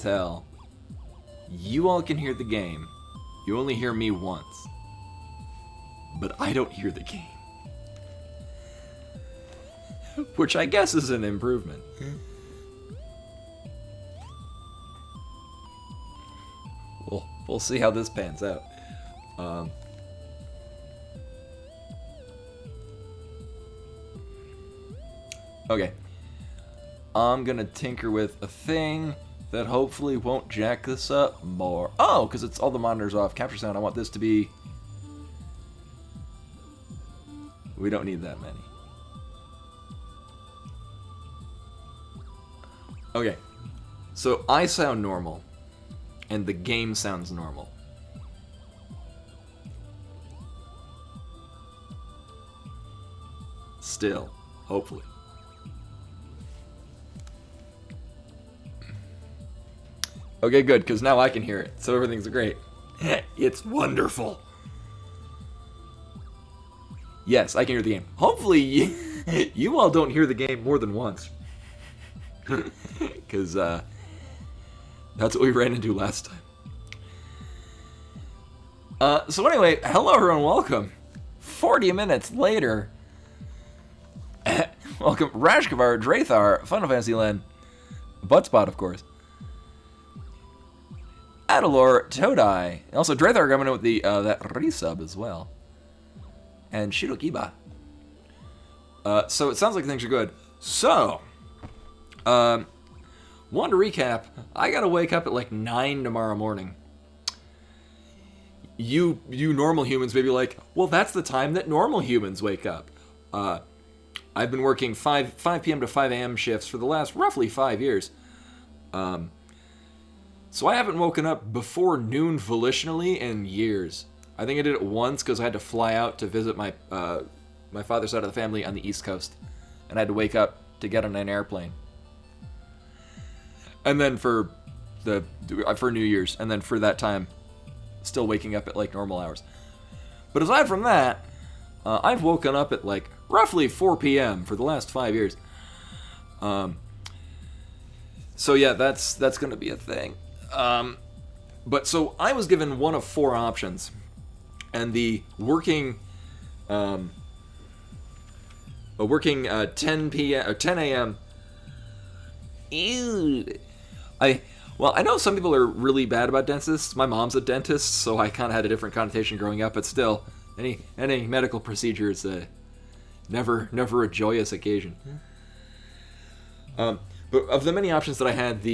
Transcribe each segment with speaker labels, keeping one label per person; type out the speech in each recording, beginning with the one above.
Speaker 1: tell, you all can hear the game. You only hear me once. But I don't hear the game. Which I guess is an improvement. We'll see how this pans out. Okay. I'm gonna tinker with a thing that hopefully won't jack this up more. Oh, because it's all the monitors off. Capture sound. I want this to be... We don't need that many. Okay. So I sound normal. And the game sounds normal. Still. Hopefully. Okay, good, because now I can hear it, so everything's great. It's wonderful. Yes, I can hear the game. Hopefully, you all don't hear the game more than once. Because, that's what we ran into last time. So anyway, hello everyone, welcome. 40 minutes later. Welcome, Rashkavar, Drathar, Final Fantasy Land, Buttspot, of course. Adalor, Todai, and also Drathar coming in with the that resub as well, and Shirokiba. So it sounds like things are good. So, want to recap? I gotta wake up at like 9 tomorrow morning. You normal humans may be like, well, that's the time that normal humans wake up. I've been working 5 p.m. to 5 a.m. shifts for the last roughly 5 years. So I haven't woken up before noon volitionally in years. I think I did it once because I had to fly out to visit my father's side of the family on the East Coast, and I had to wake up to get on an airplane. And then for New Year's, and then for that time, still waking up at like normal hours. But aside from that, I've woken up at like roughly 4 p.m. for the last 5 years. So yeah, that's gonna be a thing. But so I was given one of 4 options, and the working 10 p.m. or 10 a.m. Ew. I know some people are really bad about dentists. My mom's a dentist, so I kind of had a different connotation growing up. But still, any medical procedure is never a joyous occasion. But of the many options that I had,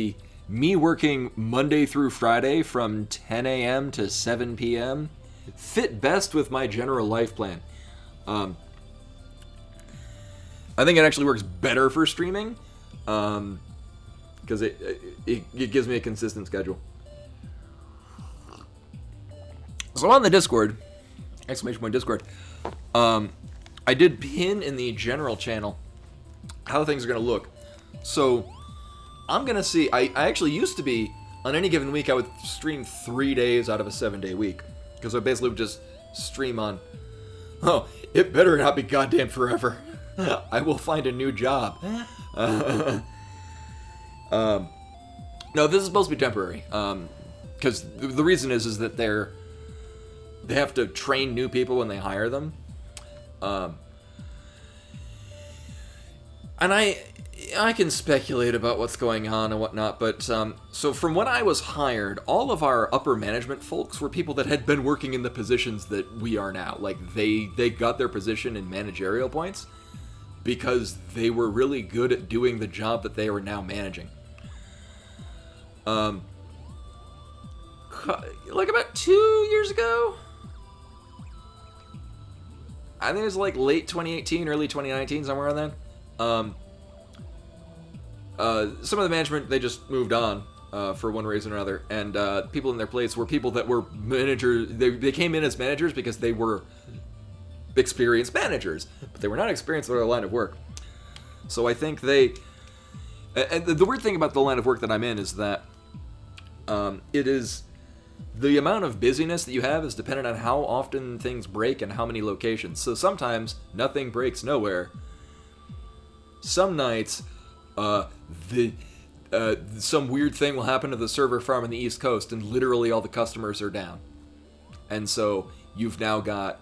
Speaker 1: me working Monday through Friday from 10 a.m. to 7 p.m. fit best with my general life plan. I think it actually works better for streaming, because it gives me a consistent schedule. So on the Discord, Discord, I did pin in the general channel how things are going to look. So I'm going to see, I actually used to be, on any given week, I would stream 3 days out of a 7-day week. Because I basically would just stream on, it better not be goddamn forever. I will find a new job. No, this is supposed to be temporary. Because the reason is that they have to train new people when they hire them. And I can speculate about what's going on and whatnot, but so from when I was hired, all of our upper management folks were people that had been working in the positions that we are now. Like, they got their position in managerial points because they were really good at doing the job that they were now managing. Like about 2 years ago? I think it was like late 2018, early 2019, somewhere around then. Some of the management, they just moved on for one reason or another, and people in their place were people that were managers. They came in as managers because they were experienced managers, but they were not experienced in their line of work. So I think and the weird thing about the line of work that I'm in is that it is the amount of busyness that you have is dependent on how often things break and how many locations. So sometimes nothing breaks nowhere. Some nights, some weird thing will happen to the server farm on the East Coast, and literally all the customers are down. And so you've now got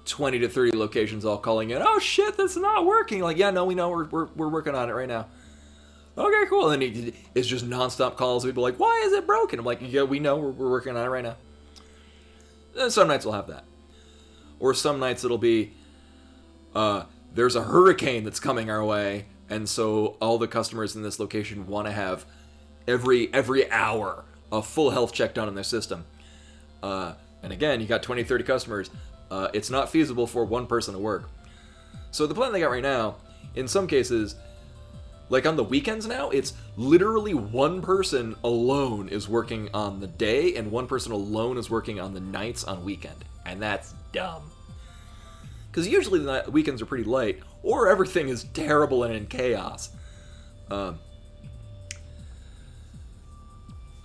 Speaker 1: 20 to 30 locations all calling in, oh shit, that's not working. Like, yeah, no, we know, we're working on it right now. Okay, cool. And then it's just nonstop calls. People like, why is it broken? I'm like, yeah, we know, we're working on it right now. And some nights we'll have that. Or some nights it'll be, there's a hurricane that's coming our way, and so all the customers in this location want to have every hour a full health check done on their system. And again, you got 20, 30 customers. It's not feasible for one person to work. So the plan they got right now, in some cases, like on the weekends now, it's literally one person alone is working on the day, and one person alone is working on the nights on weekend. And that's dumb. Because usually the weekends are pretty light, or everything is terrible and in chaos. So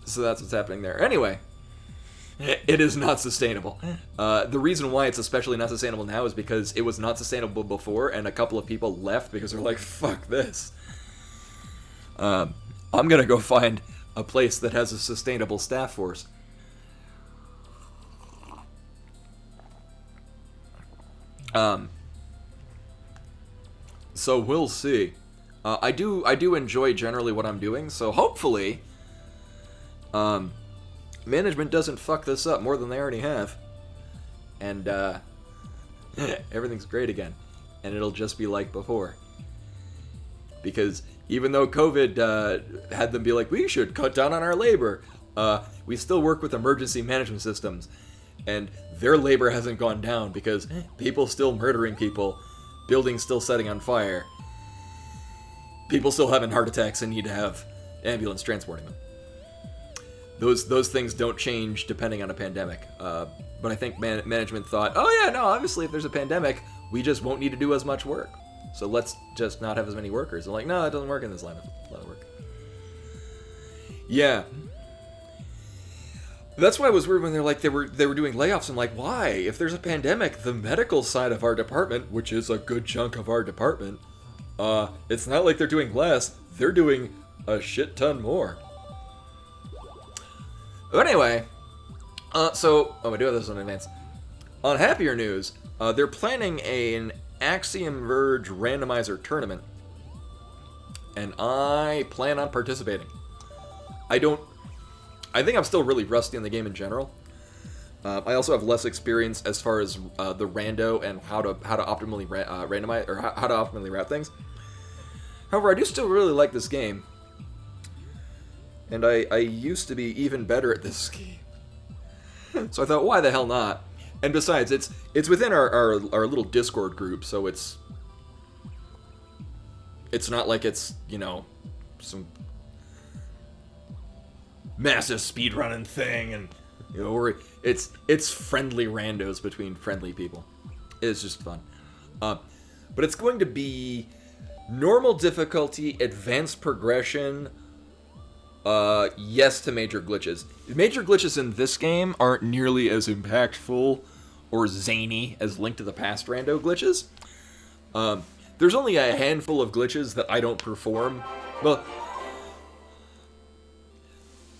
Speaker 1: that's what's happening there. Anyway, it is not sustainable. The reason why it's especially not sustainable now is because it was not sustainable before, and a couple of people left because they're like, fuck this. I'm gonna go find a place that has a sustainable staff force. So we'll see. I do enjoy generally what I'm doing, so hopefully, management doesn't fuck this up more than they already have, and everything's great again, and it'll just be like before. Because even though COVID had them be like, we should cut down on our labor, we still work with emergency management systems, and their labor hasn't gone down because people still murdering people, buildings still setting on fire, people still having heart attacks and need to have ambulance transporting them. Those things don't change depending on a pandemic. But I think management thought, oh yeah, no, obviously if there's a pandemic, we just won't need to do as much work. So let's just not have as many workers. I'm like, no, that doesn't work in this line of work. Yeah. That's why it was weird when they're like, they were doing layoffs. I'm like, why? If there's a pandemic, the medical side of our department, which is a good chunk of our department, it's not like they're doing less. They're doing a shit ton more. But anyway, I do have this in advance. On happier news, they're planning an Axiom Verge Randomizer tournament, and I plan on participating. I think I'm still really rusty in the game in general. I also have less experience as far as the rando and how to optimally randomize, or how to optimally route things. However, I do still really like this game, and I used to be even better at this game. So I thought, why the hell not? And besides, it's within our little Discord group, so it's not like it's, some massive speedrunning thing, and it's friendly randos between friendly people. It's just fun. But it's going to be normal difficulty, advanced progression, yes to major glitches. Major glitches in this game aren't nearly as impactful or zany as Link to the Past rando glitches. There's only a handful of glitches that I don't perform. Well,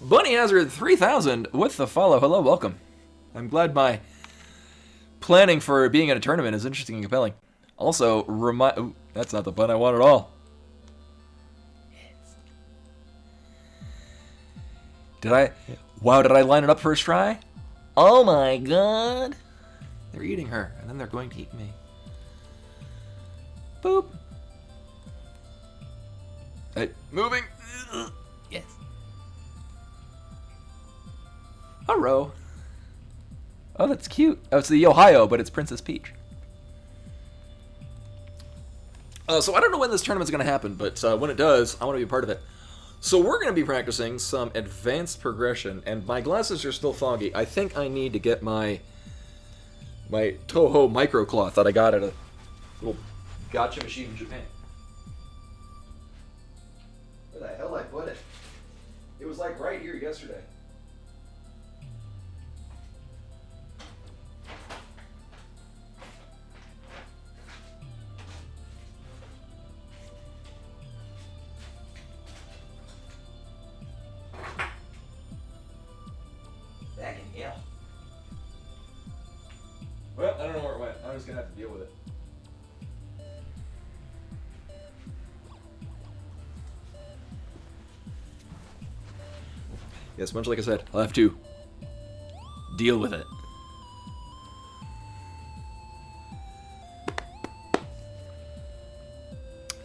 Speaker 1: Bunny Hazard 3000 with the follow. Hello, welcome. I'm glad my planning for being at a tournament is interesting and compelling. Also, ooh, that's not the button I want at all. Did I line it up first try? Oh my god. They're eating her, and then they're going to eat me. Boop. Hey, moving. Yes. Hello. Oh, that's cute. Oh, it's the Ohio, but it's Princess Peach. So I don't know when this tournament's going to happen, but when it does, I want to be a part of it. So we're going to be practicing some advanced progression, and my glasses are still foggy. I think I need to get my Toho microcloth that I got at a little gacha machine in Japan. Where the hell did I put it? It was like right here yesterday. I'm just gonna have to deal with it. Yes, much like I said, I'll have to deal with it.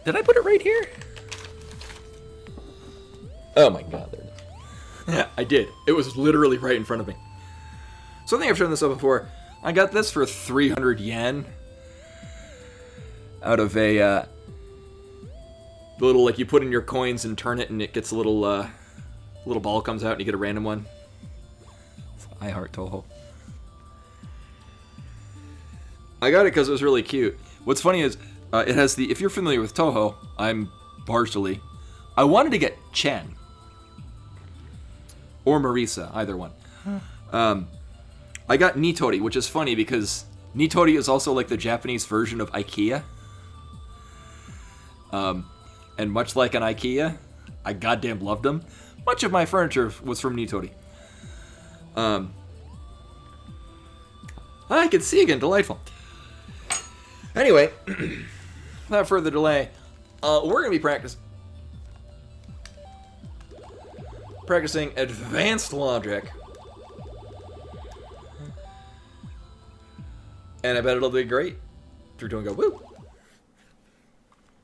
Speaker 1: Did I put it right here? Oh my god, there it is. Yeah, I did. It was literally right in front of me. So I think I've shown this up before. I got this for 300 yen. Out of a, little, like, you put in your coins and turn it and it gets a little ball comes out and you get a random one. I heart Toho. I got it because it was really cute. What's funny is, it has the, if you're familiar with Toho, I'm partially. I wanted to get Chen. Or Marisa, either one. I got Nitori, which is funny because Nitori is also like the Japanese version of IKEA. And much like an IKEA, I goddamn loved them. Much of my furniture was from Nitori. I can see again, delightful. Anyway, without further delay, we're going to be practicing advanced logic. And I bet it'll be great. 3, 2, 1, go, woo!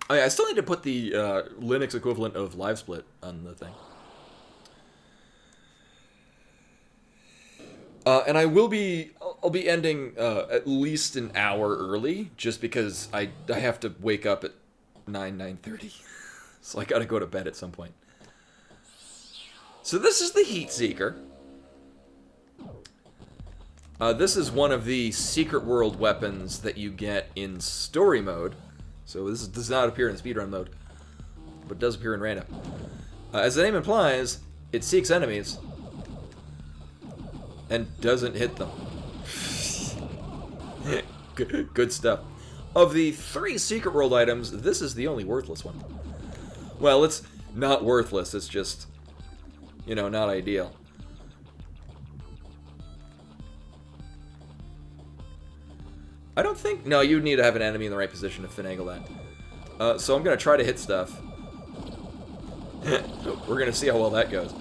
Speaker 1: Oh yeah, I still need to put the Linux equivalent of LiveSplit on the thing. And I'll be ending at least an hour early, just because I have to wake up at 9:30. So I gotta go to bed at some point. So this is the Heat Seeker. This is one of the secret world weapons that you get in story mode. So this does not appear in speedrun mode, but does appear in random. As the name implies, it seeks enemies and doesn't hit them. Good stuff. Of the 3 secret world items, this is the only worthless one. Well, it's not worthless, it's just, you know, not ideal. I don't think... No, you need to have an enemy in the right position to finagle that. So I'm going to try to hit stuff. We're going to see how well that goes.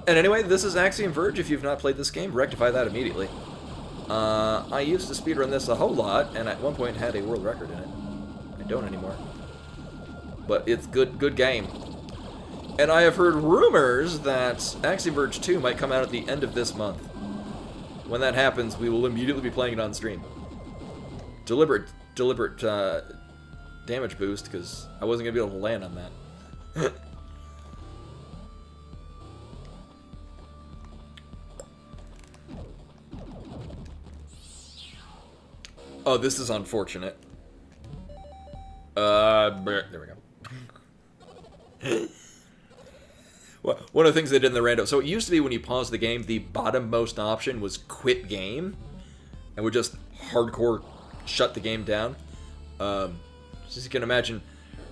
Speaker 1: And anyway, this is Axiom Verge. If you've not played this game, rectify that immediately. I used to speedrun this a whole lot, and at one point had a world record in it. I don't anymore. But it's good game. And I have heard rumors that Axiom Verge 2 might come out at the end of this month. When that happens, we will immediately be playing it on stream. Deliberate damage boost, because I wasn't going to be able to land on that. Oh, this is unfortunate. There we go. Well, one of the things they did in the random... So it used to be when you pause the game, the bottommost option was quit game. And would just hardcore shut the game down. So as you can imagine,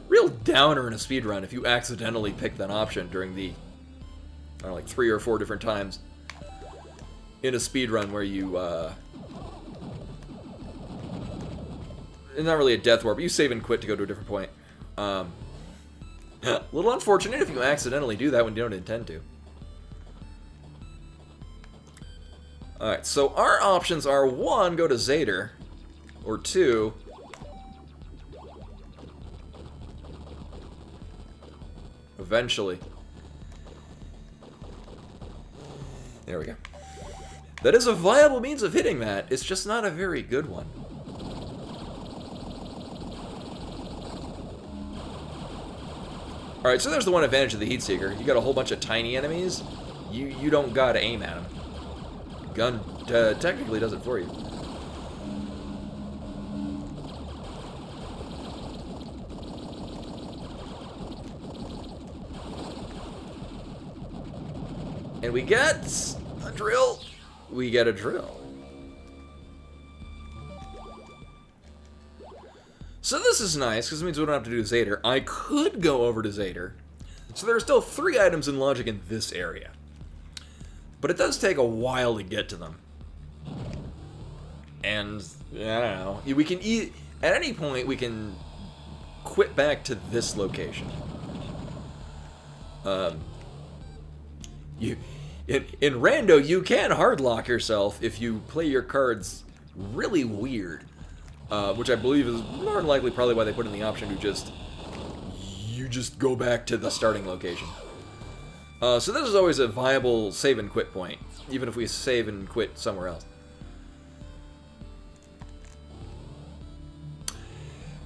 Speaker 1: real downer in a speedrun if you accidentally pick that option during the... I don't know, like 3 or 4 different times in a speedrun where you... It's not really a death warp, but you save and quit to go to a different point. A little unfortunate if you accidentally do that when you don't intend to. Alright, so our options are 1, go to Zader, or 2, eventually. There we go. That is a viable means of hitting that, it's just not a very good one. Alright, so there's the one advantage of the Heat Seeker. You got a whole bunch of tiny enemies, you don't gotta aim at them. Gun technically does it for you. And we get a drill. We get a drill. So this is nice, because it means we don't have to do Zader. I could go over to Zader. So there are still 3 items in logic in this area. But it does take a while to get to them. And, I don't know. We can at any point, we can quit back to this location. In Rando, you can hardlock yourself if you play your cards really weird. Which I believe is more than likely probably why they put in the option to you just go back to the starting location. So this is always a viable save and quit point, even if we save and quit somewhere else.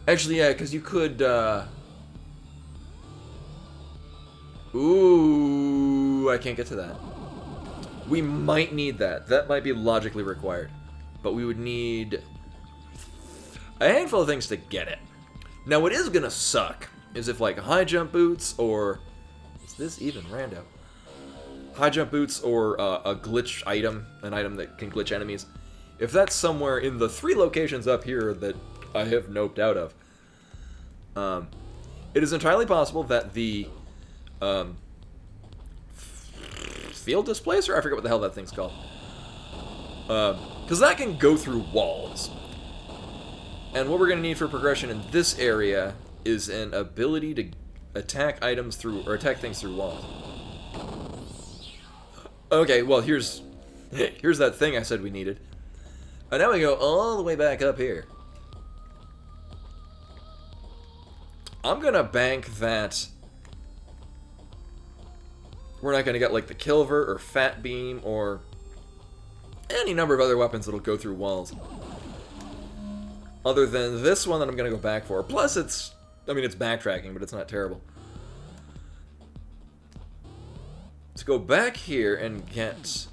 Speaker 1: Actually, yeah, because you could, Ooh, I can't get to that. We might need that. That might be logically required. But we would need a handful of things to get it. Now, what is gonna suck is if, like, high jump boots, or... Is this even rando? High jump boots or a glitch item, an item that can glitch enemies. If that's somewhere in the 3 locations up here that I have noped out of, it is entirely possible that the field displacer? I forget what the hell that thing's called. Because that can go through walls. And what we're going to need for progression in this area is an ability to attack items through, or attack things through walls. Okay, well, here's that thing I said we needed. And now we go all the way back up here. I'm gonna bank that we're not gonna get, like, the Kilver or Fat Beam or any number of other weapons that'll go through walls. Other than this one that I'm gonna go back for. Plus it's backtracking, but it's not terrible. Let's go back here and get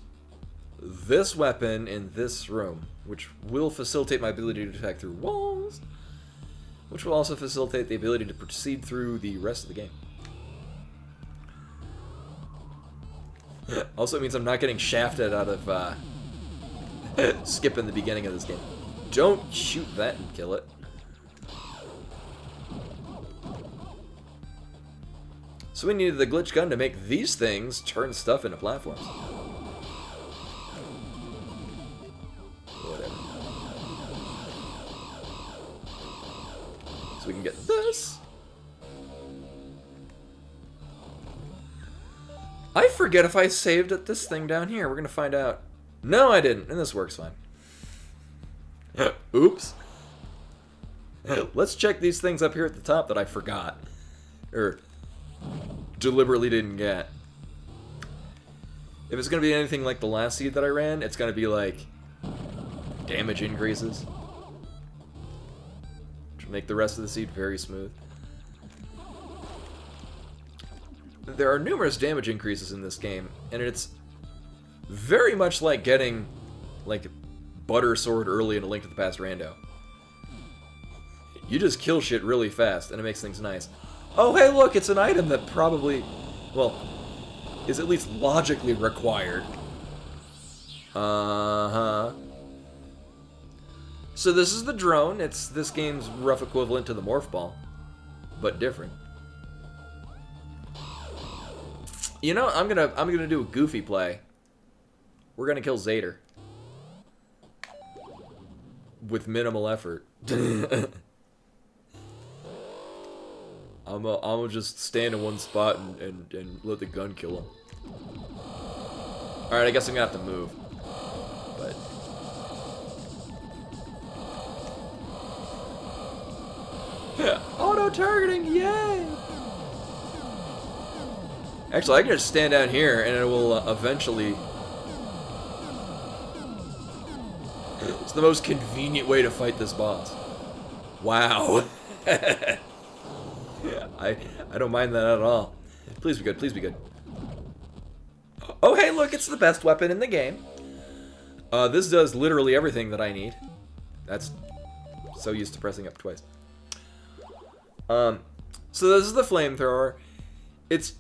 Speaker 1: this weapon in this room, which will facilitate my ability to attack through walls, which will also facilitate the ability to proceed through the rest of the game. Also, it means I'm not getting shafted out of skipping the beginning of this game. Don't shoot that and kill it. So we needed the glitch gun to make these things turn stuff into platforms. Whatever. So we can get this. I forget if I saved at this thing down here. We're gonna find out. No, I didn't, and this works fine. Oops. Let's check these things up here at the top that I forgot. Or deliberately didn't get. If it's gonna be anything like the last seed that I ran, it's gonna be like damage increases, which will make the rest of the seed very smooth. There are numerous damage increases in this game, and it's very much like getting, like, Butter Sword early in A Link to the Past Rando. You just kill shit really fast, and it makes things nice. Oh, hey, look, it's an item that probably, well, is at least logically required. Uh-huh. So this is the drone. It's this game's rough equivalent to the Morph Ball, but different. You know, I'm gonna do a goofy play. We're gonna kill Zader with minimal effort. I'm gonna just stand in one spot and let the gun kill him. Alright, I guess I'm gonna have to move. But auto-targeting, yay! Actually, I can just stand down here and it will eventually... It's the most convenient way to fight this boss. Wow. Yeah, I don't mind that at all. Please be good, please be good. Oh, hey, look, it's the best weapon in the game. This does literally everything that I need. That's so used to pressing up twice. So this is the flamethrower. It's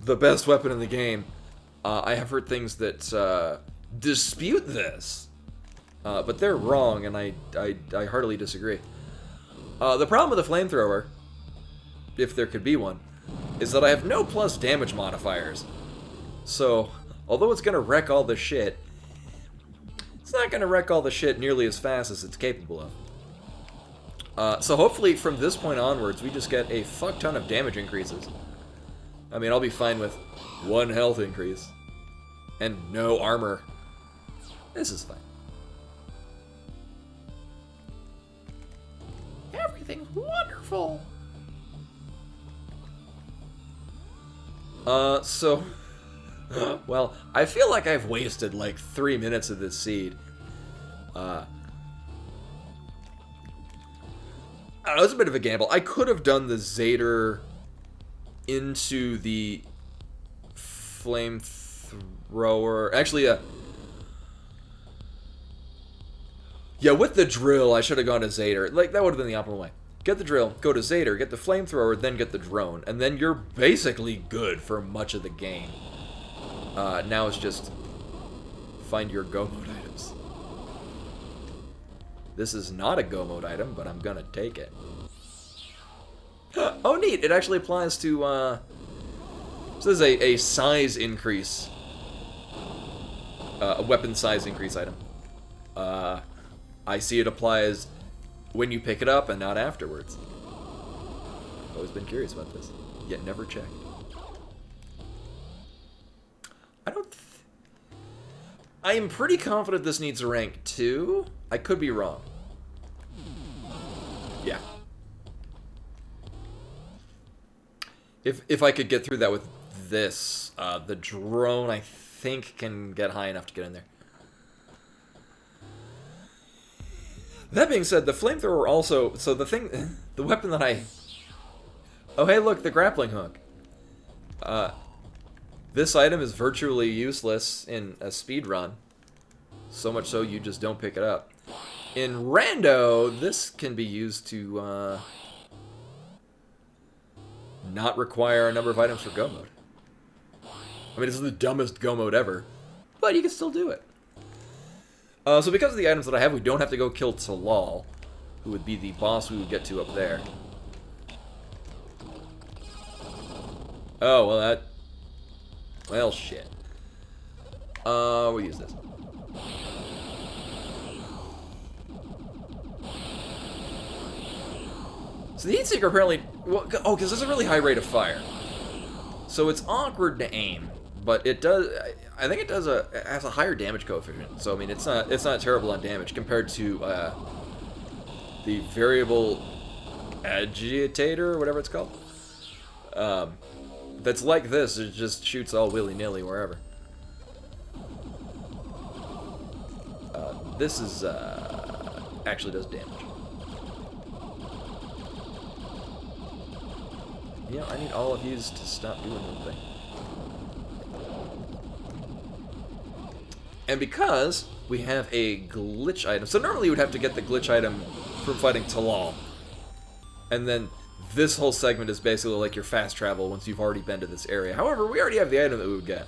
Speaker 1: the best weapon in the game. I have heard things that dispute this, but they're wrong, and I heartily disagree. The problem with the flamethrower, if there could be one, is that I have no plus damage modifiers. So, although it's gonna wreck all this shit, it's not going to wreck all the shit nearly as fast as it's capable of. So hopefully from this point onwards, we just get a fuck ton of damage increases. I mean, I'll be fine with 1 health increase. And no armor. This is fine. Everything's wonderful. So... Well, I feel like I've wasted like 3 minutes of this seed. I don't know, it's a bit of a gamble. I could have done the Zader into the flamethrower. Actually, yeah, with the drill, I should have gone to Zader. Like, that would have been the optimal way. Get the drill, go to Zader, get the flamethrower, then get the drone. And then you're basically good for much of the game. Now it's just find your go mode items. This is not a go mode item, but I'm gonna take it. Oh, neat! It actually applies to, so this is a size increase. A weapon size increase item. I see it applies when you pick it up and not afterwards. I've always been curious about this, yet never checked. I am pretty confident this needs a rank 2. I could be wrong. Yeah. If I could get through that with this, the drone I think can get high enough to get in there. That being said, the flamethrower also, so the weapon that oh hey look, the grappling hook. This item is virtually useless in a speed run. So much so you just don't pick it up. In Rando, this can be used to not require a number of items for go mode. I mean, this is the dumbest go mode ever, but you can still do it. So because of the items that I have, we don't have to go kill Talal, who would be the boss we would get to up there. Oh, well that... Well, shit. We'll use this. So the Heatseeker apparently... Well, oh, because there's a really high rate of fire. So it's awkward to aim, but it does... I think it does it has a higher damage coefficient. So, I mean, it's not terrible on damage compared to the variable agitator, or whatever it's called. That's like this, it just shoots all willy-nilly wherever. This is, actually does damage. Yeah, I need all of yous to stop doing one thing. And because we have a glitch item, so normally you would have to get the glitch item from fighting Talal. And then this whole segment is basically like your fast travel once you've already been to this area. However, we already have the item that we would get.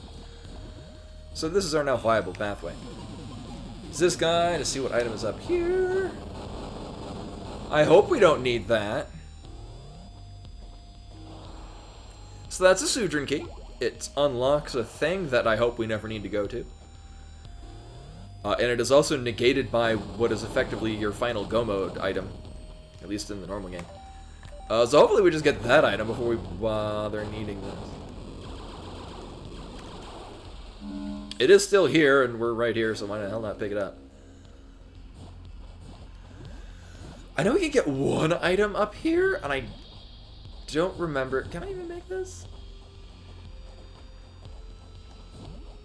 Speaker 1: So this is our now viable pathway. It's this guy to see what item is up here. I hope we don't need that. So that's a Sudrin key. It unlocks a thing that I hope we never need to go to. And it is also negated by what is effectively your final go mode item. At least in the normal game. So hopefully we just get that item before we bother needing this. It is still here, and we're right here, so why the hell not pick it up? I know we can get one item up here, and I don't remember. Can I even make this?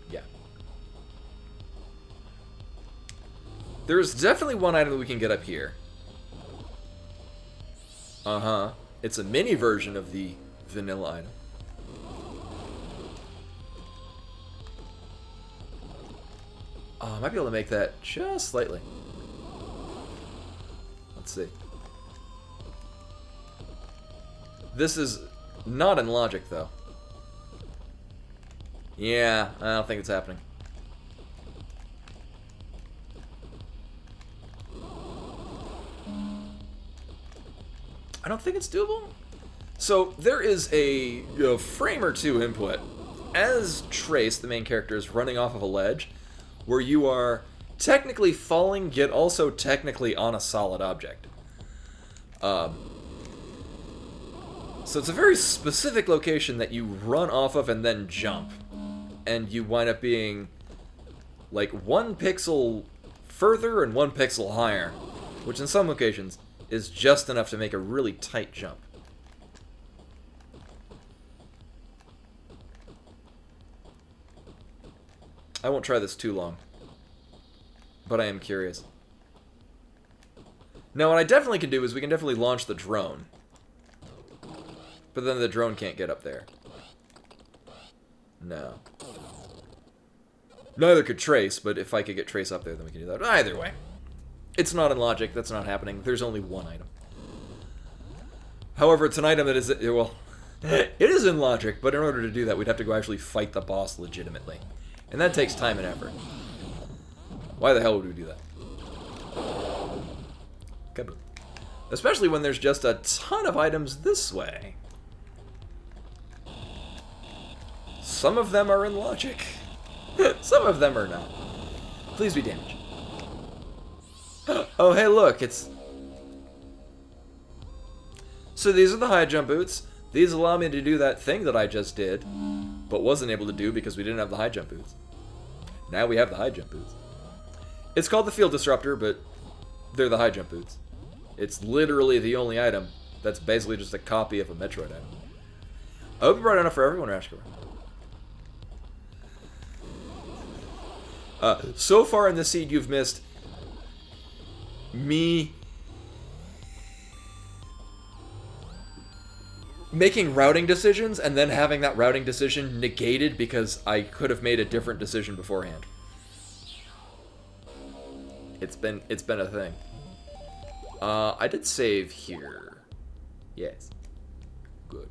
Speaker 1: Yeah. There's definitely one item that we can get up here. Uh-huh. It's a mini version of the vanilla item. Oh, I might be able to make that just slightly. Let's see. This is not in logic, though. Yeah, I don't think it's happening. I don't think it's doable. So there is a frame or two input as Trace, the main character, is running off of a ledge where you are technically falling, yet also technically on a solid object. So it's a very specific location that you run off of and then jump. And you wind up being like 1 pixel further and 1 pixel higher, which in some locations is just enough to make a really tight jump. I won't try this too long, but I am curious. Now, what I definitely can do is we can definitely launch the drone, but then the drone can't get up there. No. Neither could Trace, but if I could get Trace up there, then we can do that. Either way. It's not in logic. That's not happening. There's only one item. However, it's an item that is... Well, it is in logic, but in order to do that, we'd have to go actually fight the boss legitimately. And that takes time and effort. Why the hell would we do that? Kaboom. Especially when there's just a ton of items this way. Some of them are in logic. Some of them are not. Please be damaged. Oh, hey, look, it's... So these are the high jump boots. These allow me to do that thing that I just did, but wasn't able to do because we didn't have the high jump boots. Now we have the high jump boots. It's called the Field Disruptor, but they're the high jump boots. It's literally the only item that's basically just a copy of a Metroid item. I hope you brought enough for everyone, Rashkar. So far in this seed, you've missed me making routing decisions and then having that routing decision negated because I could have made a different decision beforehand. It's been a thing. I did save here. Yes. Good.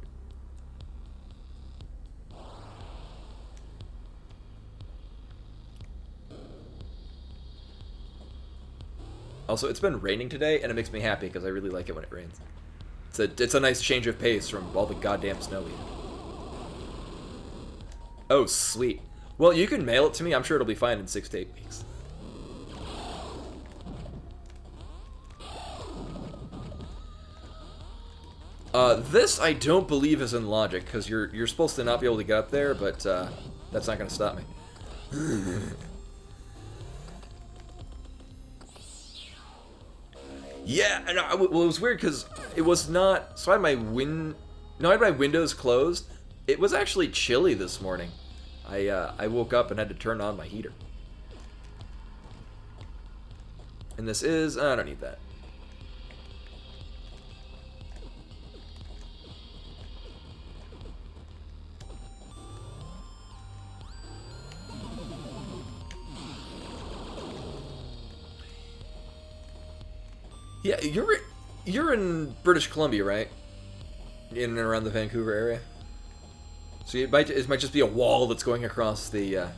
Speaker 1: Also, it's been raining today, and it makes me happy because I really like it when it rains. It's a nice change of pace from all the goddamn snow we had. Oh, sweet. Well, you can mail it to me. I'm sure it'll be fine in 6 to 8 weeks. This I don't believe is in logic because you're supposed to not be able to get up there, but that's not going to stop me. Yeah, and well, it was weird because it was not. So I had my I had my windows closed. It was actually chilly this morning. I woke up and had to turn on my heater. And this is I don't need that. Yeah, you're in British Columbia, right? In and around the Vancouver area. So it might just be a wall that's going across the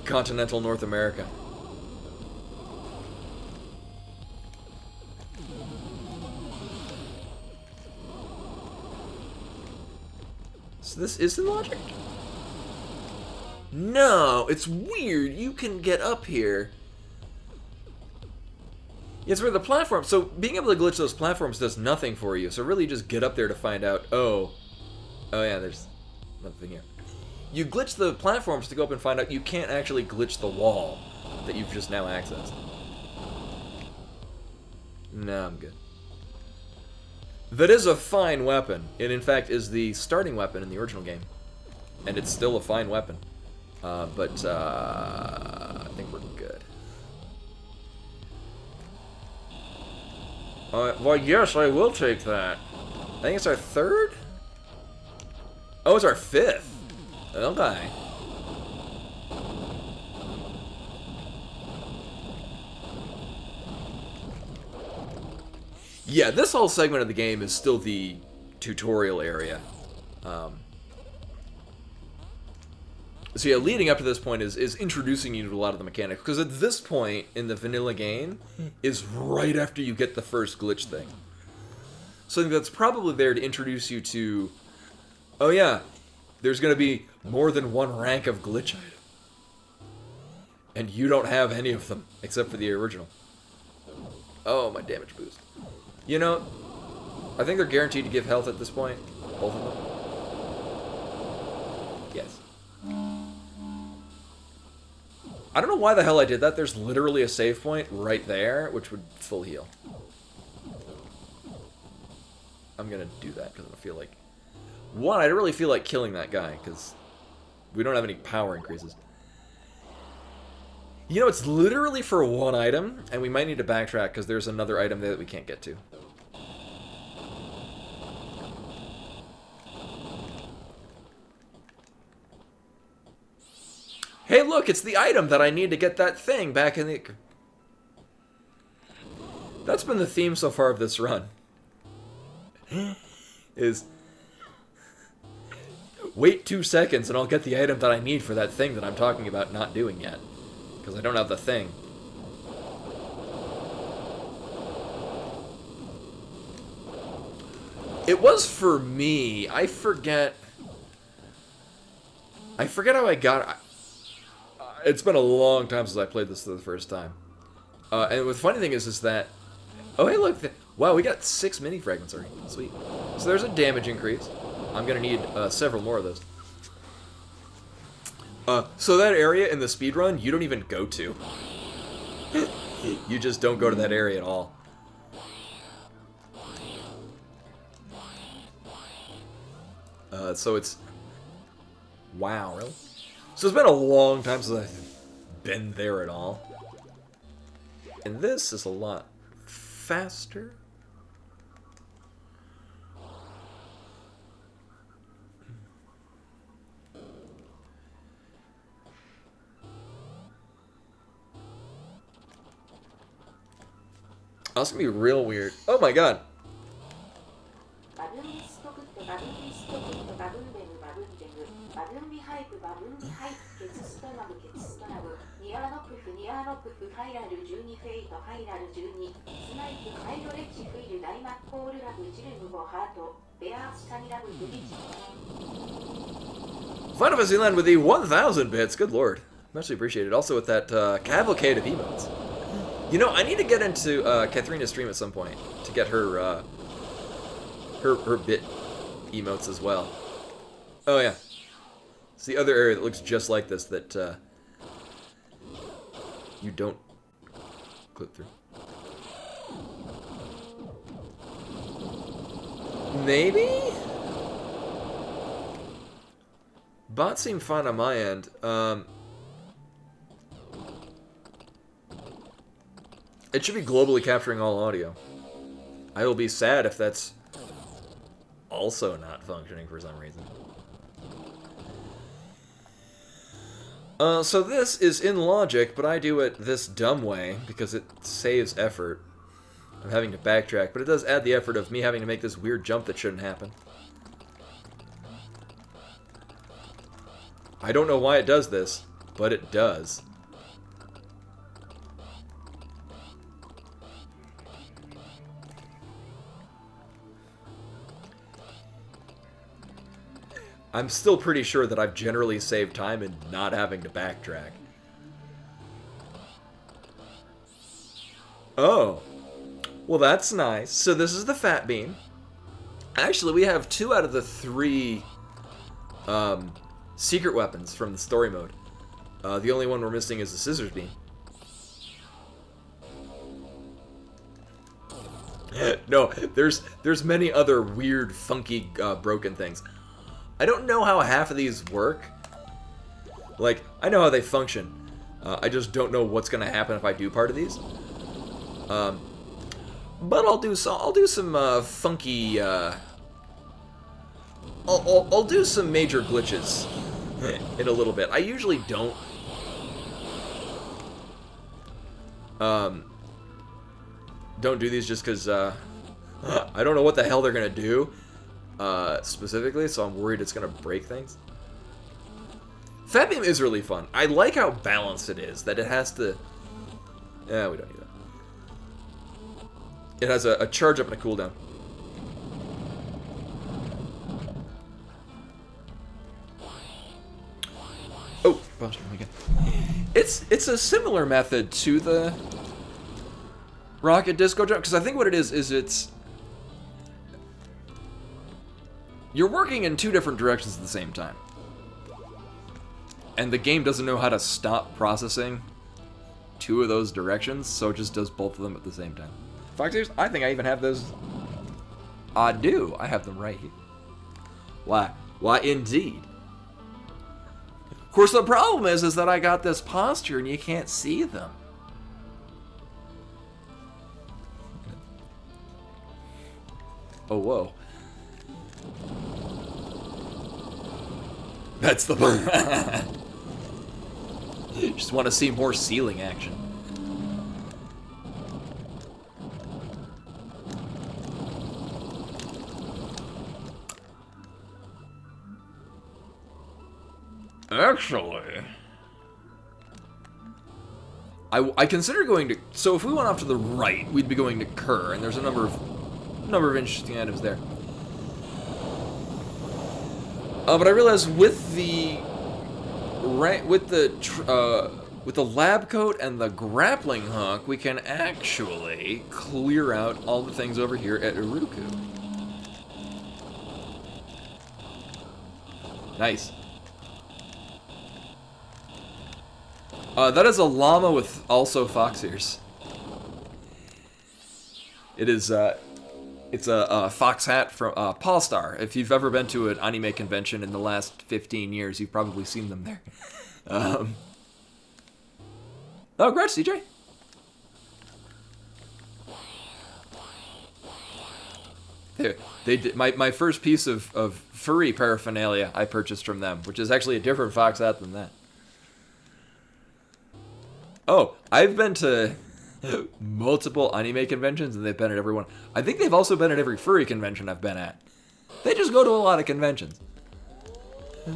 Speaker 1: continental North America. So this isn't logic? No, it's weird. You can get up here. It's where the platform, so being able to glitch those platforms does nothing for you, so really just get up there to find out, oh yeah, there's nothing here. You glitch the platforms to go up and find out you can't actually glitch the wall that you've just now accessed. No, I'm good. That is a fine weapon. It in fact is the starting weapon in the original game. And it's still a fine weapon. But I think we're good. Well, yes, I will take that. I think it's our 3rd? Oh, it's our 5th. Okay. Yeah, this whole segment of the game is still the tutorial area. So yeah, leading up to this point is introducing you to a lot of the mechanics. Because at this point in the vanilla game is right after you get the first glitch thing. So I think that's probably there to introduce you to, oh yeah, there's going to be more than one rank of glitch items. And you don't have any of them, except for the original. Oh, my damage boost. You know, I think they're guaranteed to give health at this point. Both of them. Yes. I don't know why the hell I did that. There's literally a save point right there, which would full heal. I'm gonna do that because I feel like... One, I don't really feel like killing that guy, because we don't have any power increases. You know, it's literally for one item, and we might need to backtrack because there's another item there that we can't get to. Hey, look, it's the item that I need to get that thing back in the... That's been the theme so far of this run. Is... Wait 2 seconds and I'll get the item that I need for that thing that I'm talking about not doing yet. Because I don't have the thing. It was for me. I forget how I got... It's been a long time since I played this for the first time. And the funny thing is that... Oh, hey, look. Wow, we got 6 mini fragments already. Sweet. So there's a damage increase. I'm going to need several more of those. So that area in the speedrun, you don't even go to. You just don't go to that area at all. So it's... Wow, really? So it's been a long time since I've been there at all. And this is a lot faster. Oh, it's gonna be real weird. Oh my god. Final Fantasy Land with the 1,000 bits. Good lord. Much appreciated. Also with that cavalcade of emotes. You know, I need to get into Katharina's stream at some point to get her her bit emotes as well. Oh yeah, it's the other area that looks just like this that you don't clip through. Maybe? Bots seem fine on my end. It should be globally capturing all audio. I will be sad if that's also not functioning for some reason. So this is in logic, but I do it this dumb way because it saves effort of having to backtrack, but it does add the effort of me having to make this weird jump that shouldn't happen. I don't know why it does this, but it does. I'm still pretty sure that I've generally saved time in not having to backtrack. Oh. Well, that's nice. So this is the Fat Beam. Actually, we have 2 out of the 3 secret weapons from the story mode. The only one we're missing is the Scissors Beam. No, there's many other weird, funky, broken things. I don't know how half of these work. Like, I know how they function. I just don't know what's gonna happen if I do part of these. But I'll do some funky. I'll do some major glitches in a little bit. I usually don't. Don't do these just because I don't know what the hell they're gonna do. Specifically, so I'm worried it's gonna break things. Fat Beam is really fun. I like how balanced it is, that it has to... Yeah, we don't need that. It has a charge up and a cooldown. Oh, Boston weekend. It's a similar method to the Rocket Disco Jump, because I think what it is it's you're working in two different directions at the same time, and the game doesn't know how to stop processing two of those directions, so it just does both of them at the same time. Foxers, I think I even have those. I do. I have them right here. Why, indeed. Of course, the problem is that I got this posture and you can't see them. Oh, whoa. That's the part. Just want to see more ceiling action. Actually, I consider going to. So if we went off to the right, we'd be going to Kerr, and there's a number of interesting items there. But I realized with the lab coat and the grappling hook, we can actually clear out all the things over here at Uruku. Nice. That is a llama with also fox ears. It is, it's a fox hat from Polestar. If you've ever been to an anime convention in the last 15 years, you've probably seen them there. Oh, congrats, CJ. They did my first piece of furry paraphernalia I purchased from them, which is actually a different fox hat than that. Oh, I've been to multiple anime conventions, and they've been at every one. I think they've also been at every furry convention I've been at. They just go to a lot of conventions.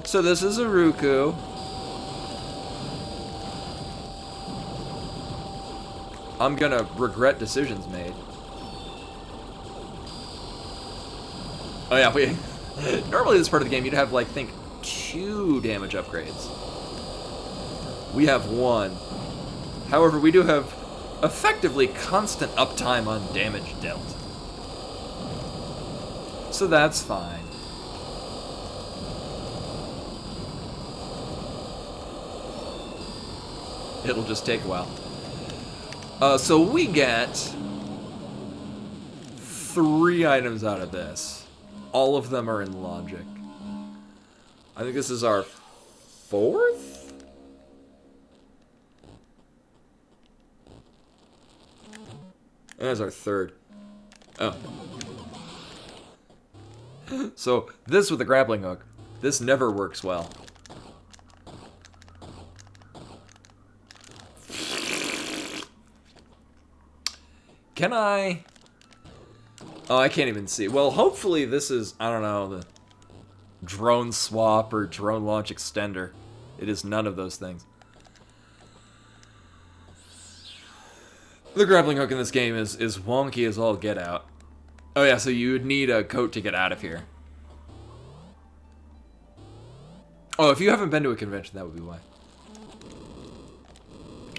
Speaker 1: So this is Uruku. I'm gonna regret decisions made. Oh yeah, normally this part of the game you'd have, like, think 2 damage upgrades. We have 1. However, we do have effectively constant uptime on damage dealt. So that's fine. It'll just take a while. So we get 3 items out of this. All of them are in logic. I think this is our 4th? That's our 3rd. Oh. So, this with the grappling hook. This never works well. Can I... Oh, I can't even see. Well, hopefully this is, I don't know, the drone swap or drone launch extender. It is none of those things. The grappling hook in this game is wonky as all get out. Oh yeah, so you would need a coat to get out of here. Oh, if you haven't been to a convention, that would be why.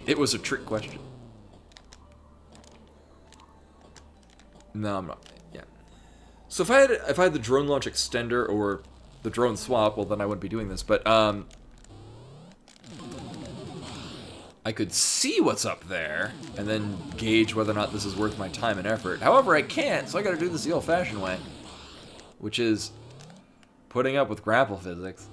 Speaker 1: It was a trick question. No, I'm not. Yeah. So if I had the drone launch extender or the drone swap, well then I wouldn't be doing this. But I could see what's up there and then gauge whether or not this is worth my time and effort. However, I can't, so I gotta do this the old-fashioned way, which is putting up with grapple physics.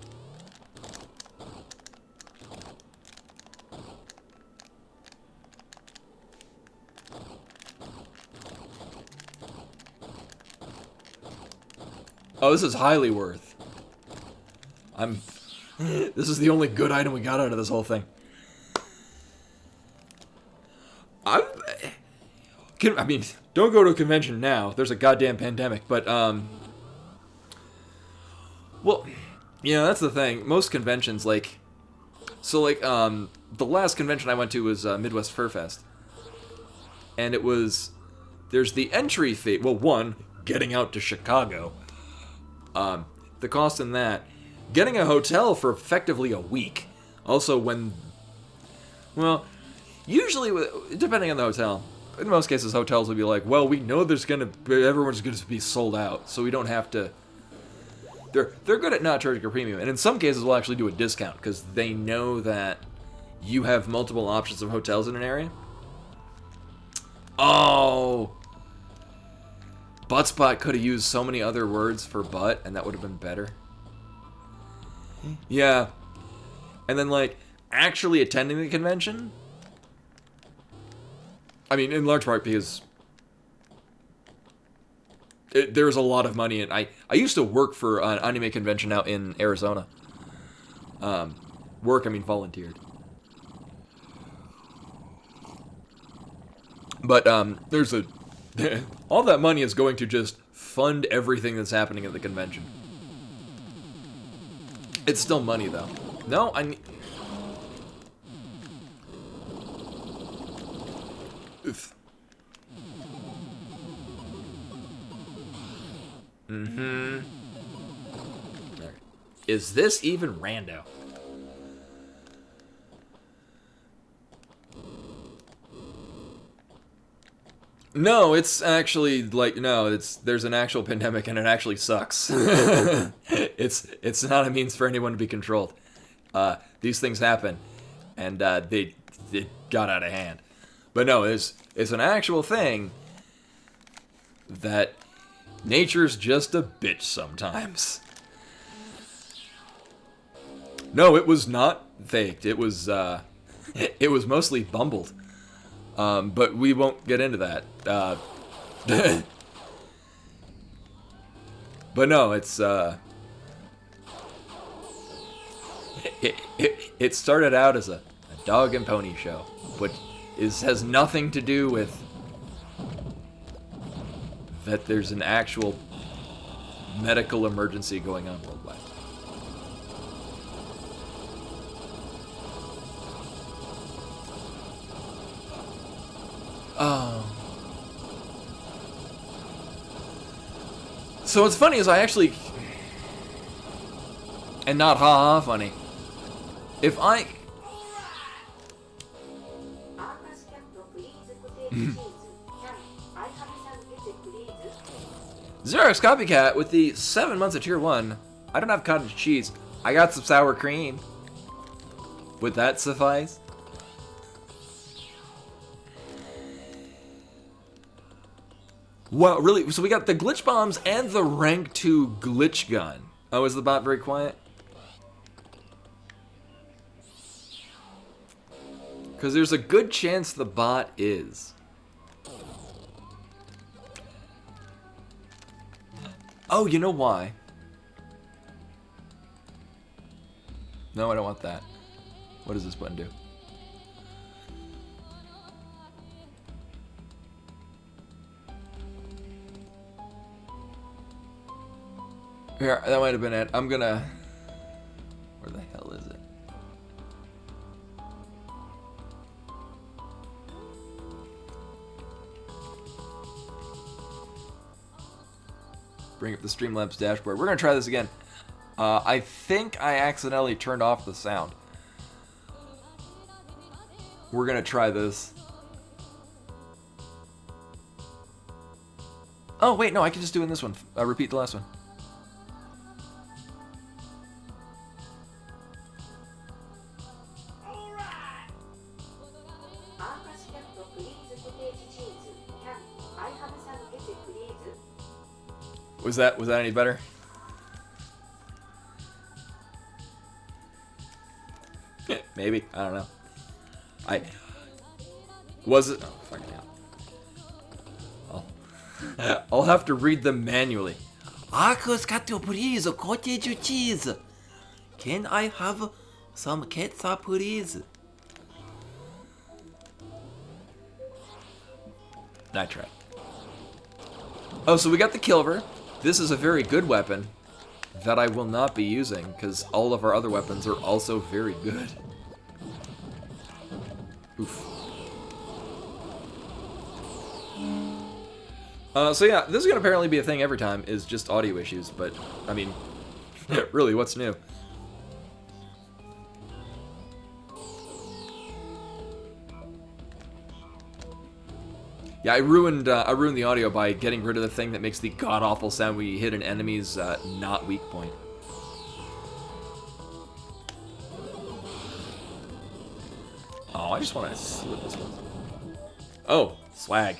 Speaker 1: Oh, this is highly worth. This is the only good item we got out of this whole thing. I mean, don't go to a convention now. There's a goddamn pandemic, but, well, you know, that's the thing. Most conventions, like, so, like, the last convention I went to was Midwest Fur Fest. And it was, there's the entry fee. Well, one, getting out to Chicago. The cost in that. Getting a hotel for effectively a week. Also, well, usually, depending on the hotel, in most cases, hotels will be like, well, we know everyone's going to be sold out, so we don't have to. They're good at not charging a premium, and in some cases, we'll actually do a discount because they know that you have multiple options of hotels in an area. Oh, butt spot could have used so many other words for butt, and that would have been better. Yeah, and then like actually attending the convention. I mean, in large part because there's a lot of money in. I used to work for an anime convention out in Arizona. Work, I mean volunteered. But there's all that money is going to just fund everything that's happening at the convention. It's still money though. No, I need. Mm-hmm. Right. Is this even rando? No, it's actually like there's an actual pandemic and it actually sucks. It's not a means for anyone to be controlled. These things happen, and they got out of hand. But no, it's an actual thing that nature's just a bitch sometimes. No, it was not faked. It was mostly bumbled. But we won't get into that. But no, it's it started out as a dog and pony show, which has nothing to do with that there's an actual medical emergency going on worldwide. So what's funny is I actually, and not ha-ha funny, if I... Xerox Copycat with the 7 months of Tier 1. I don't have cottage cheese. I got some sour cream. Would that suffice? Wow, really? So we got the glitch bombs and the rank 2 glitch gun. Oh, is the bot very quiet? Because there's a good chance the bot is. Oh, you know why? No, I don't want that. What does this button do? Here, that might have been it. I'm gonna... Where the hell is it? Bring up the Streamlabs dashboard. We're gonna try this again. I think I accidentally turned off the sound. We're gonna try this. Oh wait, no, I can just do it in this one. Repeat the last one. Was that any better? Maybe, I don't know. Was it? Oh, fucking hell. I'll have to read them manually. Please, cottage cheese. Can I have some ketchup, please? I tried. Oh, so we got the Kilver. This is a very good weapon that I will not be using because all of our other weapons are also very good. Oof. So yeah, this is gonna apparently be a thing every time, is just audio issues, but, I mean, really, what's new? Yeah, I ruined the audio by getting rid of the thing that makes the god-awful sound when you hit an enemy's not weak point. Oh, I just want to see what this was. Oh, swag.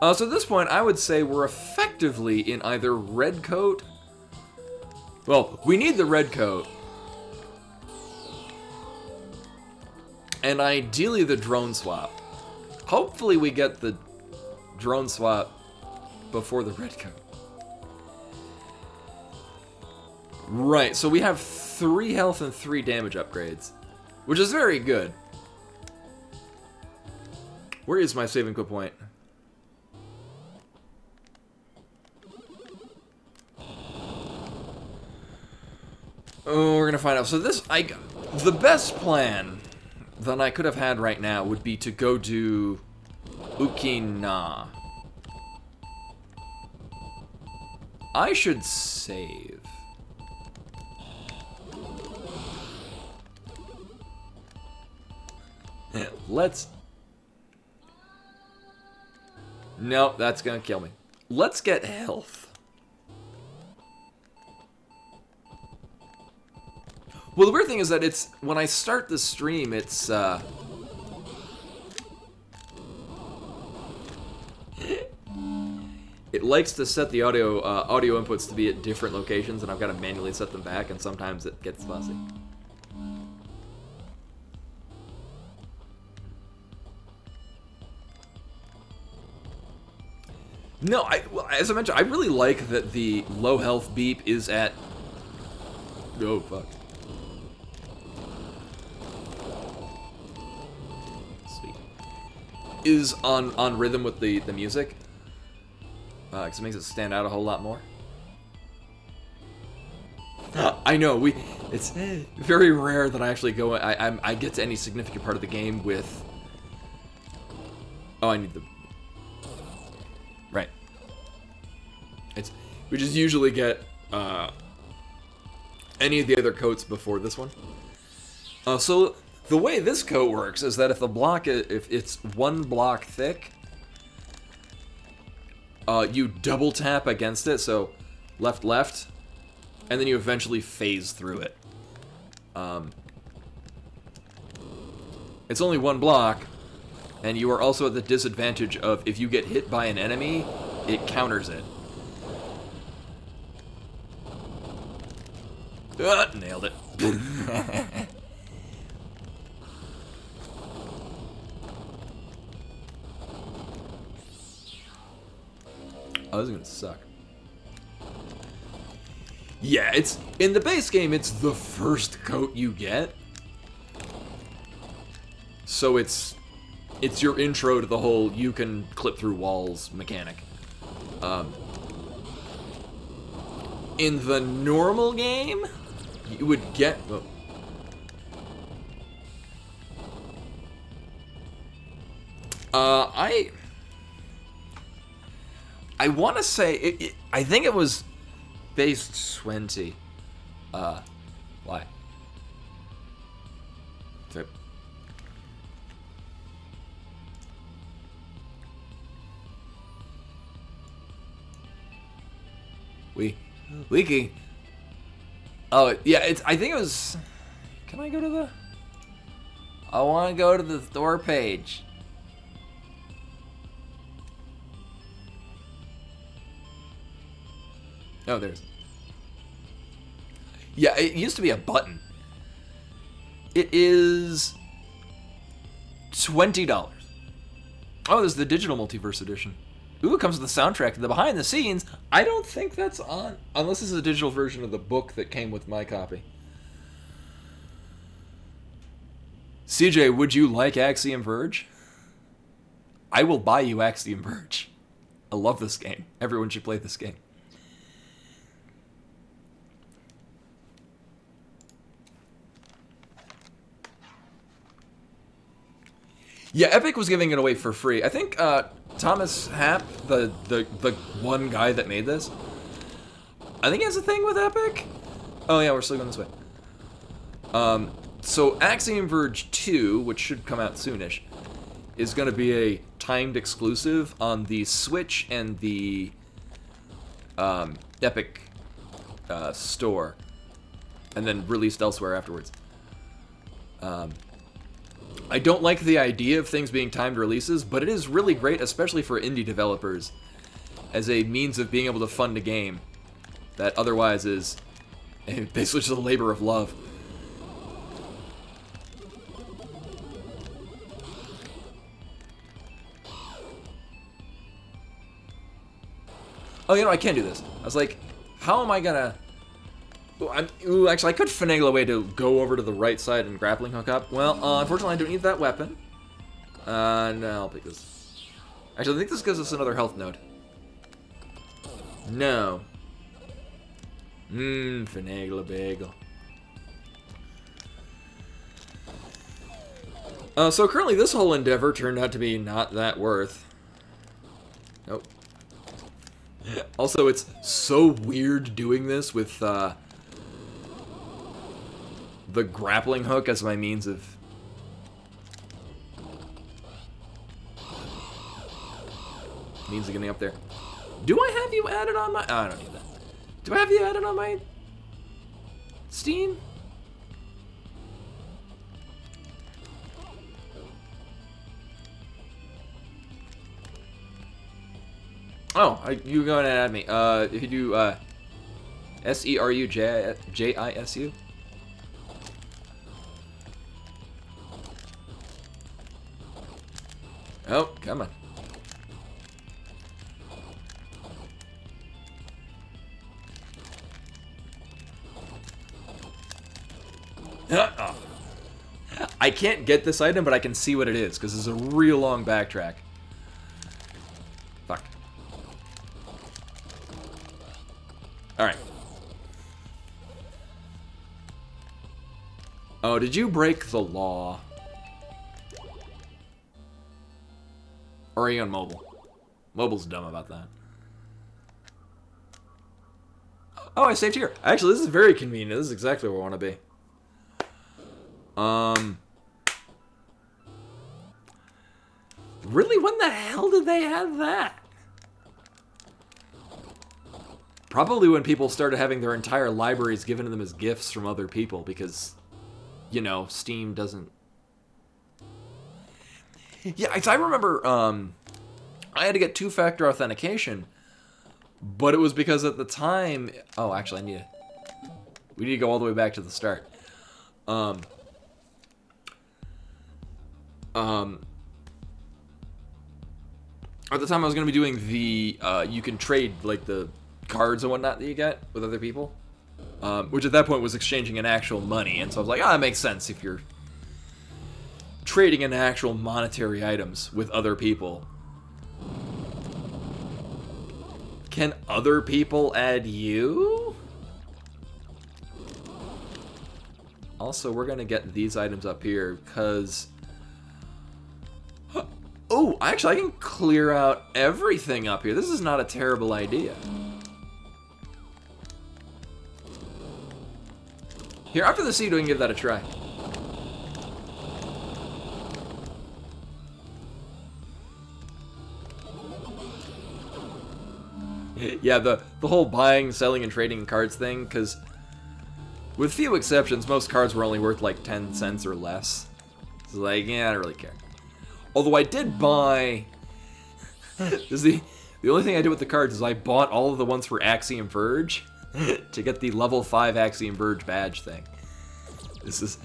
Speaker 1: So at this point, I would say we're effectively in either red coat. Well, we need the red coat. And ideally the drone swap. Hopefully we get the drone swap before the red coat. Right, so we have 3 health and 3 damage upgrades, which is very good. Where is my saving quit point? Oh, we're gonna find out. So the best plan that I could have had right now would be to go to Ukina. I should save. Let's... Nope, that's gonna kill me. Let's get health. Well, the weird thing is that it's... When I start the stream, it's, it likes to set the audio inputs to be at different locations, and I've got to manually set them back, and sometimes it gets fussy. No, well, as I mentioned, I really like that the low health beep is at... Oh, fuck. Sweet. Is on rhythm with the music. Because it makes it stand out a whole lot more. I know, it's very rare that I actually go... I get to any significant part of the game with... Oh, I need the... Right. We just usually get any of the other coats before this one. So the way this coat works is that if it's 1 block thick, you double tap against it, so left, and then you eventually phase through it. It's only 1 block, and you are also at the disadvantage of if you get hit by an enemy, it counters it. Nailed it. Oh, this is gonna suck. Yeah, it's... In the base game, it's the first coat you get. So it's your intro to the whole you can clip through walls mechanic. In the normal game, you would get... Oh. I want to say... I think it was base 20. Why? Tip. Wiki. Oh, yeah, I think it was... Can I go to the... I want to go to the Thor page. Oh, there's... Yeah, it used to be a button. It is... $20. Oh, there's the digital multiverse edition. Ooh, it comes with the soundtrack. The behind the scenes, I don't think that's on. Unless this is a digital version of the book that came with my copy. CJ, would you like Axiom Verge? I will buy you Axiom Verge. I love this game. Everyone should play this game. Yeah, Epic was giving it away for free. I think Thomas Happ, the one guy that made this, I think he has a thing with Epic. Oh yeah, we're still going this way. So Axiom Verge 2, which should come out soonish, is going to be a timed exclusive on the Switch and the Epic store, and then released elsewhere afterwards. I don't like the idea of things being timed releases, but it is really great, especially for indie developers, as a means of being able to fund a game that otherwise is basically just a labor of love. Oh, you know, I can't do this. I was like, how am I gonna... Actually, I could finagle a way to go over to the right side and grappling hook up. Well, unfortunately, I don't need that weapon. No, I'll pick this. Actually, I think this gives us another health node. No. Finagle a bagel. So currently, this whole endeavor turned out to be not that worth. Nope. Also, it's so weird doing this with, the grappling hook as my means of... getting up there. Do I have you added on my... Oh, I don't need that. Do I have you added on my... Steam? Oh, you go ahead and add me. If you do, SERUJISU? Oh, come on. Oh. I can't get this item, but I can see what it is, because it's a real long backtrack. Fuck. Alright. Oh, did you break the law? Or are you on mobile? Mobile's dumb about that. Oh, I saved here. Actually, this is very convenient. This is exactly where I want to be. Really? When the hell did they have that? Probably when people started having their entire libraries given to them as gifts from other people, because, you know, Steam doesn't... Yeah, I remember, I had to get two-factor authentication, but it was because at the time... Oh, actually, we need to go all the way back to the start. At the time I was going to be doing the, you can trade, like, the cards and whatnot that you get with other people, which at that point was exchanging in actual money, and so I was like, that makes sense if you're trading in actual monetary items with other people. Can other people add you? Also, we're going to get these items up here, because... Oh, actually, I can clear out everything up here. This is not a terrible idea. Here, after the seed, we can give that a try. Yeah, the whole buying, selling, and trading cards thing, because with few exceptions, most cards were only worth like 10 cents or less. It's like, yeah, I don't really care. Although I did buy... the only thing I did with the cards is I bought all of the ones for Axiom Verge to get the level 5 Axiom Verge badge thing. This is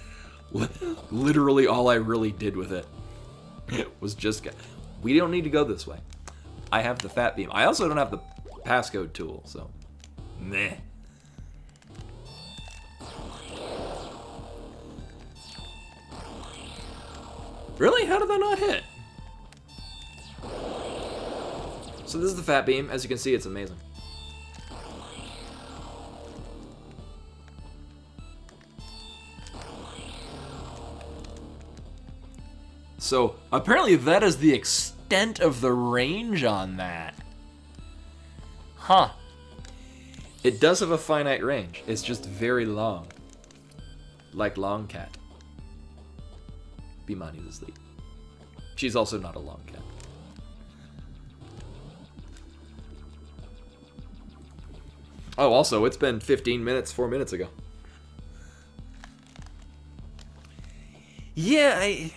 Speaker 1: literally all I really did with it. Was just... We don't need to go this way. I have the fat beam. I also don't have the passcode tool, so... Meh. Really? How did that not hit? So this is the fat beam. As you can see, it's amazing. So apparently that is the extent of the range on that. Huh. It does have a finite range. It's just very long. Like Long Cat. Bimani's asleep. She's also not a lone cat. Oh, also, it's been 15 minutes, 4 minutes ago. Yeah, the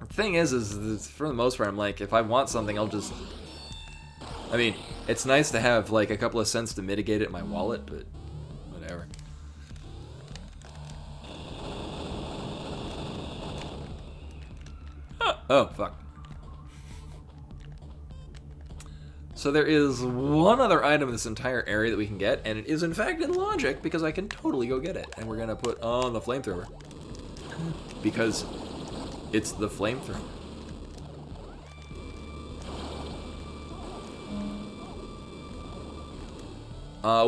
Speaker 1: thing is for the most part, I'm like, if I want something, I'll just... I mean, it's nice to have, like, a couple of cents to mitigate it in my wallet, but whatever. Oh, fuck. So there is one other item in this entire area that we can get, and it is in fact in logic, because I can totally go get it. And we're gonna put on the flamethrower. Because it's the flamethrower.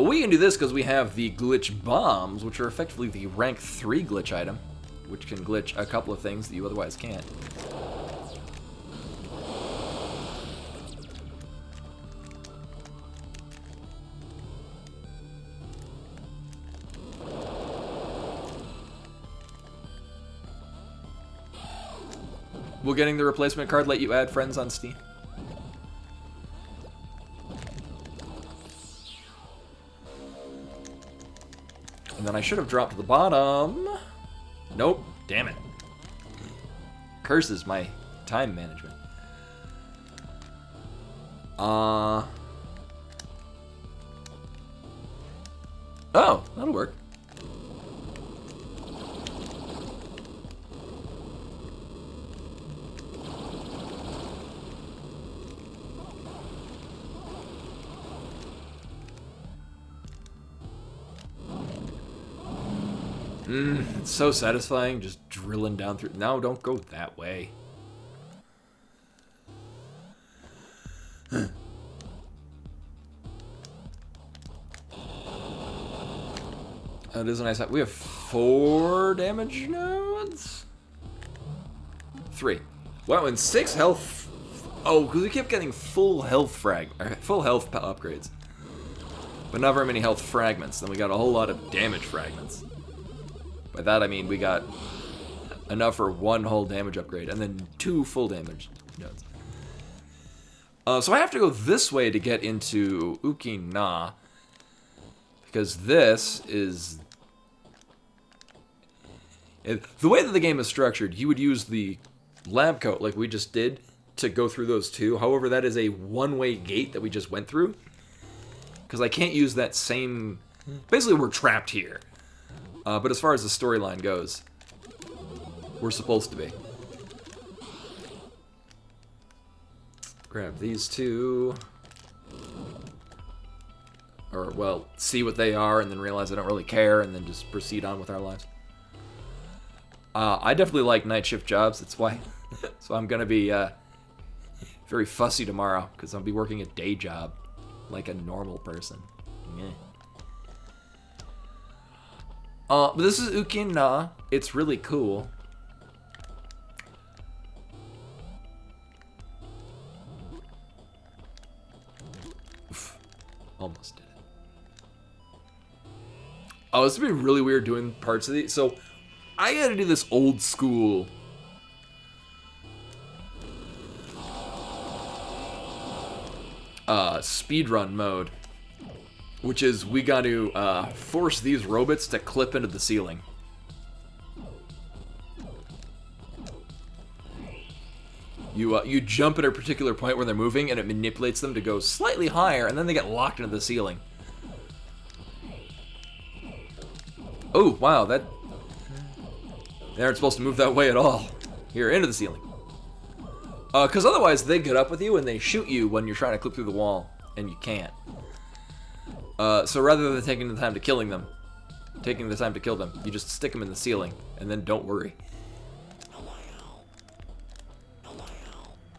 Speaker 1: We can do this because we have the glitch bombs, which are effectively the rank 3 glitch item, which can glitch a couple of things that you otherwise can't. Will getting the replacement card let you add friends on Steam? And then I should have dropped to the bottom. Nope. Damn it. Curses my time management. Oh, that'll work. It's so satisfying just drilling down through. No, don't go that way. It is a nice. We have 4 damage nodes. 3. Wow, and 6 health. Oh, because we kept getting full health upgrades, but not very many health fragments. Then we got a whole lot of damage fragments. By that I mean we got enough for 1 whole damage upgrade, and then 2 full damage nodes. So I have to go this way to get into Ukina, because this is... The way that the game is structured, you would use the lab coat like we just did to go through those 2. However, that is a one-way gate that we just went through, because I can't use that same... Basically, we're trapped here. But as far as the storyline goes, we're supposed to be. Grab these 2. Or, well, see what they are and then realize I don't really care and then just proceed on with our lives. I definitely like night shift jobs, that's why. So I'm going to be very fussy tomorrow because I'll be working a day job like a normal person. Yeah. But this is Ukina. It's really cool. Oof. Almost did it. Oh, this would be really weird doing parts of these. So, I gotta do this old school. Speedrun mode. Which is, we got to force these robots to clip into the ceiling. You jump at a particular point where they're moving, and it manipulates them to go slightly higher, and then they get locked into the ceiling. Oh, wow, they aren't supposed to move that way at all. Here, into the ceiling. Because otherwise, they get up with you, and they shoot you when you're trying to clip through the wall, and you can't. So rather than taking the time to kill them, you just stick them in the ceiling, and then don't worry.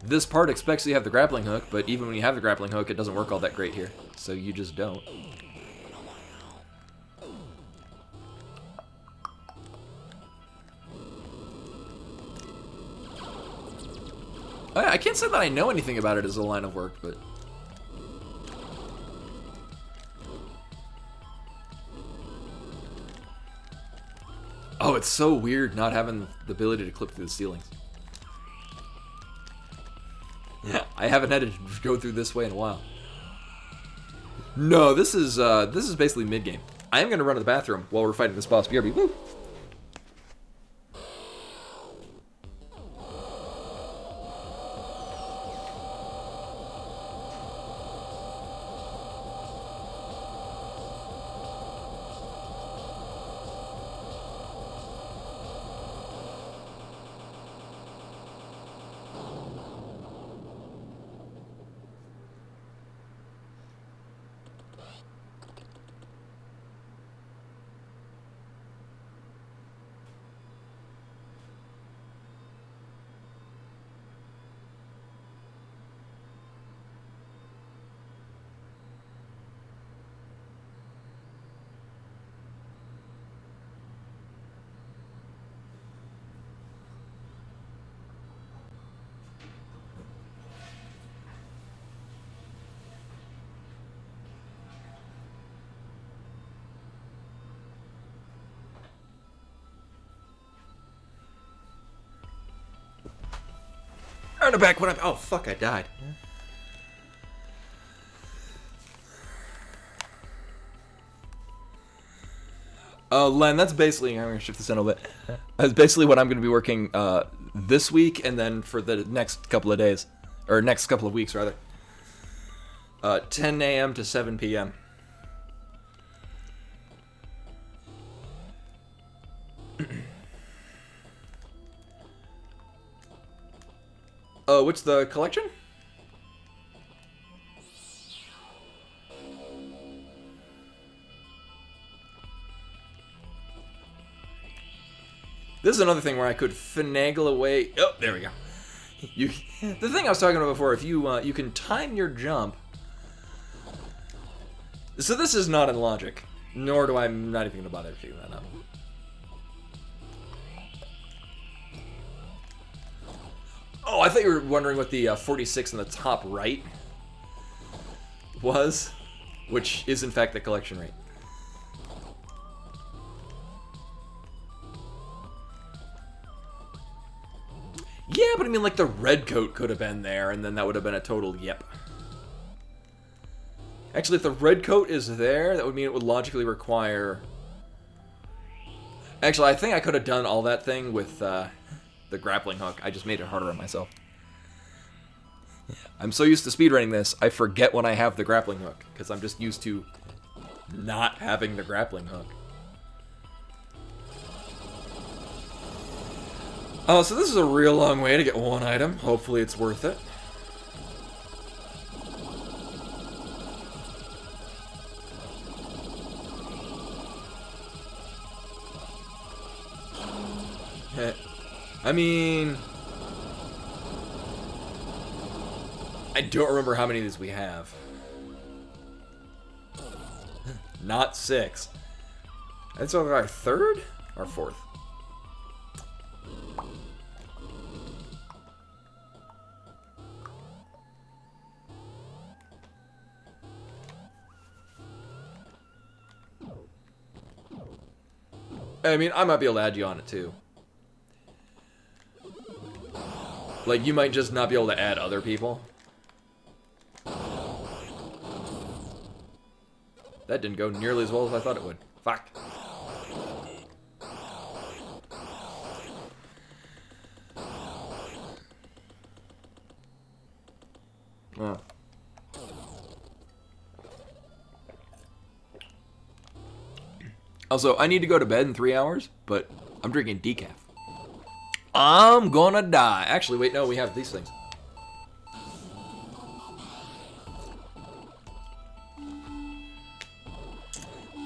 Speaker 1: This part expects you have the grappling hook, but even when you have the grappling hook, it doesn't work all that great here. So you just don't. I can't say that I know anything about it as a line of work, but... Oh, it's so weird not having the ability to clip through the ceilings. I haven't had to go through this way in a while. No, this is basically mid-game. I am going to run to the bathroom while we're fighting this boss. BRB. Woo! Turn back when I'm. Oh fuck! I died. Len, that's basically. I'm gonna shift this in a little bit. That's basically what I'm gonna be working this week, and then for the next couple of days, or next couple of weeks rather. 10 a.m. to 7 p.m. What's the collection? This is another thing where I could finagle away. Oh, there we go. The thing I was talking about before, if you can time your jump. So this is not in logic, nor do I'm not even gonna bother figuring that out. Oh, I thought you were wondering what the 46 in the top right was, which is in fact the collection rate. Yeah, but I mean, like, the red coat could have been there, and then that would have been a total yep. Actually, if the red coat is there, that would mean it would logically require... Actually, I think I could have done all that thing with the grappling hook. I just made it harder on myself. I'm so used to speedrunning this, I forget when I have the grappling hook, because I'm just used to not having the grappling hook. Oh, so this is a real long way to get one item. Hopefully it's worth it. I mean... I don't remember how many of these we have. Not 6. That's our 3rd? Or 4th? I mean, I might be able to add you on it too. Like, you might just not be able to add other people. That didn't go nearly as well as I thought it would. Fuck. Oh. Also, I need to go to bed in 3 hours, but I'm drinking decaf. I'm gonna die. Actually, wait, no, we have these things.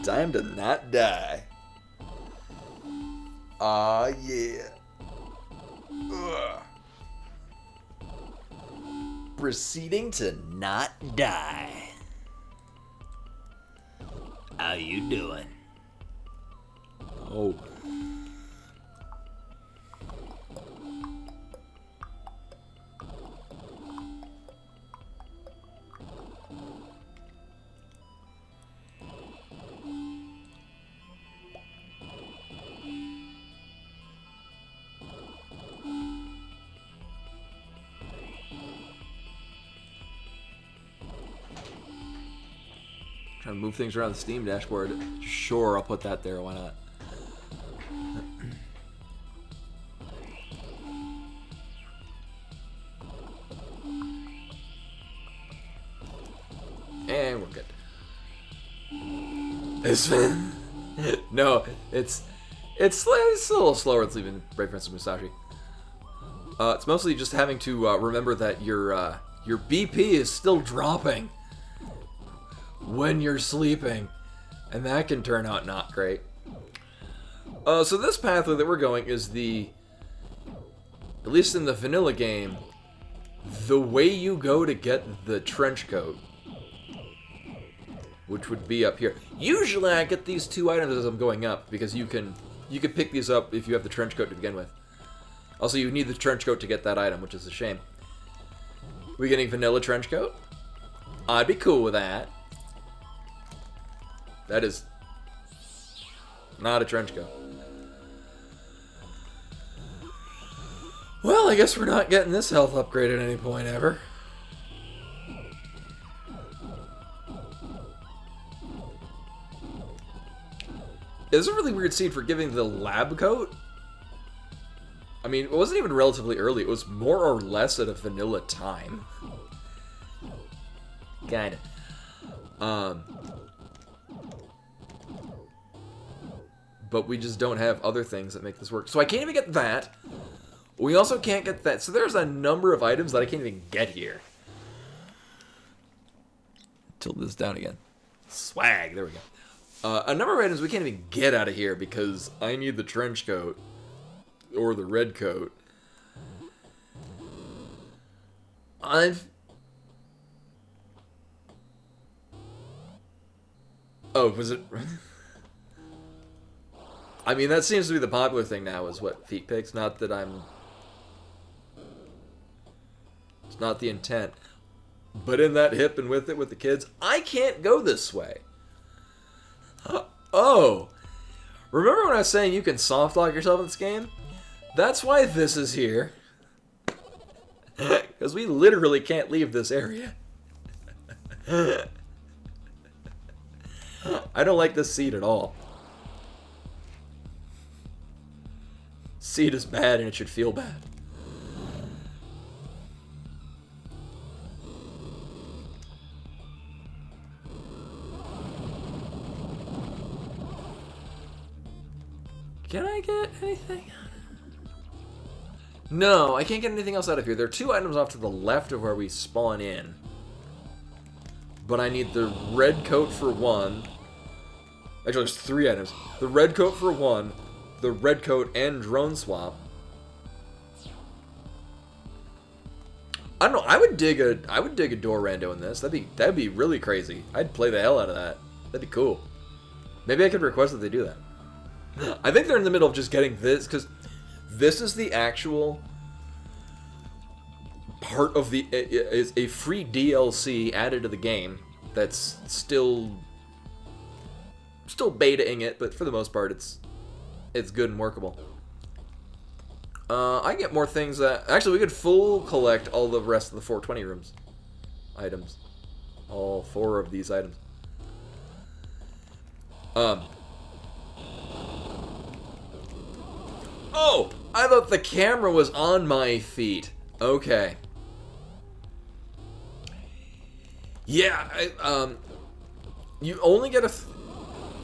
Speaker 1: Time to not die. Aw, yeah. Ugh. Proceeding to not die. How you doing? Oh. Trying to move things around the Steam dashboard. Sure, I'll put that there. Why not? And we're good. No, it's a little slower than leaving Brave Prince of Musashi. It's mostly just having to remember that your BP is still dropping when you're sleeping, and that can turn out not great. So this pathway that we're going is at least in the vanilla game, the way you go to get the trench coat, which would be up here. Usually I get these two items as I'm going up, because you can pick these up if you have the trench coat to begin with. Also, you need the trench coat to get that item, which is a shame. We getting vanilla trench coat? I'd be cool with that. That is not a trench coat. Well, I guess we're not getting this health upgrade at any point ever. It's a really weird seed for giving the lab coat. I mean, it wasn't even relatively early. It was more or less at a vanilla time. Kinda. But we just don't have other things that make this work. So I can't even get that. We also can't get that. So there's a number of items that I can't even get here. Tilt this down again. Swag. There we go. A number of items we can't even get out of here because I need the trench coat or the red coat. Oh, was it? I mean, that seems to be the popular thing now, is what, feet pics? Not that I'm... It's not the intent. But in that hip and with it with the kids, I can't go this way. Oh! Remember when I was saying you can soft lock yourself in this game? That's why this is here. Because we literally can't leave this area. I don't like this seed at all. Seed is bad and it should feel bad. Can I get anything? No, I can't get anything else out of here. There are two items off to the left of where we spawn in. But I need the red coat for one. Actually, there's three items. The red coat for one, the red coat and drone swap. I don't know. I would dig a door rando in this. That'd be really crazy. I'd play the hell out of that. That'd be cool. Maybe I could request that they do that. I think they're in the middle of just getting this, because this is the actual part of the... is a free DLC added to the game that's still betaing it, but for the most part it's good and workable. I get more things that... Actually, we could full collect all the rest of the 420 rooms items. All four of these items. Oh! I thought the camera was on my feet. Okay. Yeah, you only get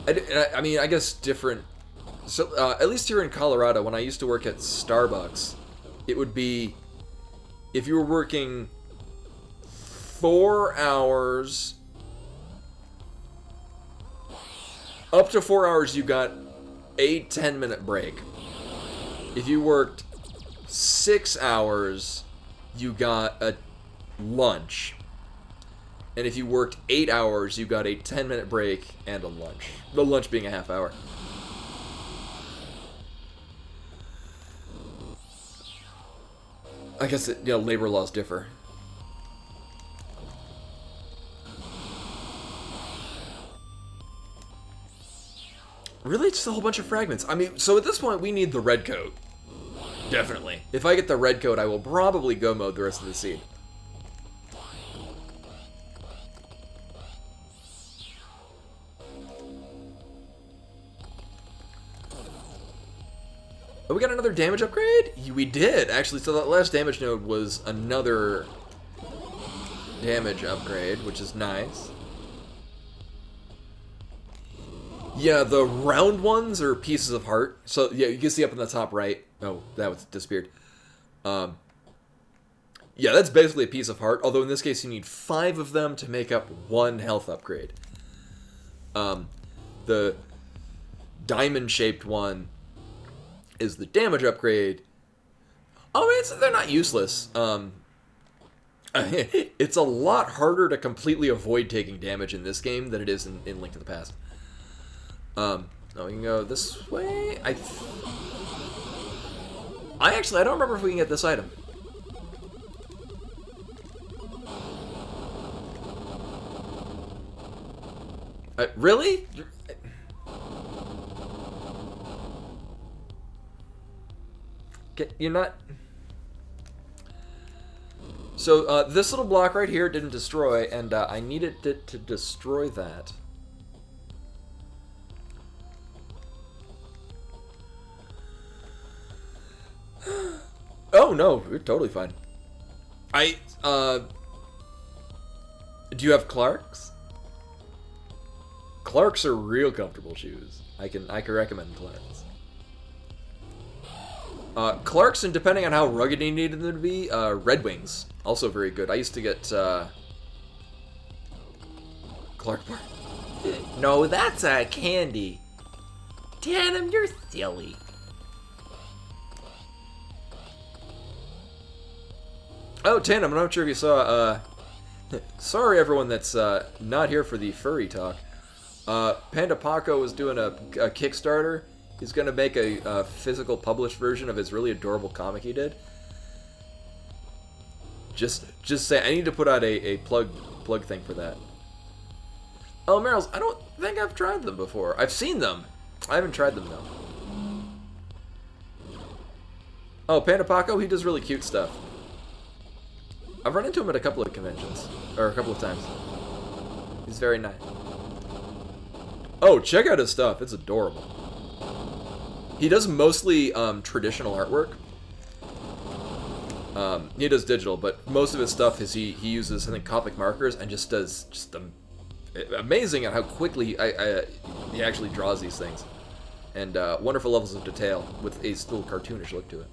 Speaker 1: I mean, I guess different... So, at least here in Colorado, when I used to work at Starbucks, it would be... If you were working 4 hours... Up to 4 hours, you got a 10-minute break. If you worked 6 hours, you got a lunch. And if you worked 8 hours, you got a 10-minute break and a lunch. The lunch being a half hour. I guess labor laws differ. Really, it's just a whole bunch of fragments. I mean, so at this point, we need the red coat. Definitely. If I get the red coat, I will probably go mode the rest of the seed. Oh, we got another damage upgrade? We did, actually. So that last damage node was another damage upgrade, which is nice. Yeah, the round ones are pieces of heart. So, yeah, you can see up in the top right. Oh, that was disappeared. Yeah, that's basically a piece of heart. Although in this case, you need 5 of them to make up 1 health upgrade. The diamond-shaped one is the damage upgrade. Oh, they're not useless. It's a lot harder to completely avoid taking damage in this game than it is in Link to the Past. No, we can go this way. I don't remember if we can get this item. Really? You're not... So, this little block right here didn't destroy, and I needed it to destroy that. Oh, no, you're totally fine. Do you have Clarks? Clarks are real comfortable shoes. I can recommend Clarks. Clarks, and depending on how rugged you need them to be, Red Wings, also very good. I used to get, Clark Bar. No, that's a candy. Tandem, you're silly. Oh, Tandem, I'm not sure if you saw, sorry everyone that's, not here for the furry talk. Panda Paco is doing a Kickstarter. He's gonna make a physical published version of his really adorable comic he did. Just say I need to put out a plug thing for that. Oh, Meryl's, I don't think I've tried them before. I've seen them. I haven't tried them though. Oh, Panda Paco, he does really cute stuff. I've run into him at a couple of conventions, or a couple of times. He's very nice. Oh, check out his stuff. It's adorable. He does mostly traditional artwork. He does digital, but most of his stuff is he uses, I think, Copic markers and just does amazing at how quickly he actually draws these things. And wonderful levels of detail with a still cartoonish look to it.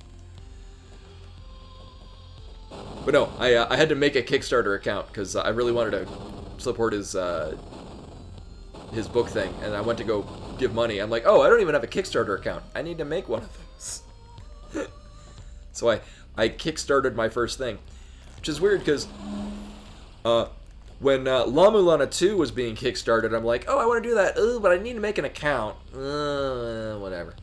Speaker 1: But no, I had to make a Kickstarter account because I really wanted to support his book thing, and I went to go give money. I'm like, oh, I don't even have a Kickstarter account. I need to make one of those. So I Kickstarted my first thing, which is weird because when La Mulana 2 was being Kickstarted, I'm like, oh, I want to do that, but I need to make an account. Whatever.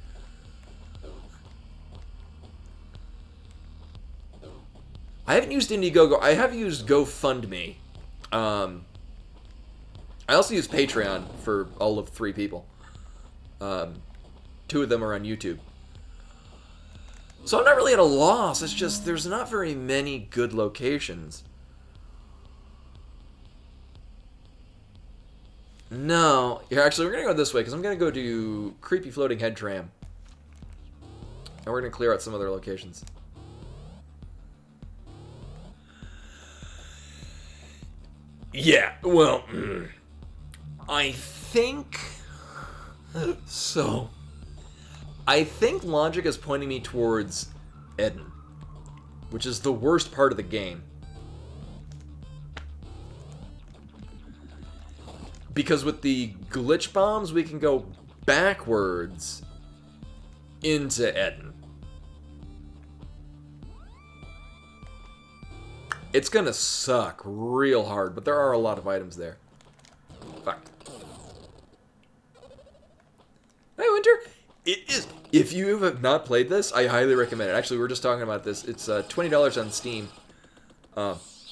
Speaker 1: I haven't used Indiegogo. I have used GoFundMe. I also use Patreon for all of 3 people. 2 of them are on YouTube. So I'm not really at a loss. It's just there's not very many good locations. No. Here, actually, we're going to go this way because I'm going to go do Creepy Floating Head Tram. And we're going to clear out some other locations. Yeah, well, I think... So, I think logic is pointing me towards Eden, which is the worst part of the game. Because with the glitch bombs, we can go backwards into Eden. It's gonna suck real hard, but there are a lot of items there. Fuck. Hey, Winter! It is... If you have not played this, I highly recommend it. Actually, we were just talking about this. It's $20 on Steam.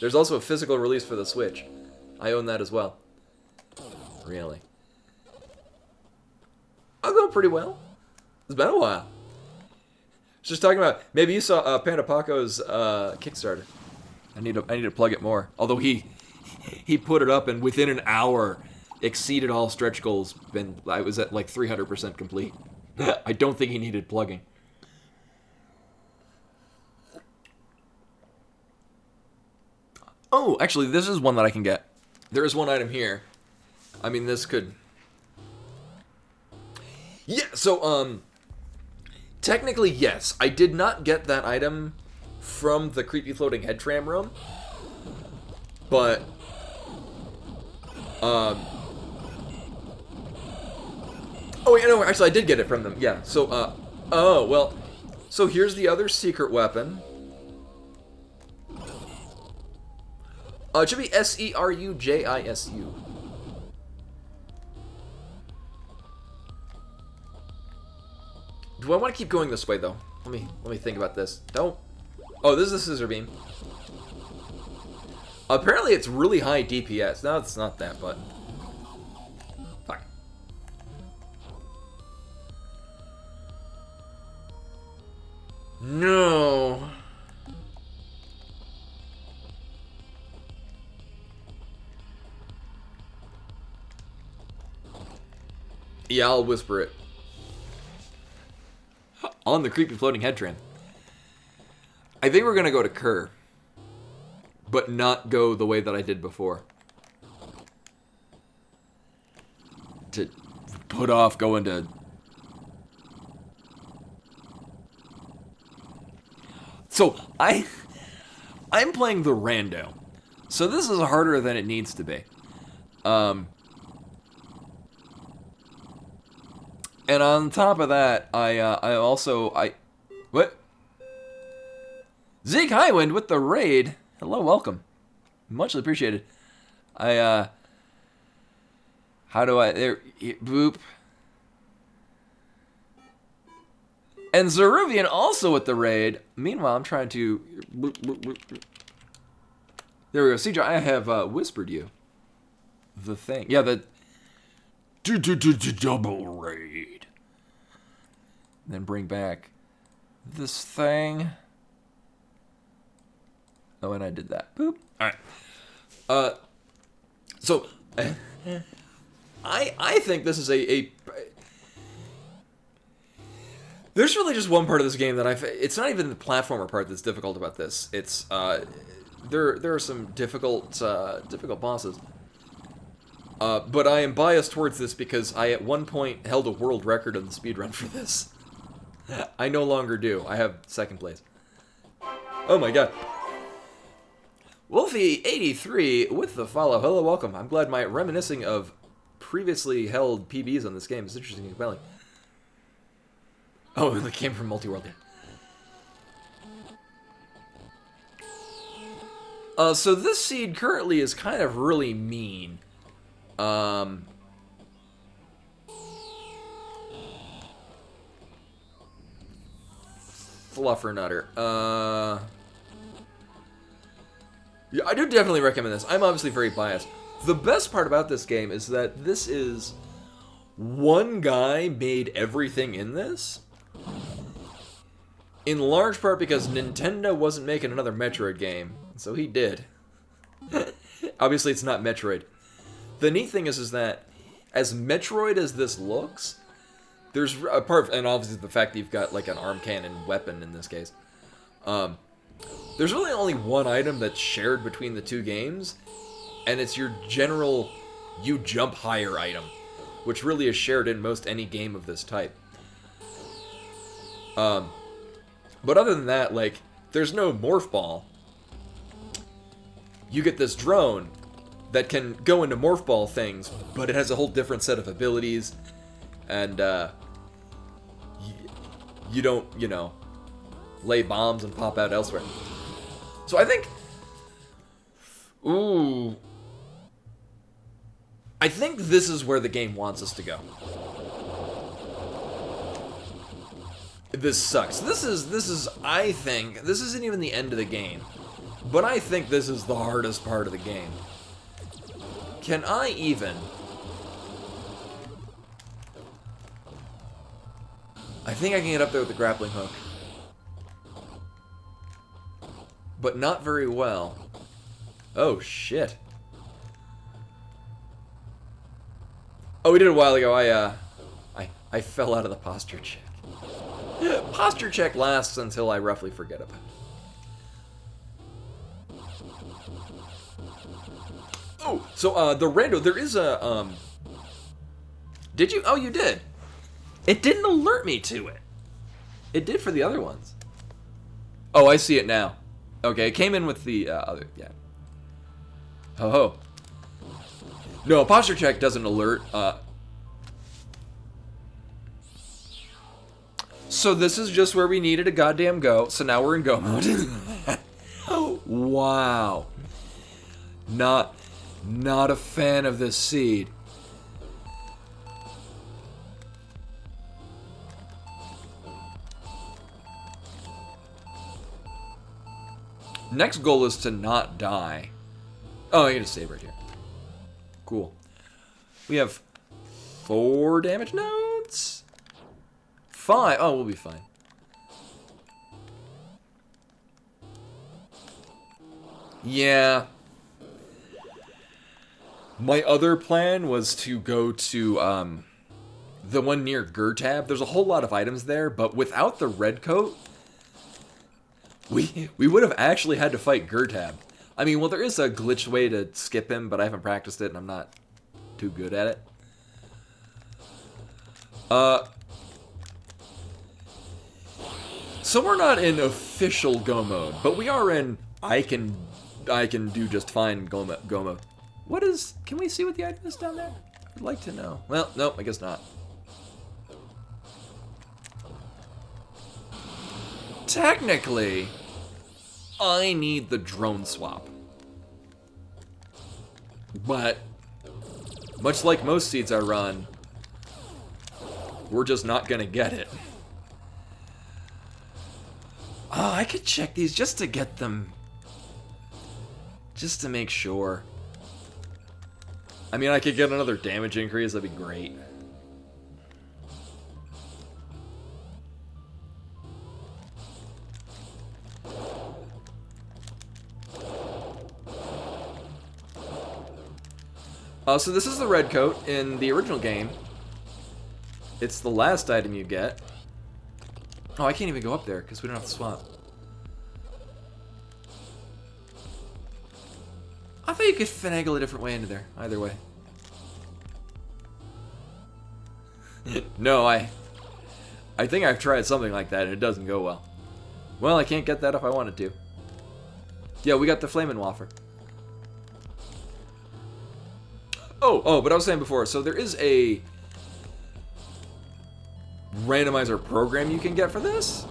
Speaker 1: There's also a physical release for the Switch. I own that as well. Really. I'll go pretty well. It's been a while. Just talking about... Maybe you saw Panda Paco's Kickstarter. I need to plug it more. Although he put it up and within an hour exceeded all stretch goals. And I was at like 300% complete. I don't think he needed plugging. Oh, actually, this is one that I can get. There is one item here. I mean, this could... Yeah, so, technically, yes. I did not get that item from the creepy floating head tram room. But, oh, wait, no, actually, I did get it from them. Yeah, so, oh, well, so here's the other secret weapon. It should be Serujisu. Do I want to keep going this way, though? Let me think about this. Don't. Oh, this is a scissor beam. Apparently, it's really high DPS. No, it's not that, but fine. No. Yeah, I'll whisper it. On the creepy floating head train. I think we're gonna go to Kerr. But not go the way that I did before. To put off going to... So, I'm playing the rando. So this is harder than it needs to be. And on top of that, I also... What? Zeke Highwind with the raid. Hello, welcome. Muchly appreciated. How do I... There... Boop. And Zeruvian also with the raid. Meanwhile, I'm trying to... Boop, boop, boop, boop. There we go. CJ, I have whispered you. The thing. Yeah, the... Double raid. Then bring back this thing. Oh, and I did that. Boop. All right. So I think this is a there's really just one part of this game that it's not even the platformer part that's difficult about this. It's there are some difficult bosses. But I am biased towards this because I at one point held a world record on the speedrun for this. I no longer do. I have second place. Oh my god. Wolfie83 with the follow. Hello, welcome. I'm glad my reminiscing of previously held PBs on this game is interesting and compelling. Oh, it came from Multiworld. So this seed currently is kind of really mean. Fluffernutter. Yeah, I do definitely recommend this. I'm obviously very biased. The best part about this game is that this is... One guy made everything in this. In large part because Nintendo wasn't making another Metroid game. So he did. Obviously it's not Metroid. The neat thing is that, as Metroid as this looks, there's a part, and obviously the fact that you've got like an arm cannon weapon in this case. There's really only one item that's shared between the two games, and it's your general you jump higher item, which really is shared in most any game of this type. But other than that, like, there's no morph ball. You get this drone that can go into morph ball things, but it has a whole different set of abilities, and you don't, you know, lay bombs and pop out elsewhere. So I think, I think this is where the game wants us to go. This sucks. This is, I think, this isn't even the end of the game, but I think this is the hardest part of the game. Can I even... I think I can get up there with the grappling hook. But not very well. Oh, shit. Oh, we did it a while ago. I fell out of the posture check. Posture check lasts until I roughly forget about it. Oh, so the rando, there is a Did you? Oh, you did. It didn't alert me to it. It did for the other ones. Oh, I see it now. Okay, it came in with the other. Yeah. Ho ho. No, posture check doesn't alert. So this is just where we needed a goddamn go. So now we're in go mode. Oh, wow. Not a fan of this seed. Next goal is to not die. Oh, I get a save right here. Cool. We have 4 damage nodes? 5. Oh, we'll be fine. Yeah. My other plan was to go to the one near Gurtab. There's a whole lot of items there, but without the red coat, we would have actually had to fight Gurtab. I mean, well, there is a glitched way to skip him, but I haven't practiced it, and I'm not too good at it. So we're not in official go mode, but we are in I can do just fine go mode. What is... Can we see what the item is down there? I'd like to know. Well, nope, I guess not. Technically, I need the drone swap. But, much like most seeds I run, we're just not gonna get it. Oh, I could check these just to get them. Just to make sure. I mean, I could get another damage increase, that'd be great. So this is the red coat in the original game. It's the last item you get. Oh, I can't even go up there because we don't have the swap. I thought you could finagle a different way into there. Either way. No, I think I've tried something like that and it doesn't go well. Well, I can't get that if I wanted to. Yeah, we got the Flamin' Wafer. Oh, but I was saying before, so there is a randomizer program you can get for this.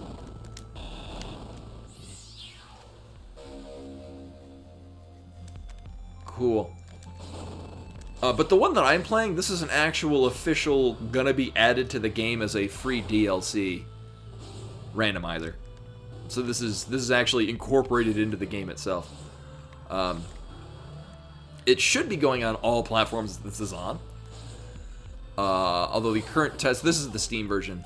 Speaker 1: Cool. But the one that I'm playing, this is an actual official, gonna be added to the game as a free DLC randomizer. So this is actually incorporated into the game itself. It should be going on all platforms that this is on. Although the current test, this is the Steam version.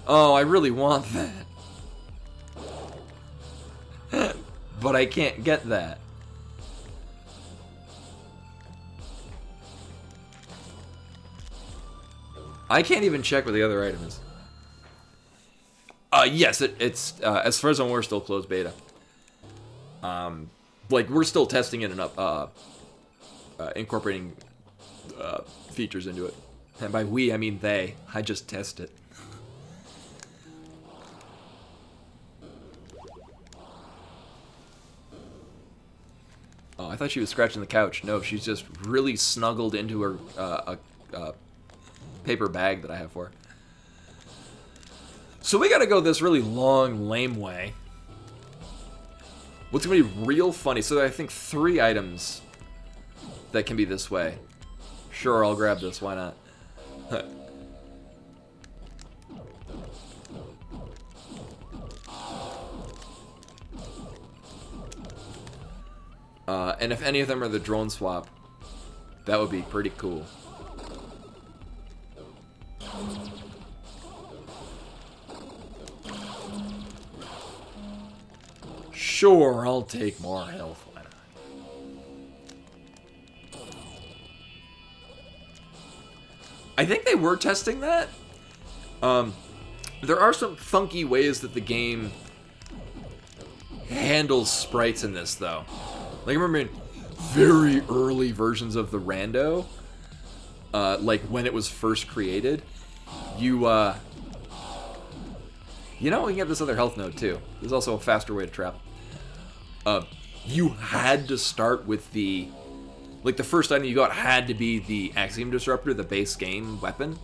Speaker 1: Oh, I really want that. But I can't get that. I can't even check what the other item is. Yes, it's as far as I'm aware, we're still closed beta. Like, we're still testing it and incorporating features into it. And by we, I mean they. I just test it. Oh, I thought she was scratching the couch. No, she's just really snuggled into her paper bag that I have for her. So we gotta go this really long, lame way. What's gonna be real funny, so I think 3 items that can be this way. Sure, I'll grab this, why not? And if any of them are the drone swap, that would be pretty cool. Sure, I'll take more health. Why not? I think they were testing that. There are some funky ways that the game handles sprites in this, though. Like, I remember very early versions of the rando, like when it was first created, you know, we can get this other health node too. There's also a faster way to travel. You had to start with the first item you got had to be the Axiom Disruptor, the base game weapon,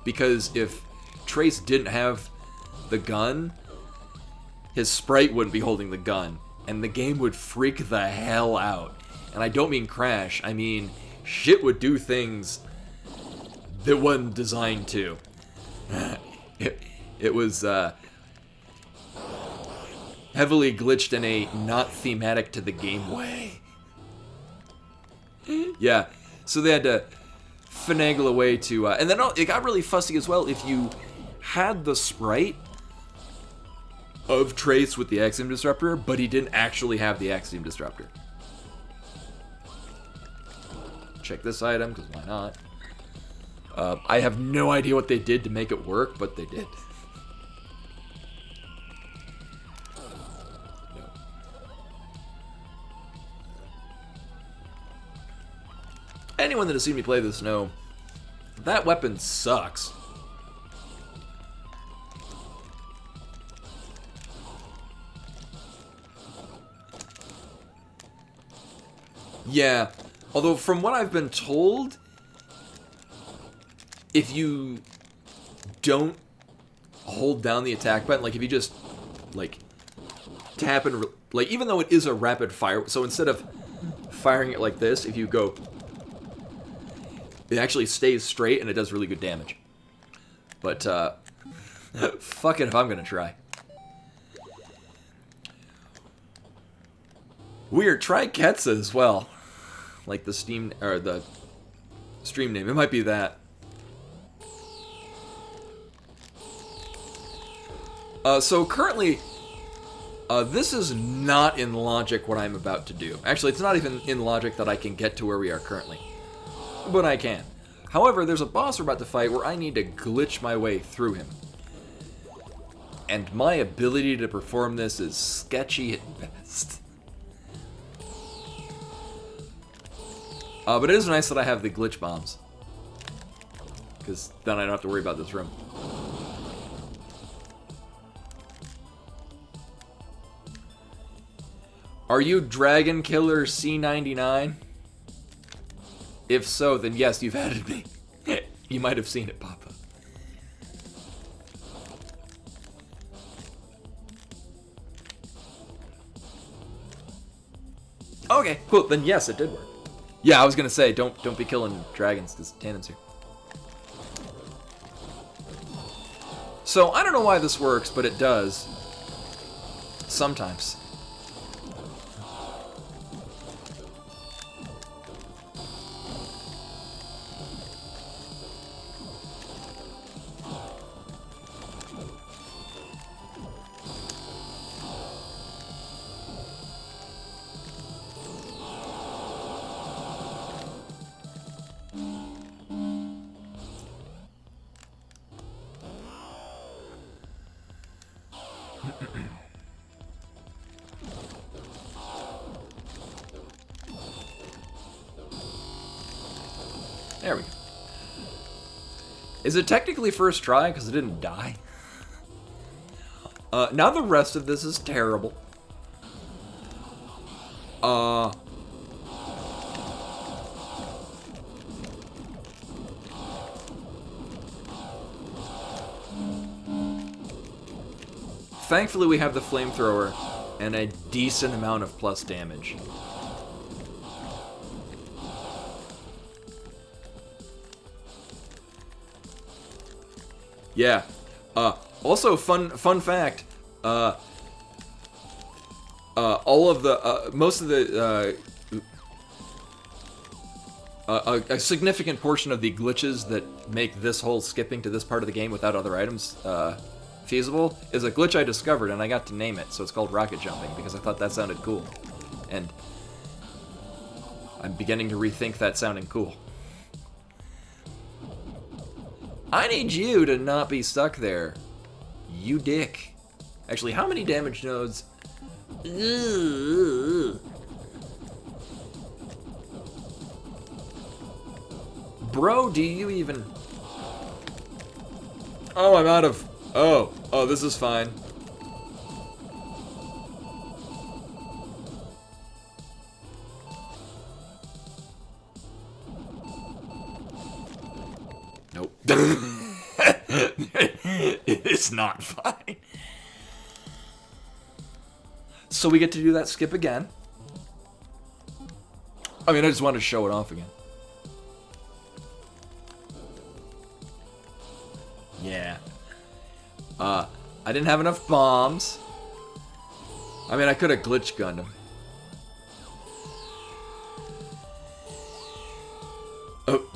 Speaker 1: because if Trace didn't have the gun, his sprite wouldn't be holding the gun, and the game would freak the hell out. And I don't mean crash, I mean shit would do things that wasn't designed to. It was heavily glitched in a not thematic to the game way. Yeah, so they had to finagle a way to, and then it got really fussy as well. If you had the sprite of Trace with the Axiom Disruptor, but he didn't actually have the Axiom Disruptor. Check this item, because why not? I have no idea what they did to make it work, but they did. Anyone that has seen me play this know that weapon sucks. Yeah, although from what I've been told, if you don't hold down the attack button, like if you just like tap and like, even though it is a rapid fire, so instead of firing it like this, if you go, it actually stays straight and it does really good damage. But fuck it if I'm gonna try. Weird, try Ketsa as well. Like the Steam or the stream name. It might be that. So currently, this is not in logic what I'm about to do. Actually, it's not even in logic that I can get to where we are currently. But I can. However, there's a boss we're about to fight where I need to glitch my way through him. And my ability to perform this is sketchy at best. But it is nice that I have the glitch bombs. Because then I don't have to worry about this room. Are you Dragon Killer C99? If so, then yes, you've added me. You might have seen it pop up. Okay, cool. Then yes, it did work. Yeah, I was gonna say, don't be killing dragons, because Tannen's here. So, I don't know why this works, but it does. Sometimes. There we go. Is it technically first try because it didn't die? Now the rest of this is terrible. Thankfully we have the flamethrower and a decent amount of plus damage. Yeah. Also, fun fact. All of the most of the a significant portion of the glitches that make this whole skipping to this part of the game without other items feasible is a glitch I discovered, and I got to name it. So it's called rocket jumping because I thought that sounded cool, and I'm beginning to rethink that sounding cool. I need you to not be stuck there. You dick. Actually, how many damage nodes? Bro, do you even... Oh, I'm out of... Oh, this is fine. Nope. It's not fine. So we get to do that skip again. I mean, I just wanted to show it off again. Yeah. I didn't have enough bombs. I mean, I could have glitch gunned him. Oh.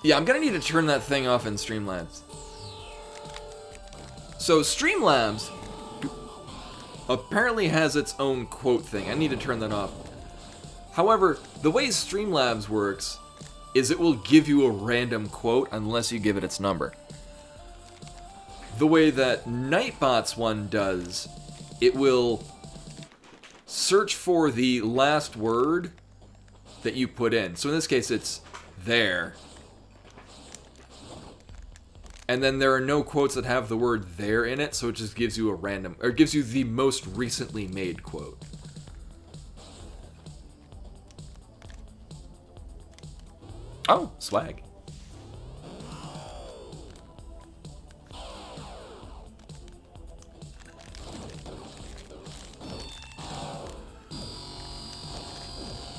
Speaker 1: Yeah, I'm gonna need to turn that thing off in Streamlabs. So Streamlabs apparently has its own quote thing. I need to turn that off. However, the way Streamlabs works is it will give you a random quote unless you give it its number. The way that Nightbot's one does, it will search for the last word that you put in. So in this case, it's there. And then there are no quotes that have the word there in it, so it just gives you a random, or gives you the most recently made quote. Oh, swag.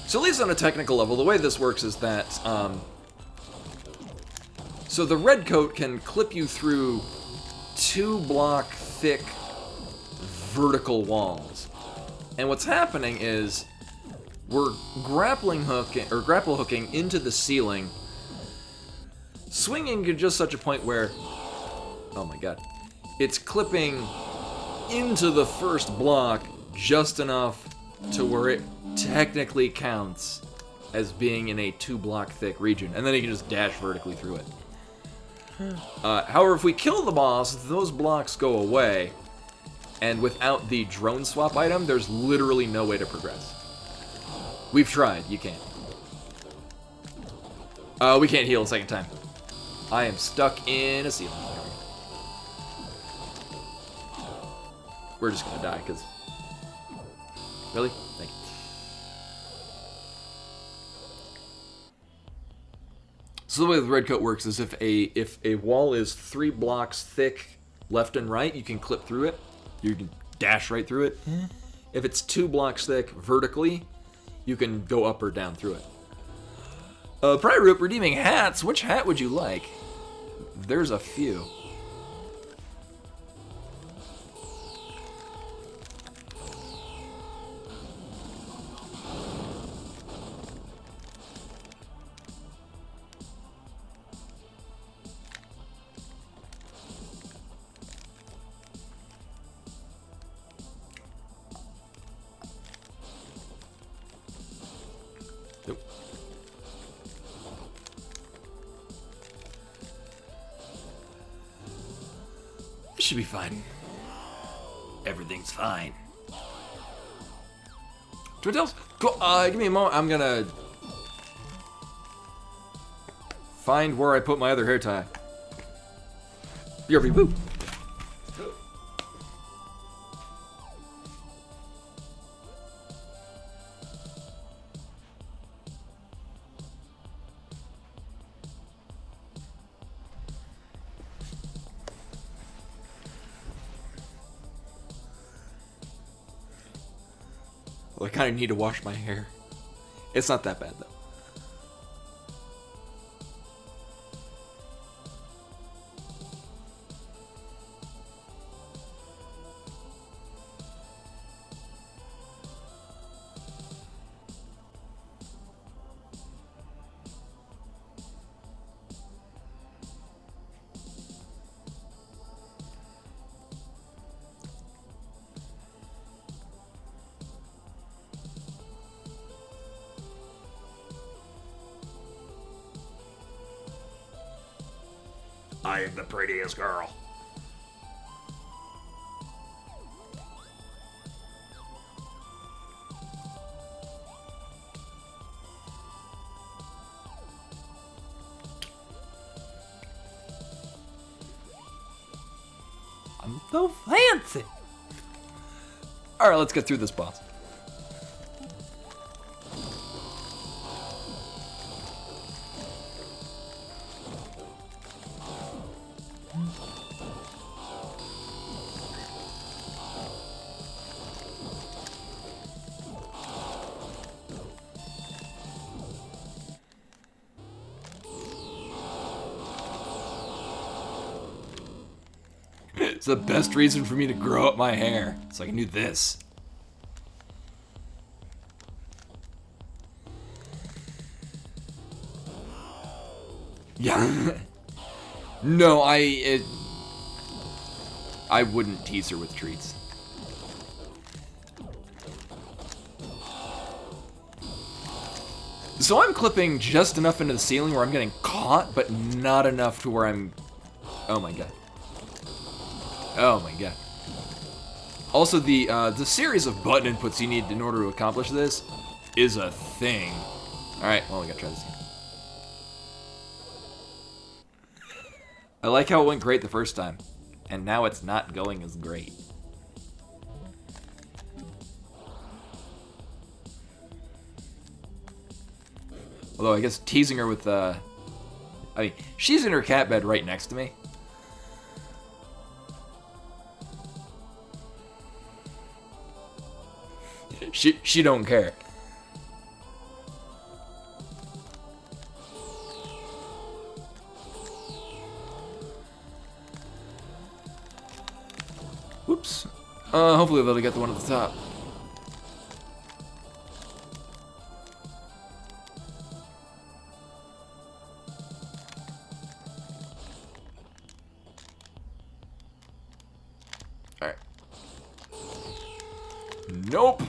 Speaker 1: So at least on a technical level, the way this works is that, so the red coat can clip you through 2-block thick vertical walls. And what's happening is we're grapple hooking into the ceiling, swinging to just such a point where, oh my god, it's clipping into the first block just enough to where it technically counts as being in a 2-block thick region, and then you can just dash vertically through it. However, if we kill the boss, those blocks go away, and without the drone swap item, there's literally no way to progress. We've tried, you can't. We can't heal a second time. I am stuck in a ceiling. We're just gonna die, because... Really? Thank you. So the way the red coat works is if a wall is 3 blocks thick left and right, you can clip through it. You can dash right through it. If it's 2 blocks thick vertically, you can go up or down through it. Prior Roop redeeming hats. Which hat would you like? There's a few. Should be fine. Everything's fine. Twin Tails, cool. Give me a moment. I'm gonna find where I put my other hair tie. BRB, woo. Well, I kind of need to wash my hair. It's not that bad, though. I am the prettiest girl.
Speaker 2: So fancy.
Speaker 1: Alright, let's get through this boss. It's the best reason for me to grow up my hair, so I can do this. Yeah. No, I wouldn't tease her with treats. So I'm clipping just enough into the ceiling where I'm getting caught, but not enough to where I'm... Oh my god. Oh my god. Also, the series of button inputs you need in order to accomplish this is a thing. Alright, well, we gotta try this again. I like how it went great the first time, and now it's not going as great. Although, I guess teasing her with, I mean, she's in her cat bed right next to me. She don't care. Whoops. Hopefully they'll get the one at the top. Alright. Nope.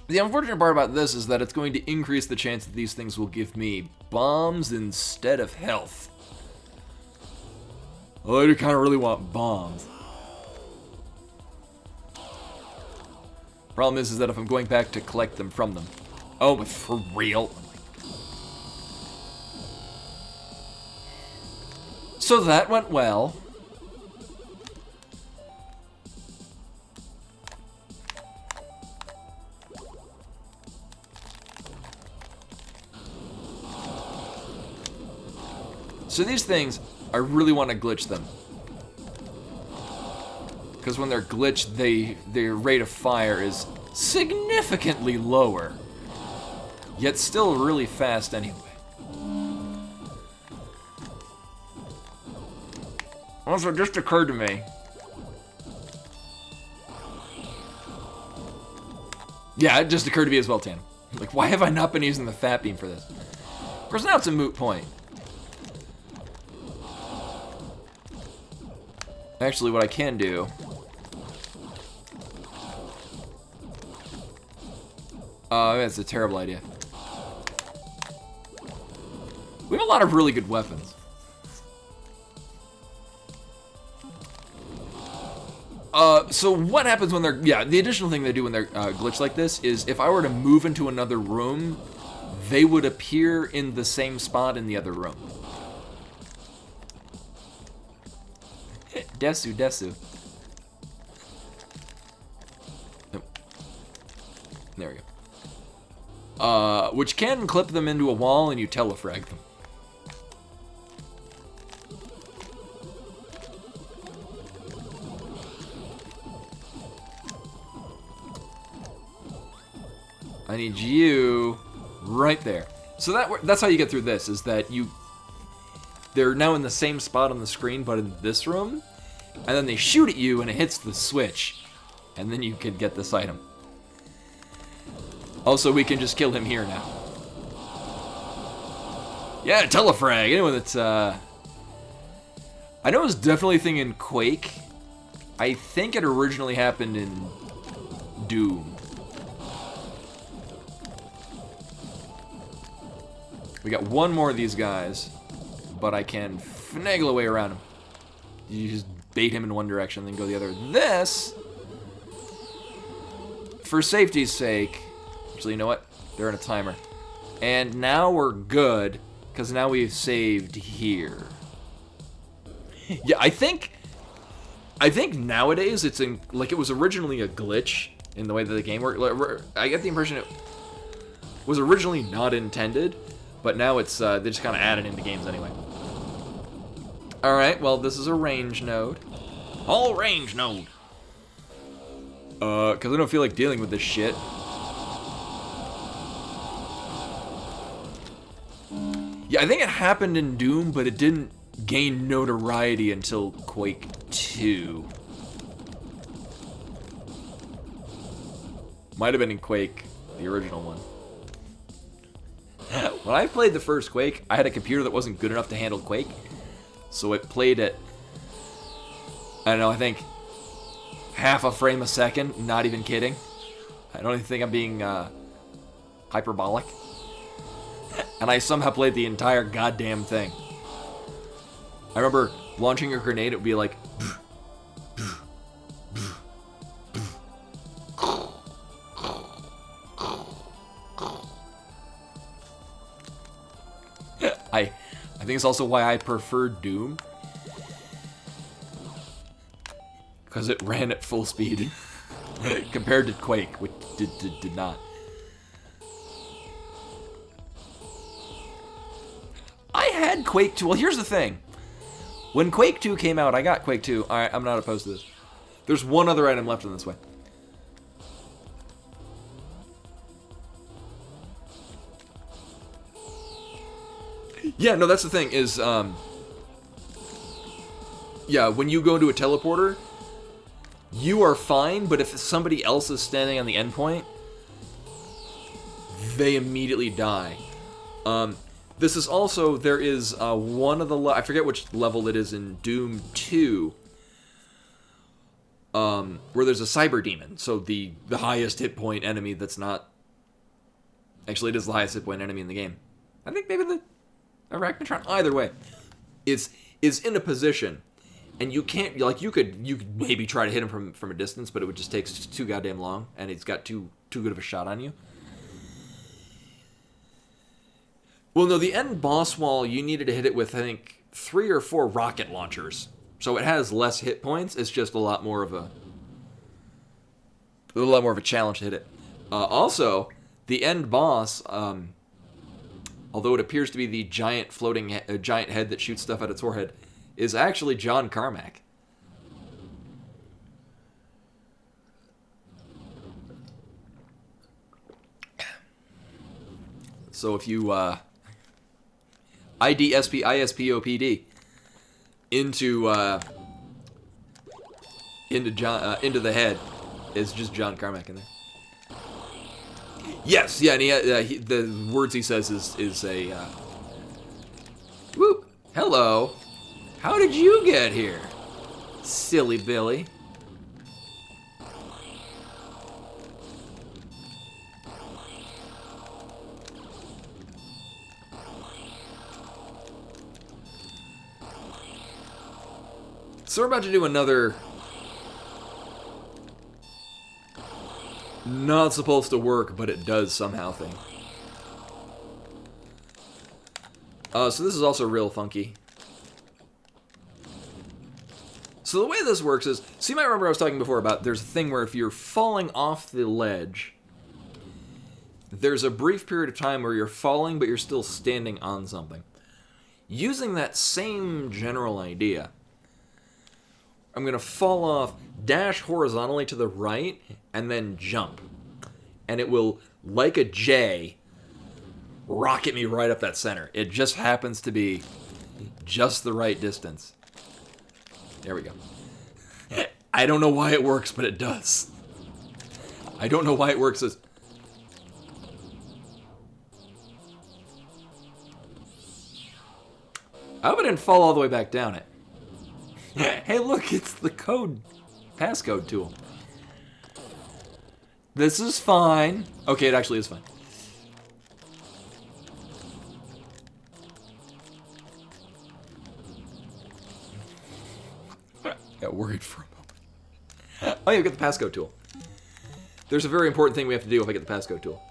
Speaker 1: The unfortunate part about this is that it's going to increase the chance that these things will give me bombs instead of health. Although I do kind of really want bombs. Problem is that if I'm going back to collect them from them... Oh, but for real? So that went well. So these things, I really want to glitch them. Because when they're glitched, their rate of fire is significantly lower. Yet still really fast anyway. Also, it just occurred to me. Yeah, it just occurred to me as well, Tan. Like, why have I not been using the Fat Beam for this? Of course, now it's a moot point. Actually, what I can do... that's a terrible idea. We have a lot of really good weapons. So what happens when they're... Yeah, the additional thing they do when they're glitched like this is if I were to move into another room, they would appear in the same spot in the other room. Desu, Desu. Nope. There we go. Which can clip them into a wall and you telefrag them. I need you right there. So that's how you get through this, is that they're now in the same spot on the screen, but in this room. And then they shoot at you and it hits the switch. And then you can get this item. Also, we can just kill him here now. Yeah, telefrag. Anyone that's, I know it was definitely a thing in Quake. I think it originally happened in Doom. We got one more of these guys, but I can finagle away around him. You just bait him in one direction, then go the other. This, for safety's sake, actually, you know what? They're in a timer. And now we're good, because now we've saved here. Yeah, I think nowadays it's in, like, it was originally a glitch in the way that the game worked. Like, I get the impression it was originally not intended, but now it's they just kind of add it into games anyway. All right, well, this is a range node. All range node. Because I don't feel like dealing with this shit. Yeah, I think it happened in Doom, but it didn't gain notoriety until Quake 2. Might have been in Quake, the original one. When I played the first Quake, I had a computer that wasn't good enough to handle Quake. So it played at, I don't know, I think half a frame a second, not even kidding. I don't even think I'm being hyperbolic. And I somehow played the entire goddamn thing. I remember launching a grenade, it would be like... I think it's also why I prefer Doom. Because it ran at full speed. Compared to Quake, which did not. I had Quake 2. Well, here's the thing. When Quake 2 came out, I got Quake 2. Alright, I'm not opposed to this. There's one other item left in this way. Yeah, no, that's the thing, is, yeah, when you go into a teleporter, you are fine, but if somebody else is standing on the endpoint, they immediately die. This is also, there is one of the, I forget which level it is in Doom 2, where there's a cyber demon, so the highest hit point enemy that's not, actually it is the highest hit point enemy in the game. I think maybe the Arachnotron, either way, is in a position, and you can't, like, you could maybe try to hit him from a distance, but it would just take too goddamn long, and he's got too good of a shot on you. Well, no, the end boss wall, you needed to hit it with, I think, 3 or 4 rocket launchers. So it has less hit points, it's just a lot more of a challenge to hit it. Also, the end boss, although it appears to be the giant floating giant head that shoots stuff at its forehead, is actually John Carmack. So if you IDSP into the head, is just John Carmack in there. Yes, yeah, and the words he says is a whoop, hello, how did you get here, silly Billy? So we're about to do another not supposed to work, but it does somehow thing. So this is also real funky. So the way this works is, so you might remember I was talking before about there's a thing where if you're falling off the ledge, there's a brief period of time where you're falling, but you're still standing on something. Using that same general idea, I'm going to fall off, dash horizontally to the right, and then jump. And it will, like a J, rocket me right up that center. It just happens to be just the right distance. There we go. I don't know why it works, but it does. I don't know why it works as... I hope I didn't fall all the way back down it. Hey, look, it's the passcode tool. This is fine. Okay, it actually is fine. Got worried for a moment. Oh yeah, we got the passcode tool. There's a very important thing we have to do if I get the passcode tool.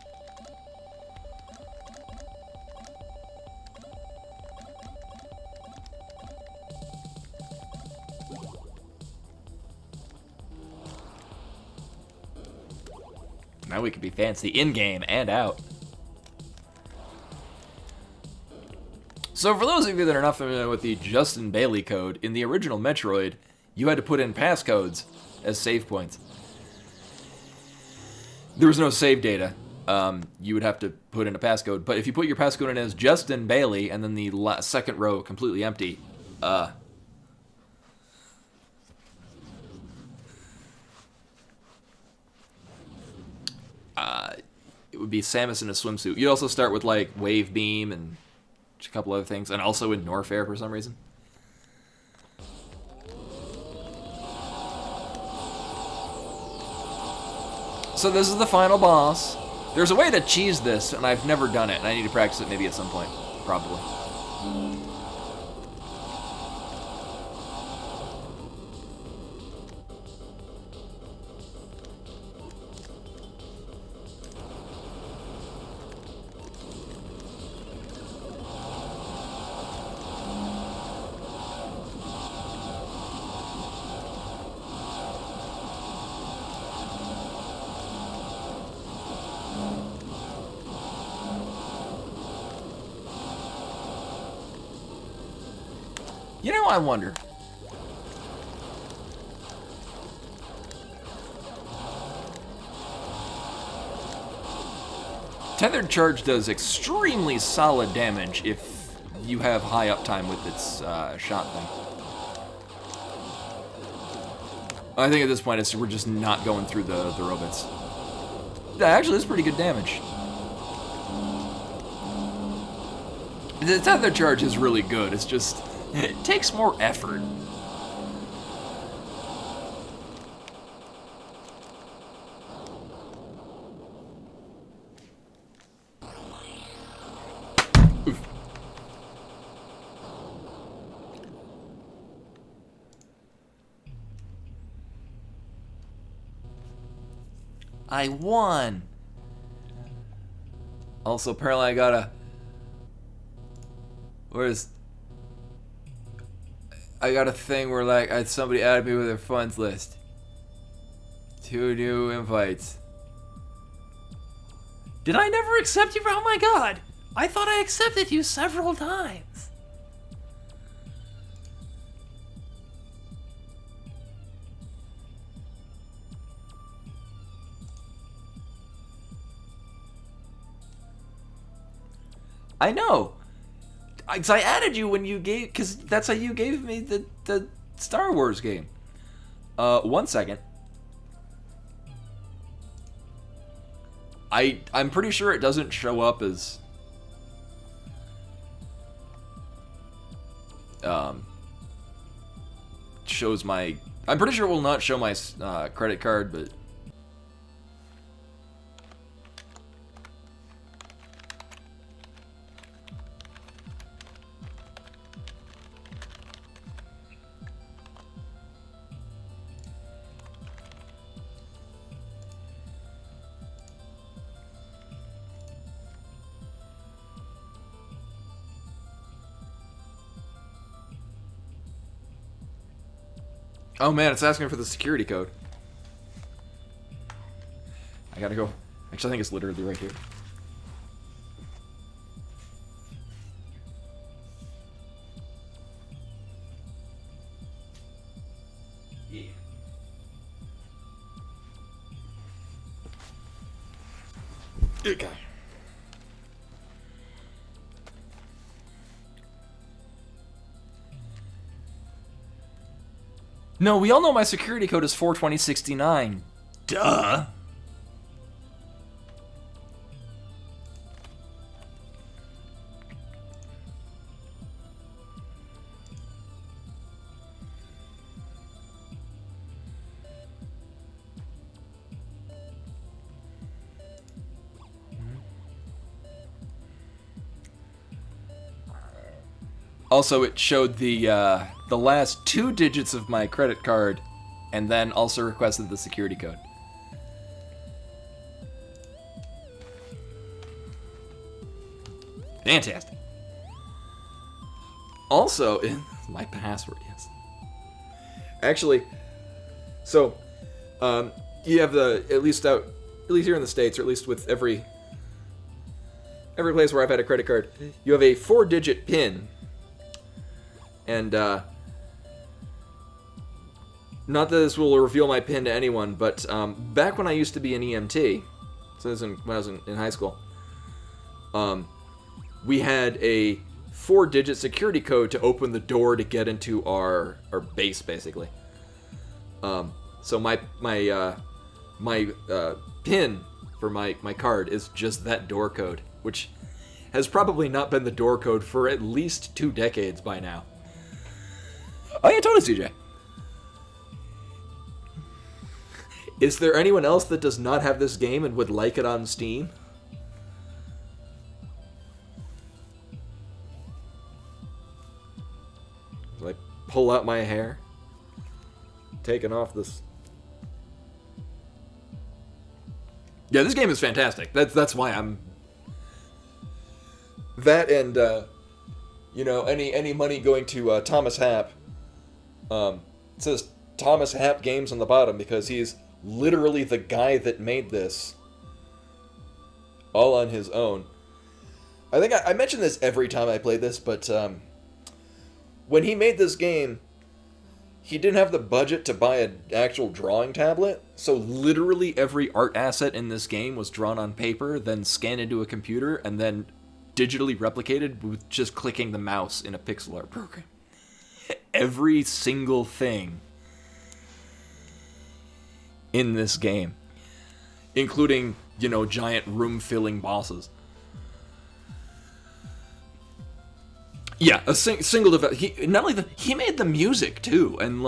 Speaker 1: Now we can be fancy in-game and out. So for those of you that are not familiar with the Justin Bailey code, in the original Metroid, you had to put in passcodes as save points. There was no save data. You would have to put in a passcode. But if you put your passcode in as Justin Bailey, and then the second row completely empty, it would be Samus in a swimsuit. You'd also start with, like, Wave Beam and a couple other things, and also in Norfair for some reason. So this is the final boss. There's a way to cheese this, and I've never done it, and I need to practice it maybe at some point, probably. You know, I wonder. Tethered Charge does extremely solid damage if you have high uptime with its shot thing. I think at this point we're just not going through the robots. Yeah, actually, it's pretty good damage. The Tethered Charge is really good. It's just... it takes more effort. Oof. I won. Also, apparently I gotta... where's... I got a thing where, like, somebody added me with their funds list. 2 new invites. Did I never accept you? Oh my god! I thought I accepted you several times. I know. Because I added you when you gave... because that's how you gave me the Star Wars game. 1 second. I'm pretty sure it doesn't show up as... shows my... I'm pretty sure it will not show my credit card, but... oh man, it's asking for the security code. I gotta go. Actually, I think it's literally right here. Yeah. Okay. No, we all know my security code is 42069. Duh. Also, it showed the last 2 digits of my credit card, and then also requested the security code. Fantastic. Also, my password, yes. Actually, so, you have the, at least out at least here in the States, or at least with every place where I've had a credit card, you have a 4-digit PIN. And, not that this will reveal my PIN to anyone, but back when I used to be an EMT, so this is when I was in high school, we had a 4-digit security code to open the door to get into our base, basically. So my PIN for my card is just that door code, which has probably not been the door code for at least 2 decades by now. Oh yeah, totally, CJ. Is there anyone else that does not have this game and would like it on Steam? Do I pull out my hair? Taking off this... Yeah, this game is fantastic. That's why I'm... That and, any money going to Thomas Happ. It says Thomas Happ Games on the bottom because he's literally the guy that made this all on his own. I think I mention this every time I play this, but when he made this game, he didn't have the budget to buy an actual drawing tablet, so literally every art asset in this game was drawn on paper, then scanned into a computer, and then digitally replicated with just clicking the mouse in a pixel art program. Every single thing in this game, including, giant room-filling bosses. Yeah, a single development. He made the music too, and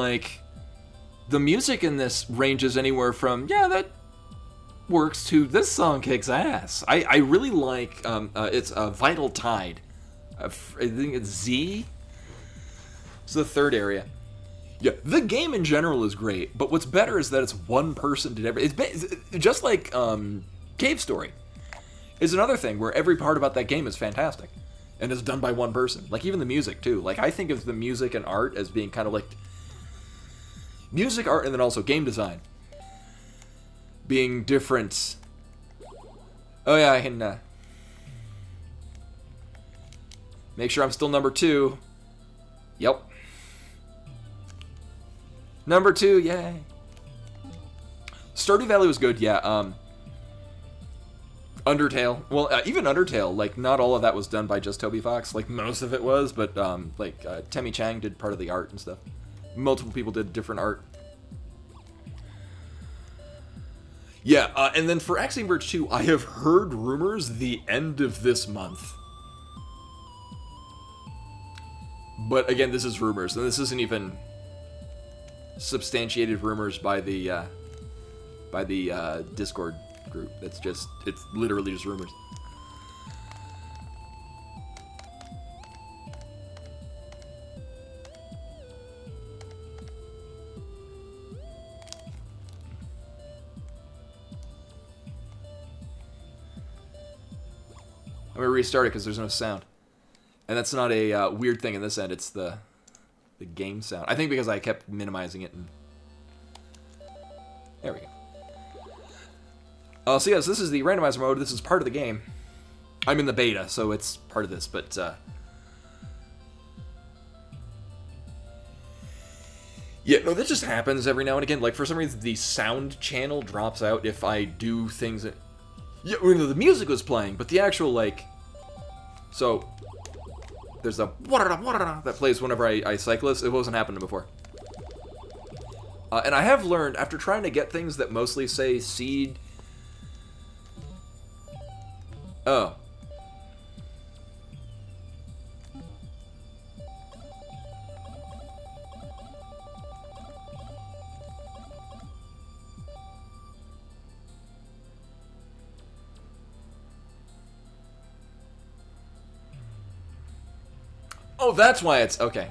Speaker 1: the music in this ranges anywhere from that works to this song kicks ass. I really like it's Vital Tide. I think it's Z. It's the third area. Yeah, the game in general is great, but what's better is that it's one person did everything. It's just like Cave Story is another thing where every part about that game is fantastic. And it's done by one person. Like, even the music, too. Like, I think of the music and art as being kind of like... music, art, and then also game design. Being different. Oh, yeah, I can... make sure I'm still number 2. Yep. Number 2, yay. Stardew Valley was good, yeah. Undertale. Well, even Undertale, not all of that was done by just Toby Fox. Most of it was, but, Temmie Chang did part of the art and stuff. Multiple people did different art. Yeah, and then for Axiom Verge 2, I have heard rumors the end of this month. But, again, this is rumors, and this isn't even substantiated rumors by the Discord group. It's literally just rumors. I'm gonna restart it because there's no sound, and that's not a weird thing in this end. It's the game sound. I think because I kept minimizing it. And there we go. So yes, this is the randomizer mode. This is part of the game. I'm in the beta, so it's part of this, but yeah, no, that just happens every now and again. For some reason, the sound channel drops out if I do things that... Yeah, the music was playing, but the actual, so, there's a that plays whenever I cycle this. It wasn't happening before. And I have learned, after trying to get things that mostly say seed... Oh. Oh, that's why it's... Okay.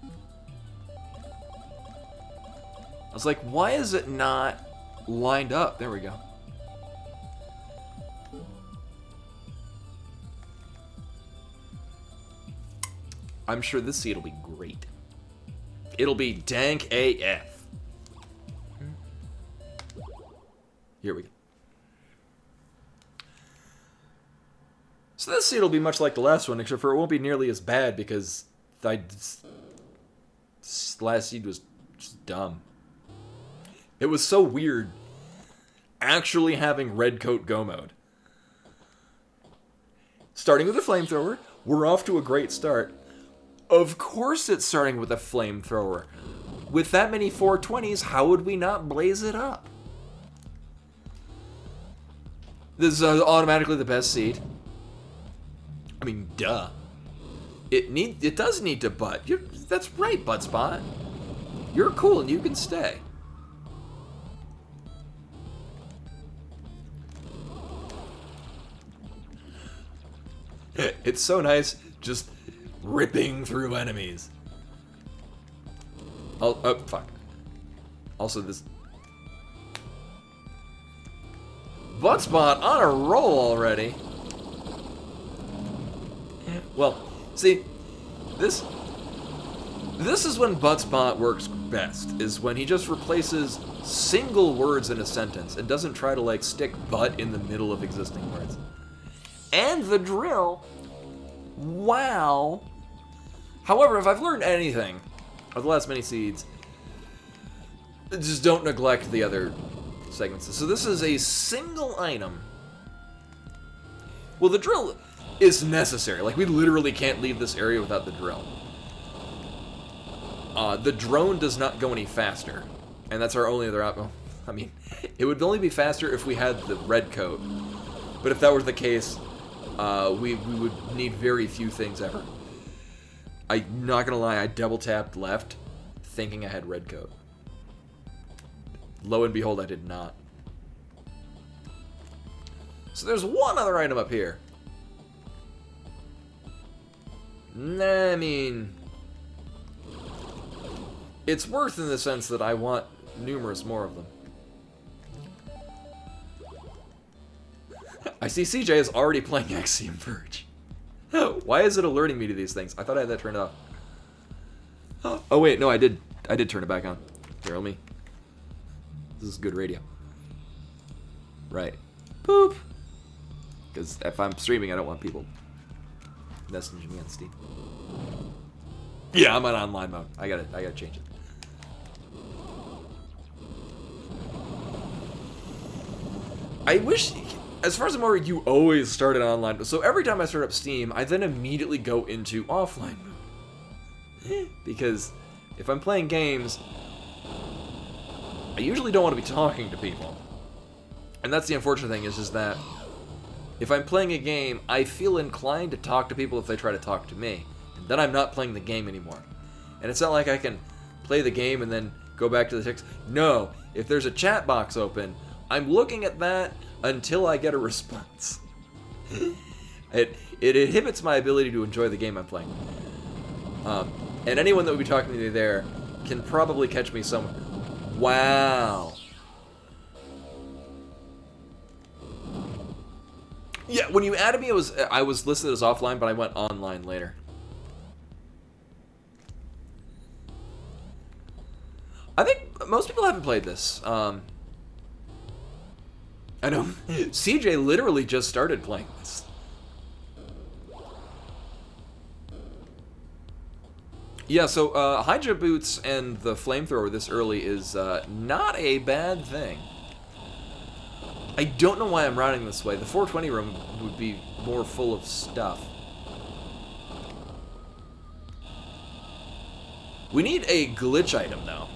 Speaker 1: I was like, why is it not lined up? There we go. I'm sure this seed will be great. It'll be dank AF. Here we go. So this seed will be much like the last one, except for it won't be nearly as bad because this last seed was just dumb. It was so weird actually having red coat go mode. Starting with a flamethrower, we're off to a great start. Of course it's starting with a flamethrower. With that many 420s, how would we not blaze it up? This is automatically the best seed. I mean, duh. It does need to butt. That's right, Butt Spot. You're cool and you can stay. It's so nice just ripping through enemies. Oh, fuck. Also, this Butt Spot on a roll already. Well, see, this is when Butt Spot works best, is when he just replaces single words in a sentence and doesn't try to, like, stick butt in the middle of existing words. And the drill, wow. However, if I've learned anything of the last many seeds, just don't neglect the other segments. So this is a single item. Well, the drill is necessary. Like, we literally can't leave this area without the drill. The drone does not go any faster, and that's our only other option. I mean, it would only be faster if we had the red coat, but if that were the case, we would need very few things ever. I'm not gonna lie, I double tapped left, thinking I had red coat. Lo and behold, I did not. So there's one other item up here. I mean, it's worth in the sense that I want numerous more of them. I see CJ is already playing Axiom Verge. Why is it alerting me to these things? I thought I had that turned off. Oh wait, no, I did turn it back on. Here, let me. This is good radio. Right. Boop. Because if I'm streaming, I don't want people messaging me on Steam. Yeah, I'm on online mode. I gotta change it. I wish, as far as I'm aware, you always start it online. So every time I start up Steam, I then immediately go into offline mode. Because if I'm playing games, I usually don't want to be talking to people. And that's the unfortunate thing, is just that if I'm playing a game, I feel inclined to talk to people if they try to talk to me. And then I'm not playing the game anymore. And it's not like I can play the game and then go back to the text. No, if there's a chat box open, I'm looking at that until I get a response. It inhibits my ability to enjoy the game I'm playing. And anyone that would be talking to me there can probably catch me somewhere. Wow. Yeah, when you added me, I was listed as offline, but I went online later. I think most people haven't played this. I know CJ literally just started playing this. Yeah, so high jump boots and the flamethrower this early is not a bad thing. I don't know why I'm routing this way. The 420 room would be more full of stuff. We need a glitch item, though.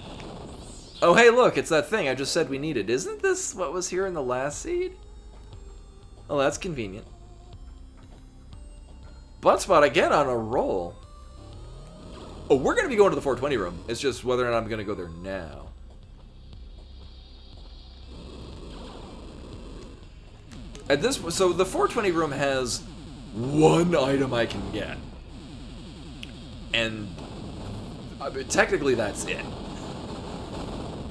Speaker 1: Oh, hey, look, it's that thing I just said we needed. Isn't this what was here in the last seed? Oh, that's convenient. Butt Spot again on a roll. Oh, we're going to be going to the 420 room. It's just whether or not I'm going to go there now. At this, so the 420 room has one item I can get. And technically that's it.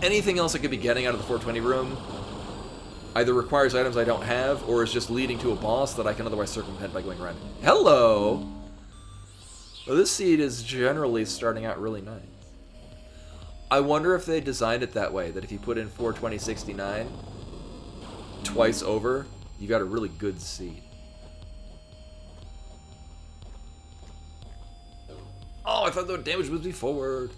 Speaker 1: Anything else I could be getting out of the 420 room either requires items I don't have, or is just leading to a boss that I can otherwise circumvent by going around. Hello! Well, this seed is generally starting out really nice. I wonder if they designed it that way, that if you put in 42069, twice over, you got a really good seat. Oh, I thought the damage would be forward.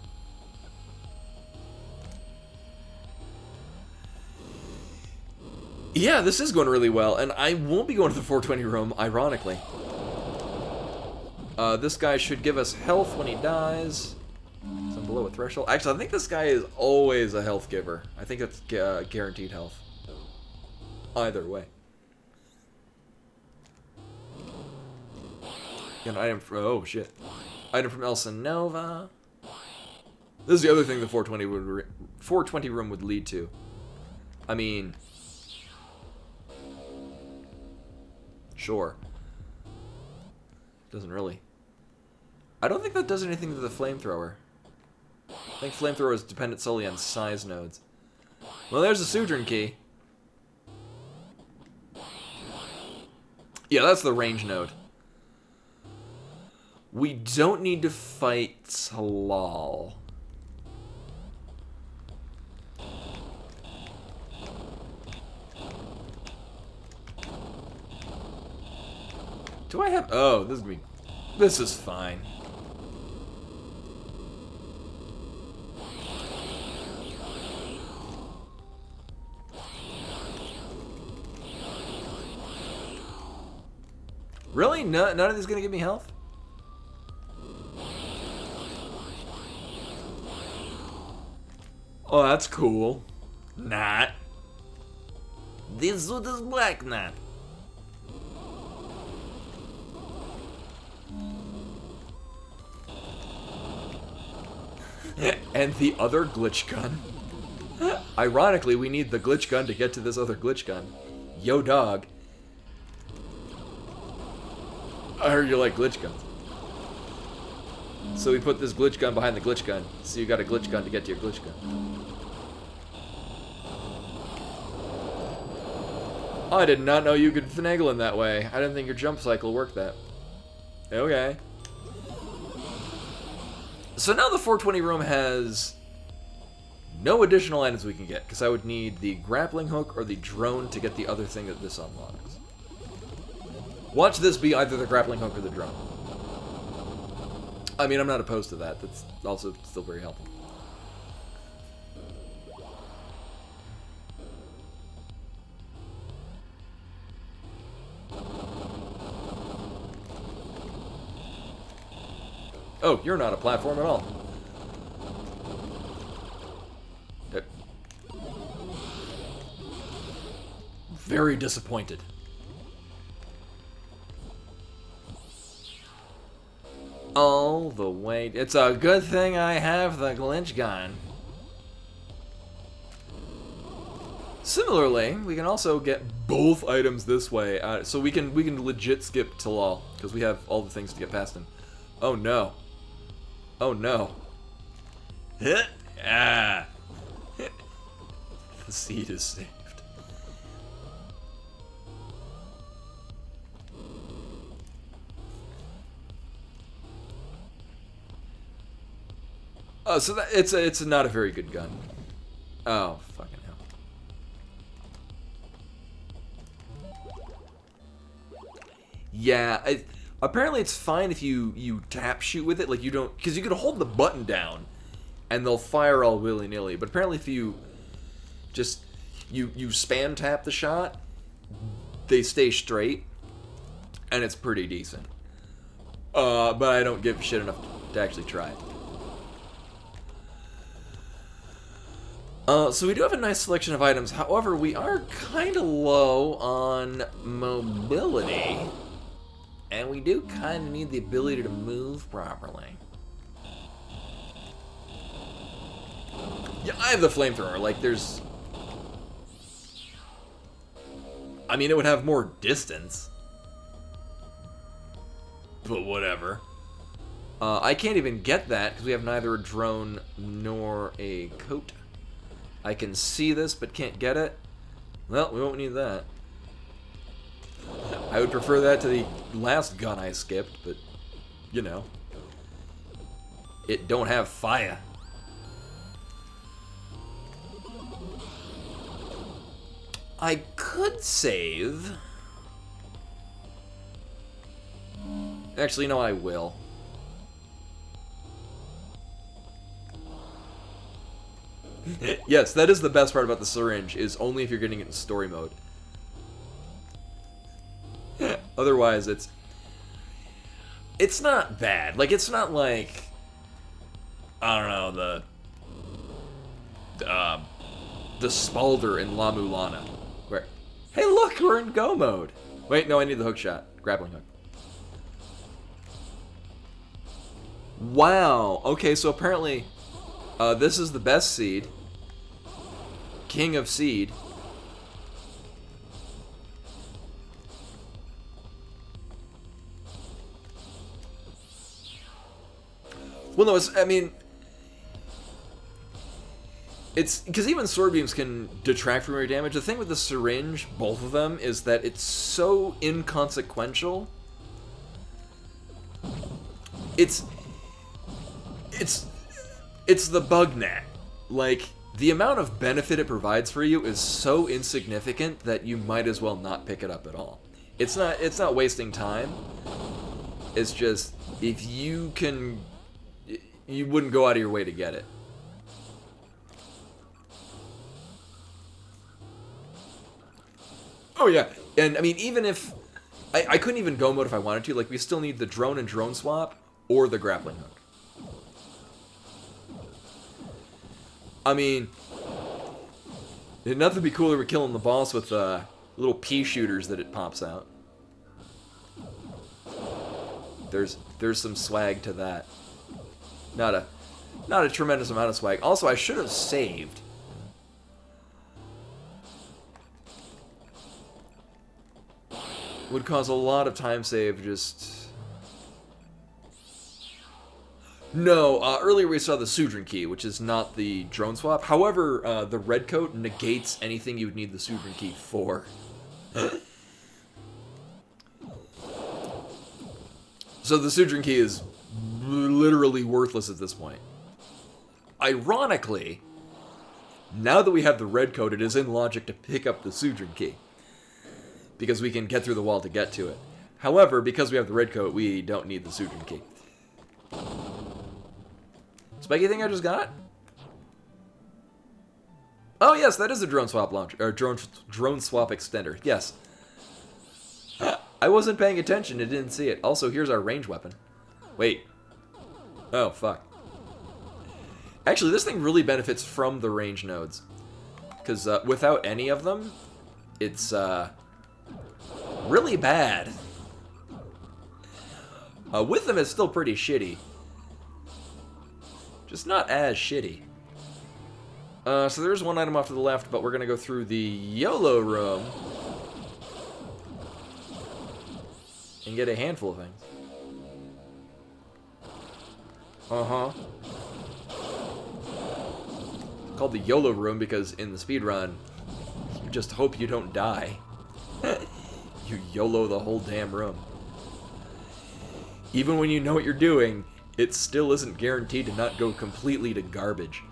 Speaker 1: Yeah, this is going really well, and I won't be going to the 420 room, ironically. This guy should give us health when he dies. So I'm below a threshold. Actually, I think this guy is always a health giver. I think it's guaranteed health. Either way. Get an item from... Oh, shit. Item from Elsa Nova. This is the other thing the 420 room would lead to. I mean... Sure. Doesn't really. I don't think that does anything to the flamethrower. I think flamethrower is dependent solely on size nodes. Well, there's the Sudran key. Yeah, that's the range node. We don't need to fight Talal. Do I have... Oh, this is me. This is fine. Really? None of these gonna give me health? Oh, that's cool. Not. This suit is black, not. And the other glitch gun. Ironically, we need the glitch gun to get to this other glitch gun. Yo, dog. I heard you like glitch guns. So we put this glitch gun behind the glitch gun. So you got a glitch gun to get to your glitch gun. I did not know you could finagle in that way. I didn't think your jump cycle worked that. Okay. So now the 420 room has no additional items we can get, because I would need the grappling hook or the drone to get the other thing that this unlocks. Watch this be either the grappling hook or the drone. I mean, I'm not opposed to that. That's also still very helpful. Oh, you're not a platform at all. Very disappointed. All the way. It's a good thing I have the glitch gun. Similarly, we can also get both items this way, so we can legit skip Talal because we have all the things to get past him. Oh no. Oh no. Ah. The seed is saved. Oh, so that it's not a very good gun. Oh, fucking hell. Yeah, apparently it's fine if you tap shoot with it, like you don't, because you can hold the button down and they'll fire all willy-nilly, but apparently if you just you spam tap the shot, they stay straight and it's pretty decent. But I don't give a shit enough to actually try it. So we do have a nice selection of items, however we are kind of low on mobility. And we do kind of need the ability to move properly. Yeah, I have the flamethrower. Like, there's... I mean, it would have more distance. But whatever. I can't even get that because we have neither a drone nor a coat. I can see this but can't get it. Well, we won't need that. I would prefer that to the last gun I skipped, but, you know. It don't have fire. I could save. Actually, no, I will. Yes, that is the best part about the syringe, is only if you're getting it in story mode. Otherwise, it's not bad. Like, it's not like, I don't know, the Spalder in La Mulana, where, hey look, we're in go mode. Wait, no, I need the hook shot. Grappling hook. Wow, okay, so apparently, this is the best seed. King of seed. Well, no, I mean, it's because even sword beams can detract from your damage. The thing with the syringe, both of them, is that it's so inconsequential. It's the bug net. Like, the amount of benefit it provides for you is so insignificant that you might as well not pick it up at all. It's not wasting time. It's just, if you can, you wouldn't go out of your way to get it. Oh yeah, and I mean, even if I couldn't even go mode if I wanted to, like, we still need the drone and drone swap or the grappling hook. I mean, nothing would be cooler than killing the boss with little pea shooters that it pops out. There's some swag to that. Not a tremendous amount of swag. Also, I should have saved. Would cause a lot of time save, just... No, earlier we saw the Sudrin key, which is not the drone swap. However, the red coat negates anything you would need the Sudrin key for. So the Sudrin key is literally worthless at this point. Ironically, now that we have the red coat, it is in logic to pick up the Sudrin key, because we can get through the wall to get to it. However, because we have the red coat, we don't need the Sudrin key. Spiky thing I just got? Oh yes, that is a drone swap launcher, or drone swap extender. Yes. I wasn't paying attention, I didn't see it. Also, here's our range weapon. Wait. Oh, fuck. Actually, this thing really benefits from the range nodes. Because without any of them, it's really bad. With them, it's still pretty shitty. Just not as shitty. So there's one item off to the left, but we're going to go through the YOLO room and get a handful of things. Uh-huh. Called the YOLO room because in the speedrun, you just hope you don't die. You YOLO the whole damn room. Even when you know what you're doing, it still isn't guaranteed to not go completely to garbage.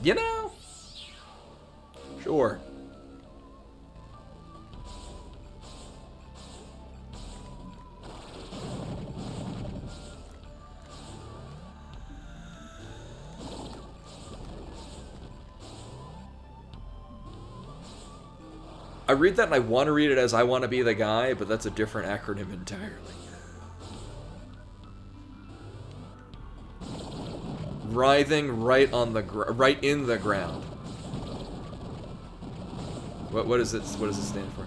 Speaker 1: You know? Sure. I read that and I want to read it as I want to be the guy, but that's a different acronym entirely. Writhing right on the right in the ground. What is it? What does it stand for?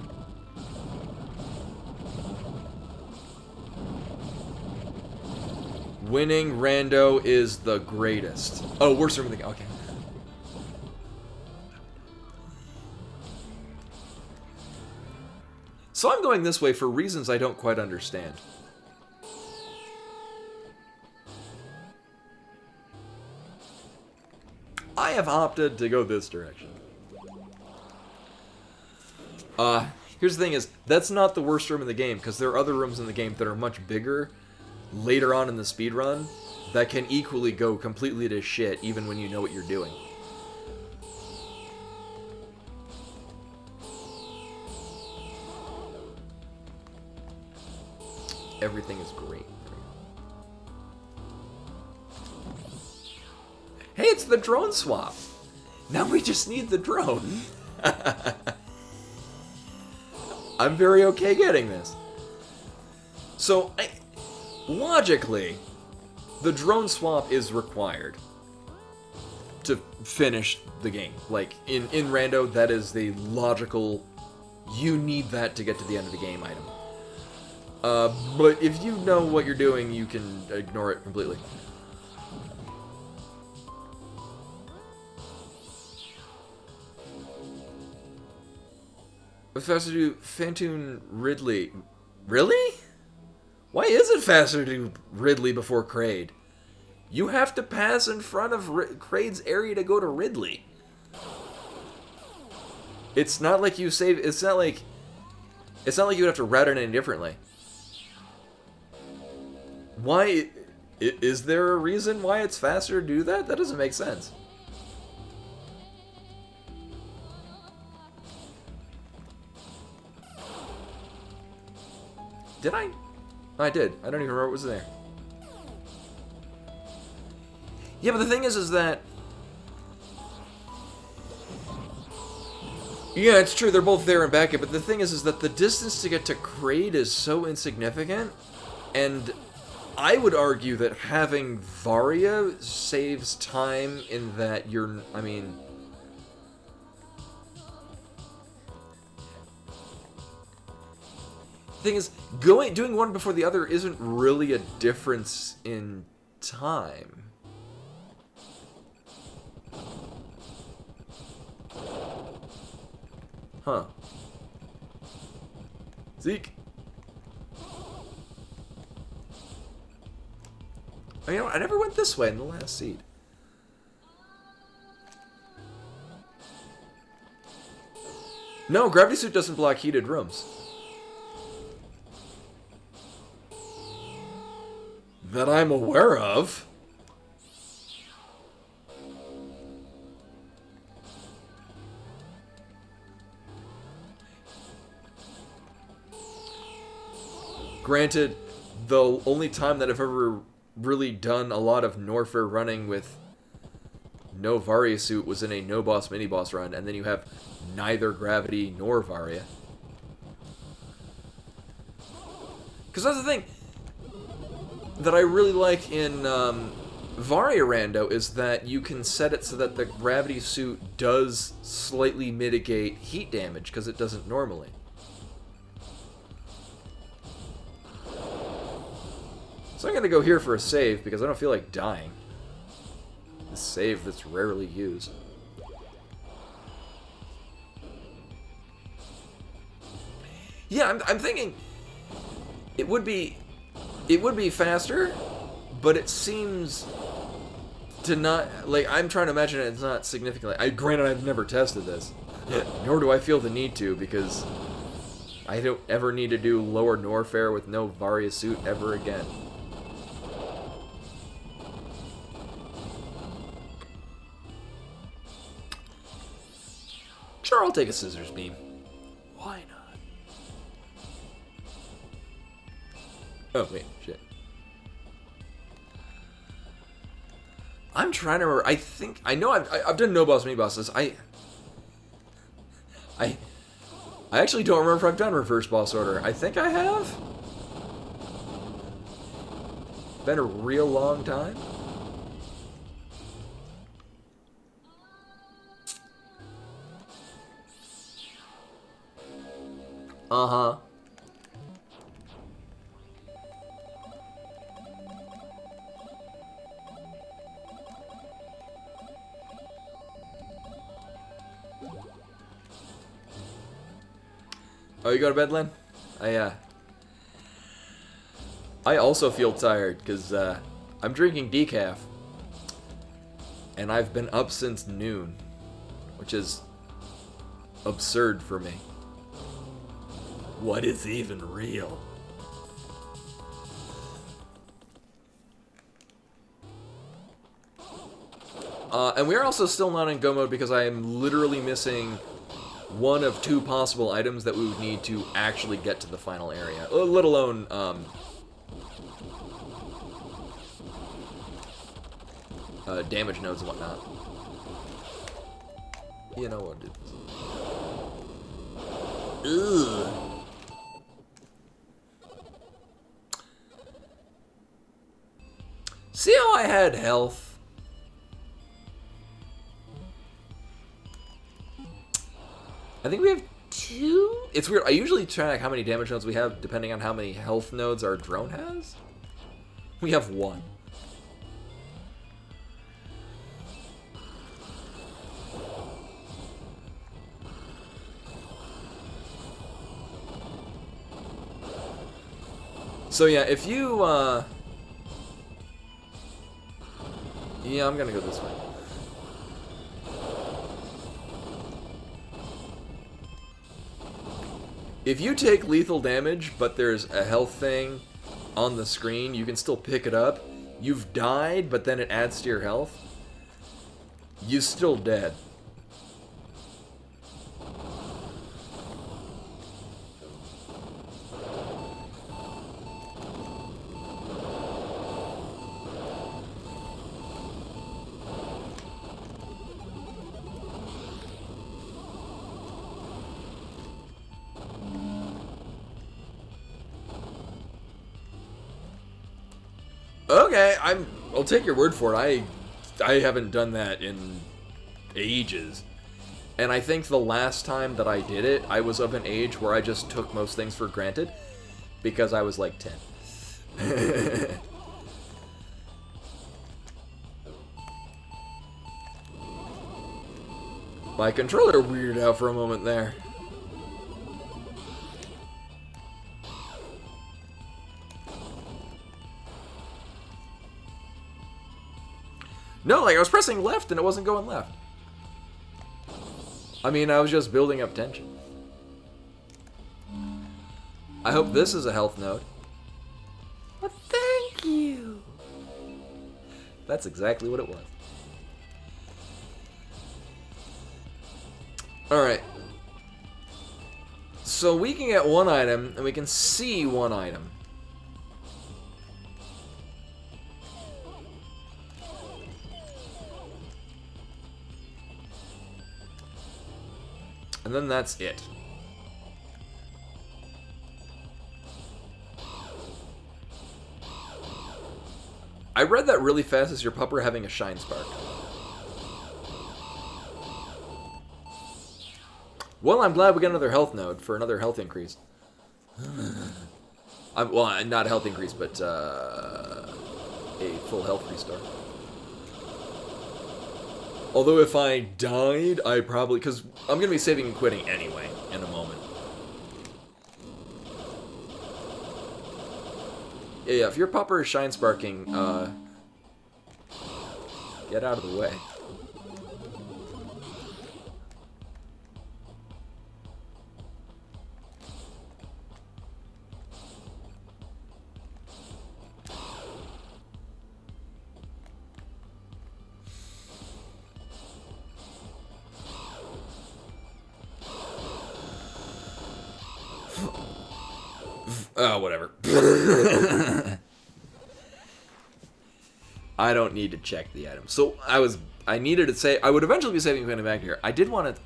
Speaker 1: Winning rando is the greatest. Oh, worst room in the game. Okay. So I'm going this way for reasons I don't quite understand. I have opted to go this direction. Here's the thing is, that's not the worst room in the game, because there are other rooms in the game that are much bigger later on in the speedrun, that can equally go completely to shit even when you know what you're doing. Everything is great. Hey, it's the drone swap. Now we just need the drone. I'm very okay getting this. So, logically, the drone swap is required to finish the game. Like, in Rando, that is the logical, you need that to get to the end of the game item. But if you know what you're doing, you can ignore it completely. What's faster to do Phantoon Ridley? Really? Why is it faster to do Ridley before Kraid? You have to pass in front of Kraid's area to go to Ridley. It's not like you save. It's not like you would have to route it any differently. Why? Is there a reason why it's faster to do that? That doesn't make sense. Did I? I did. I don't even remember what was there. Yeah, but the thing is that... Yeah, it's true, they're both there and back, but the thing is that the distance to get to Kraid is so insignificant, and I would argue that having Varia saves time in that you're... I mean... Thing is, doing one before the other isn't really a difference in time. Huh. Zeke. Oh, you know, I never went this way in the last seed. No, Gravity Suit doesn't block heated rooms. That I'm aware of. Granted, the only time that I've ever really done a lot of Norfair running with no Varia suit was in a no-boss mini-boss run, and then you have neither Gravity nor Varia. Because that's the thing that I really like in Varia Rando is that you can set it so that the Gravity suit does slightly mitigate heat damage, because it doesn't normally. So I'm going to go here for a save, because I don't feel like dying. The save that's rarely used. Yeah, I'm thinking it would be faster, but it seems to not, like, I'm trying to imagine it's not significantly. Granted, I've never tested this, nor do I feel the need to, because I don't ever need to do lower Norfair with no Varia suit ever again. Sure, I'll take a scissors beam. Why not? Oh, wait, shit. I'm trying to remember. I know I've done no boss mini bosses. I actually don't remember if I've done reverse boss order. I think I have. Been a real long time. Uh-huh. Oh, you go to bed, Len? I also feel tired, because, I'm drinking decaf. And I've been up since noon, which is absurd for me. What is even real? And we are also still not in go mode because I am literally missing one of 2 possible items that we would need to actually get to the final area. Let alone, damage nodes and whatnot. You know what, dude. Ugh. See how I had health? I think we have 2? It's weird. I usually track how many damage nodes we have depending on how many health nodes our drone has. We have 1. So yeah, if you, yeah, I'm gonna go this way. If you take lethal damage, but there's a health thing on the screen, you can still pick it up. You've died, but then it adds to your health. You're still dead. Okay, I'll take your word for it. I haven't done that in ages. And I think the last time that I did it, I was of an age where I just took most things for granted because I was like 10. My controller weirded out for a moment there. No, like I was pressing left and it wasn't going left. I mean, I was just building up tension. I hope this is a health node. Well, thank you. That's exactly what it was. Alright. So we can get 1 item and we can see 1 item. And then that's it. I read that really fast as your pupper having a shine spark. Well, I'm glad we got another health node for another health increase. Well, not a health increase, but a full health restore. Although if I died, I probably... Because I'm going to be saving and quitting anyway in a moment. Yeah, if your popper is shine sparking, get out of the way. Oh, whatever. I don't need to check the item. So I needed to say, I would eventually be saving coming back here. I did want to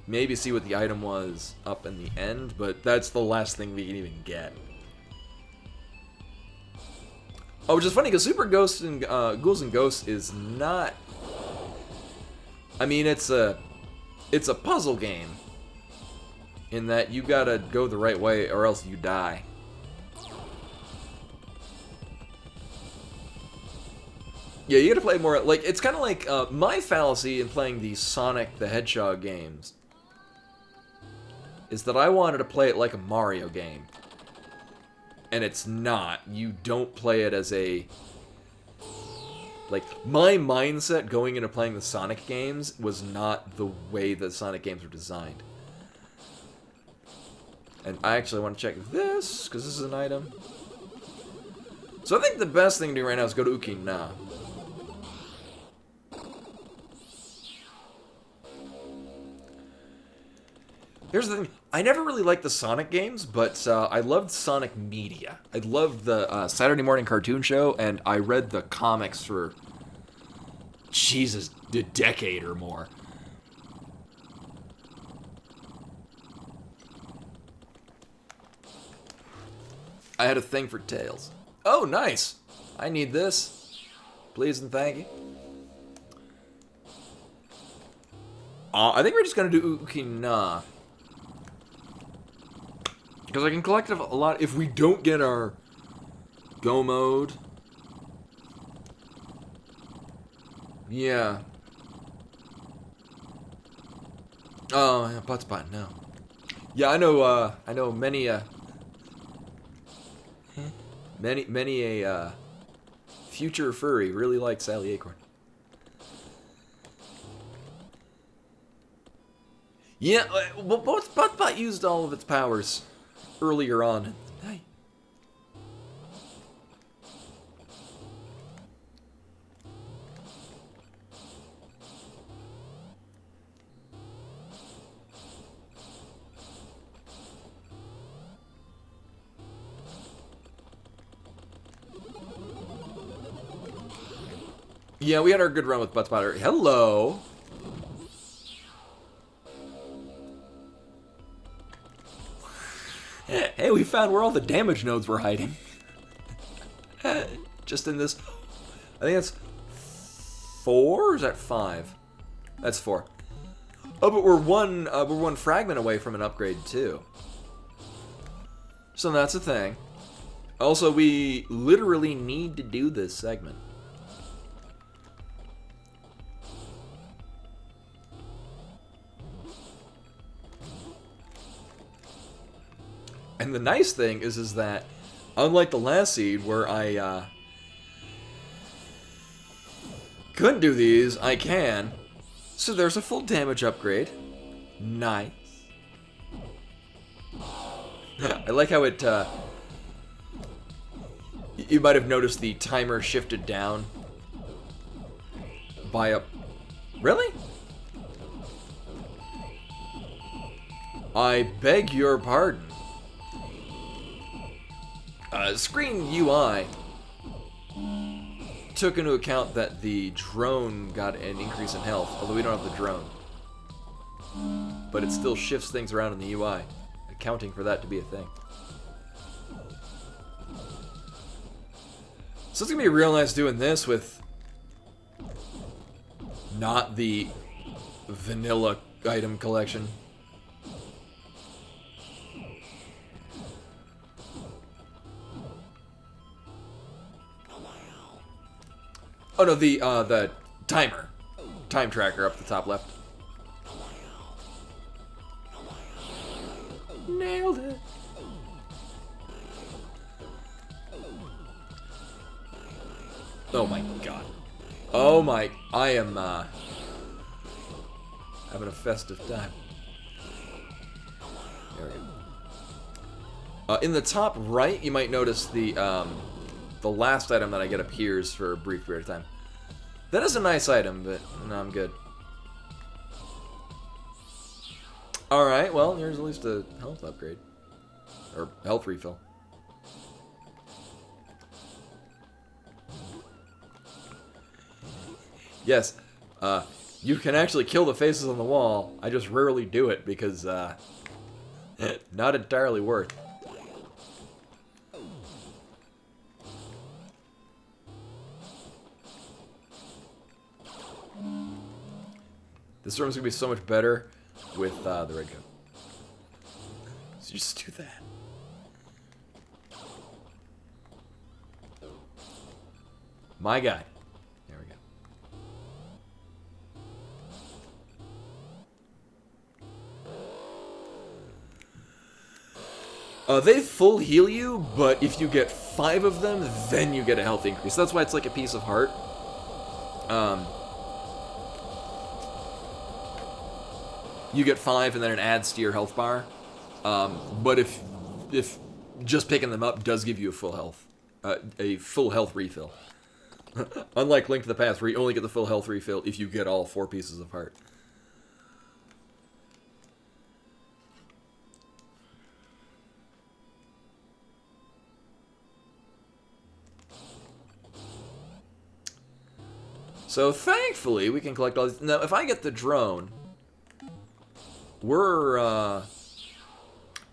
Speaker 1: maybe see what the item was up in the end, but that's the last thing we can even get. Oh, which is funny because Super Ghosts and Ghouls and Ghosts is not. I mean, it's a puzzle game in that you gotta go the right way or else you die. Yeah, you gotta play more, like, it's kind of like, my fallacy in playing the Sonic the Hedgehog games is that I wanted to play it like a Mario game. And it's not. You don't play it as a... Like, my mindset going into playing the Sonic games was not the way the Sonic games were designed. And I actually want to check this, because this is an item. So I think the best thing to do right now is go to Ukina. Here's the thing. I never really liked the Sonic games, but I loved Sonic Media. I loved the Saturday morning cartoon show, and I read the comics for, Jesus, a decade or more. I had a thing for Tails. Oh, nice. I need this. Please and thank you. I think we're just going to do Ukina. Because I can collect a lot if we don't get our go mode. Yeah. Oh, yeah, butt spot, no. Yeah, I know many a future furry really likes Sally Acorn. Yeah, well, Buttspot used all of its powers earlier on in the night. Yeah, we had our good run with Buttspot. Hello. Hey, we found where all the damage nodes were hiding. Just in this. I think that's 4, or is that 5? That's 4. Oh, but we're one fragment away from an upgrade too. So that's a thing. Also, we literally need to do this segment. And the nice thing is that, unlike the last seed where I couldn't do these, I can. So there's a full damage upgrade. Nice. I like how it, you might have noticed the timer shifted down by a... Really? I beg your pardon. Screen UI took into account that the drone got an increase in health, although we don't have the drone. But it still shifts things around in the UI, accounting for that to be a thing. So it's gonna be real nice doing this with not the vanilla item collection. Oh no, the time tracker up the top left. Nailed it. Oh my god. Oh my, I am having a festive time. There we go. In the top right, you might notice the last item that I get appears for a brief period of time. That is a nice item, but no, I'm good. Alright, well, there's at least a health upgrade. Or health refill. Yes, you can actually kill the faces on the wall. I just rarely do it because, not entirely worth. This room's gonna be so much better with the red coat. So just do that. My guy. There we go. They full heal you, but if you get 5 of them, then you get a health increase. That's why it's like a piece of heart. You get 5 and then it adds to your health bar. But if just picking them up does give you a full health refill. Unlike Link to the Past, where you only get the full health refill if you get all 4 pieces of heart. So thankfully, we can collect all these. Now, if I get the drone, we're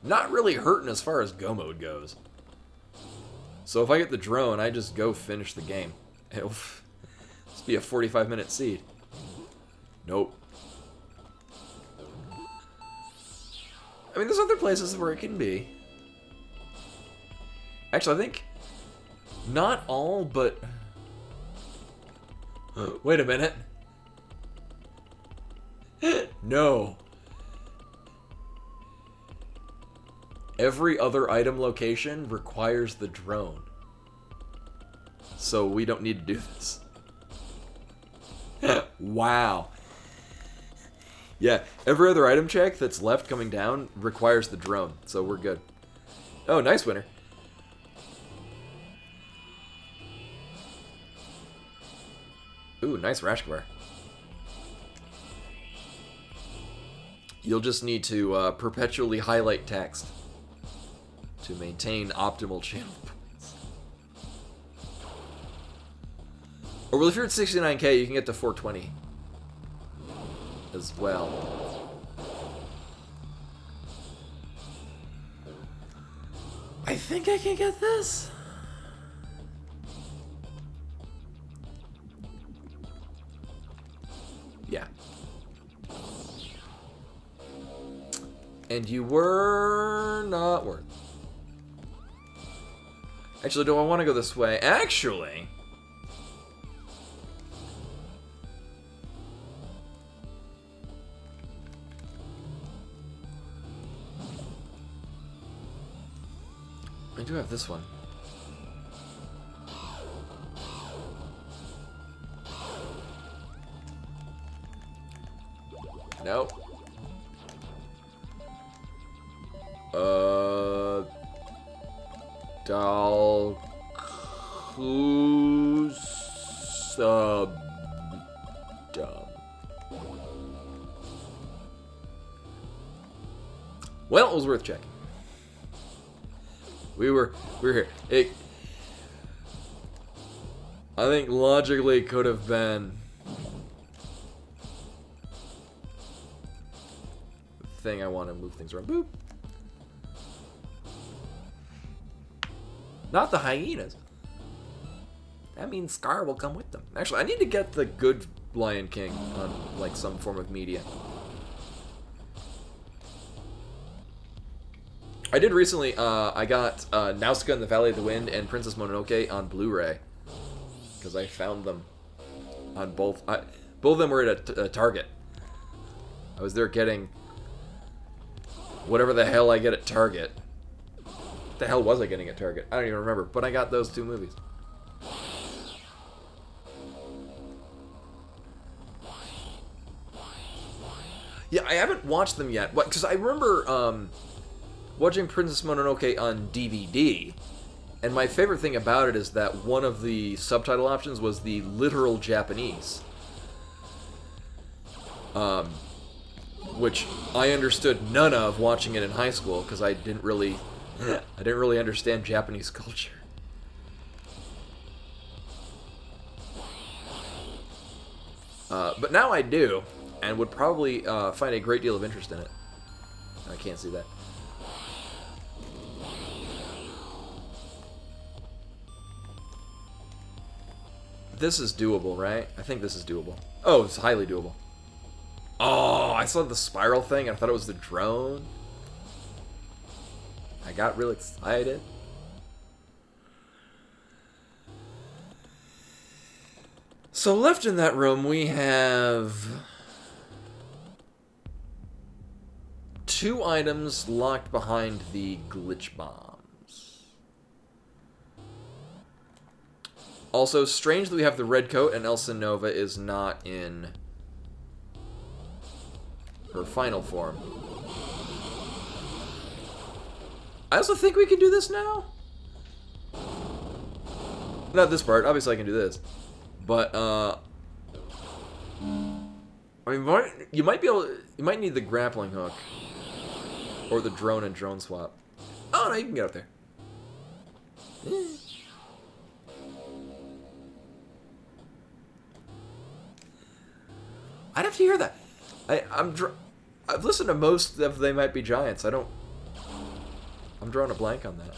Speaker 1: not really hurting as far as go mode goes. So if I get the drone, I just go finish the game. It'll just be a 45-minute seed. Nope. I mean, there's other places where it can be. Actually, I think not all, but... Wait a minute. No. Every other item location requires the drone. So we don't need to do this. Wow. Yeah, every other item check that's left coming down requires the drone, so we're good. Oh, nice winner. Ooh, nice rash bar. You'll just need to perpetually highlight text to maintain optimal channel points. Or well, if you're at 69k, you can get to 420 as well. I think I can get this. Yeah. And you were not worth. Actually, do I want to go this way? Actually, I do have this one. Nope. Well, it was worth checking. We were here. I think logically could have been the thing I want to move things around. Boop. Not the hyenas. That means Scar will come with them. Actually, I need to get the good Lion King on like some form of media. I did recently, I got Nausicaa in the Valley of the Wind and Princess Mononoke on Blu-ray. Because I found them on both. Both of them were at a Target. I was there getting whatever the hell I get at Target. What the hell was I getting at Target? I don't even remember. But I got those two movies. Yeah, I haven't watched them yet. Because I remember... watching Princess Mononoke on DVD, and my favorite thing about it is that one of the subtitle options was the literal Japanese, which I understood none of watching it in high school because I didn't really understand Japanese culture. But now I do, and would probably find a great deal of interest in it. I can't see that. This is doable, right? I think this is doable. Oh, it's highly doable. Oh, I saw the spiral thing and I thought it was the drone. I got real excited. So left in that room we have 2 items locked behind the glitch bombs. Also, strange that we have the red coat and Elsa Nova is not in her final form. I also think we can do this now. Not this part. Obviously, I can do this. But, I mean, you might be able to, you might need the grappling hook. Or the drone and drone swap. Oh, no, you can get up there. I'd have to hear that. I've listened to most of They Might Be Giants. I'm drawing a blank on that.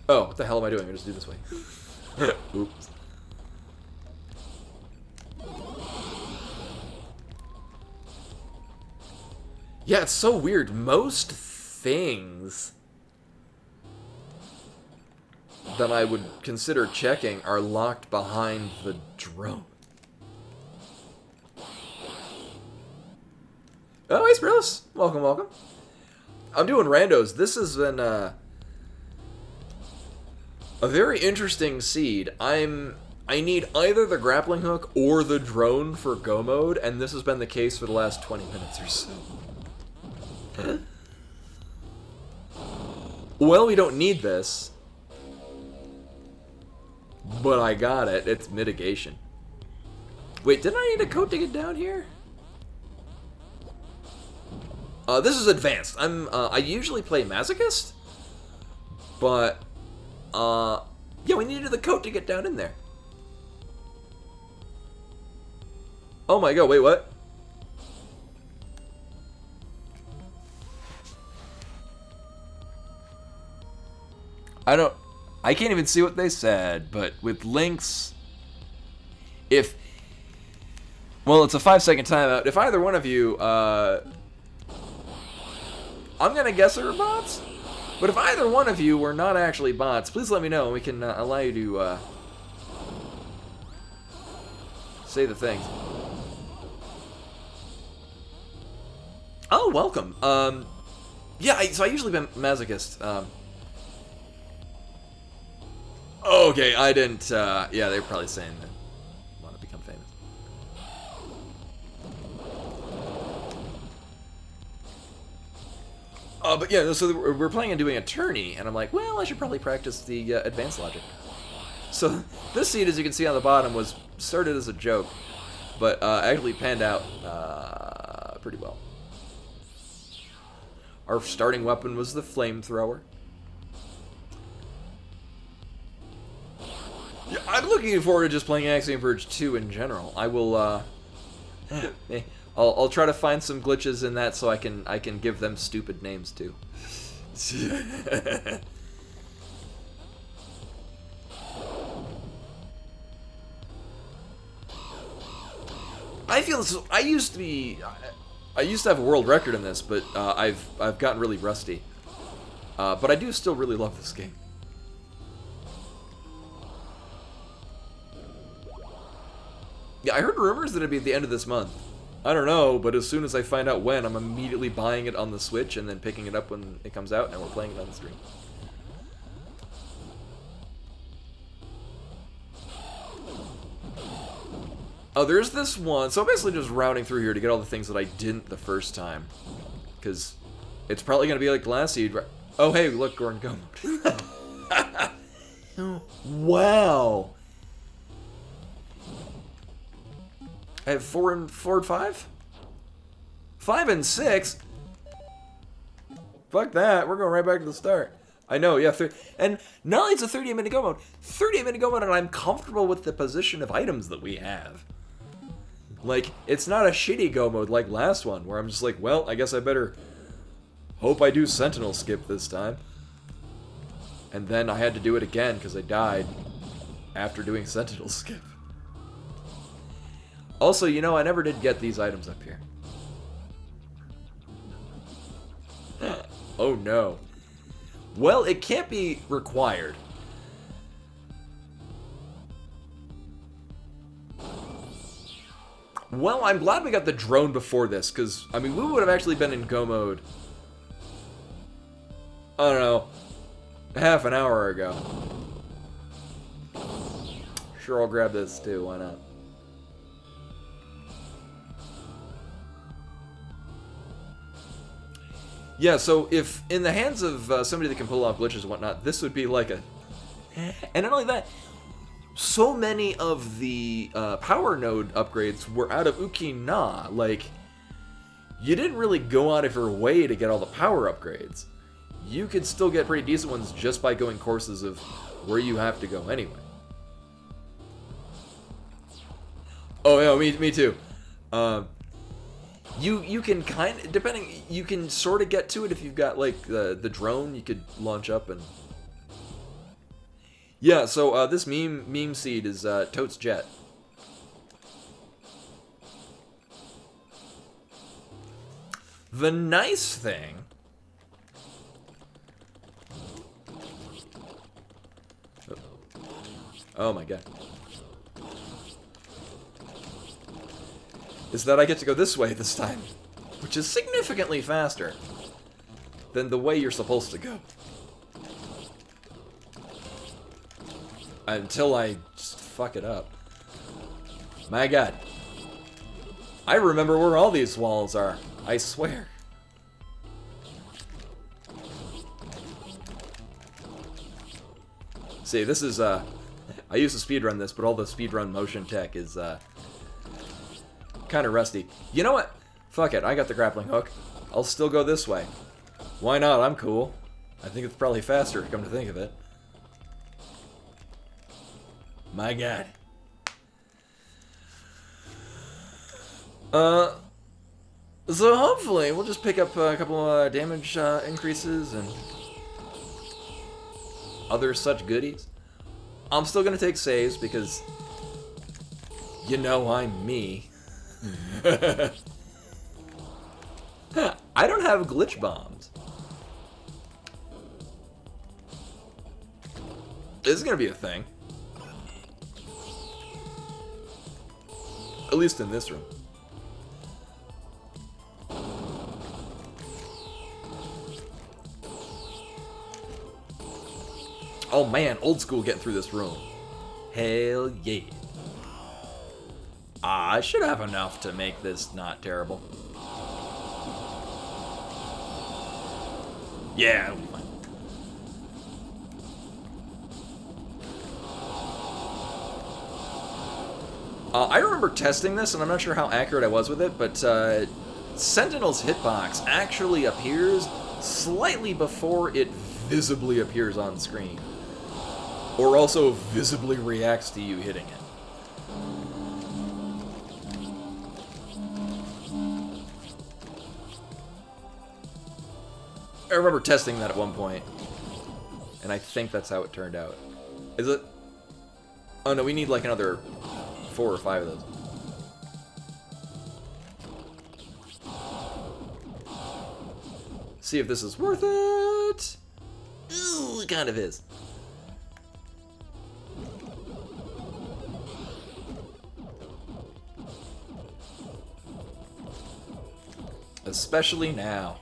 Speaker 1: Oh, what the hell am I doing? I just do this way. Oops. Yeah, it's so weird. Most things that I would consider checking are locked behind the drone. Oh, hey, Sprillis. Welcome, welcome. I'm doing randos. This has been a very interesting seed. I need either the grappling hook or the drone for go mode, and this has been the case for the last 20 minutes or so. Well, we don't need this. But I got it. It's mitigation. Wait, didn't I need a code to get down here? This is advanced. I usually play Masochist. But, yeah, we needed the code to get down in there. Oh my god, wait, what? I can't even see what they said, but with links, well, it's a 5-second timeout. If either one of you, I'm gonna guess they were bots, but if either one of you were not actually bots, please let me know and we can allow you to, say the things. Oh, welcome. Yeah, so I usually been Masochist, okay, I didn't, yeah, they were probably saying they want to become famous. But yeah, so we're planning on doing Attorney, and I'm like, well, I should probably practice the advanced logic. So this seed, as you can see on the bottom, was started as a joke, but actually panned out pretty well. Our starting weapon was the flamethrower. Yeah, I'm looking forward to just playing Axiom Verge 2 in general. I will, I'll try to find some glitches in that so I can give them stupid names too. I feel so, I used to have a world record in this, but I've gotten really rusty. But I do still really love this game. Yeah, I heard rumors that it'd be at the end of this month. I don't know, but as soon as I find out when, I'm immediately buying it on the Switch and then picking it up when it comes out, and we're playing it on the stream. Oh, there's this one. So I'm basically just routing through here to get all the things that I didn't the first time. Because it's probably going to be like Glass Seed. Oh, hey, look, Gordon, go mode. Wow. I have 4 and 5? 5 and 6? Fuck that. We're going right back to the start. I know, yeah. And not only is it a 38-minute go mode, 38-minute go mode, and I'm comfortable with the position of items that we have. Like, it's not a shitty go mode like last one, where I'm just like, well, I guess I better hope I do Sentinel skip this time. And then I had to do it again because I died after doing Sentinel skip. Also, you know, I never did get these items up here. Oh no. Well, it can't be required. Well, I'm glad we got the drone before this, because, I mean, we would have actually been in go mode, I don't know, half an hour ago. Sure, I'll grab this too, why not? Yeah, so if in the hands of somebody that can pull off glitches and whatnot, this would be like a... And not only that, so many of the power node upgrades were out of Uki-Na. Like, you didn't really go out of your way to get all the power upgrades. you could still get pretty decent ones just by going courses of where you have to go anyway. Oh, yeah, me too. You can you can sort of get to it if you've got, like, the drone you could launch up and... Yeah, so, this meme seed is, Totes Jet. The nice thing... Oh my god. Is that I get to go this way this time, which is significantly faster than the way you're supposed to go. Until I just fuck it up. My god. I remember where all these walls are, I swear. See, this is, I used to speedrun this, but all the speedrun motion tech is, kind of rusty. You know what? Fuck it, I got the grappling hook. I'll still go this way. Why not? I'm cool. I think it's probably faster, come to think of it. My god. So hopefully we'll just pick up a couple damage increases and other such goodies. I'm still gonna take saves because you know I'm me. I don't have glitch bombs. This is gonna be a thing. At least in this room. Oh man, old school getting through this room. Hell yeah. I should have enough to make this not terrible. Yeah, it'll be fine. I remember testing this, and I'm not sure how accurate I was with it, but Sentinel's hitbox actually appears slightly before it visibly appears on screen. Or also visibly reacts to you hitting it. I remember testing that at one point, and I think that's how it turned out. Is it? Oh no, we need like another 4 or 5 of those. See if this is worth it. Ooh, it kind of is. Especially now.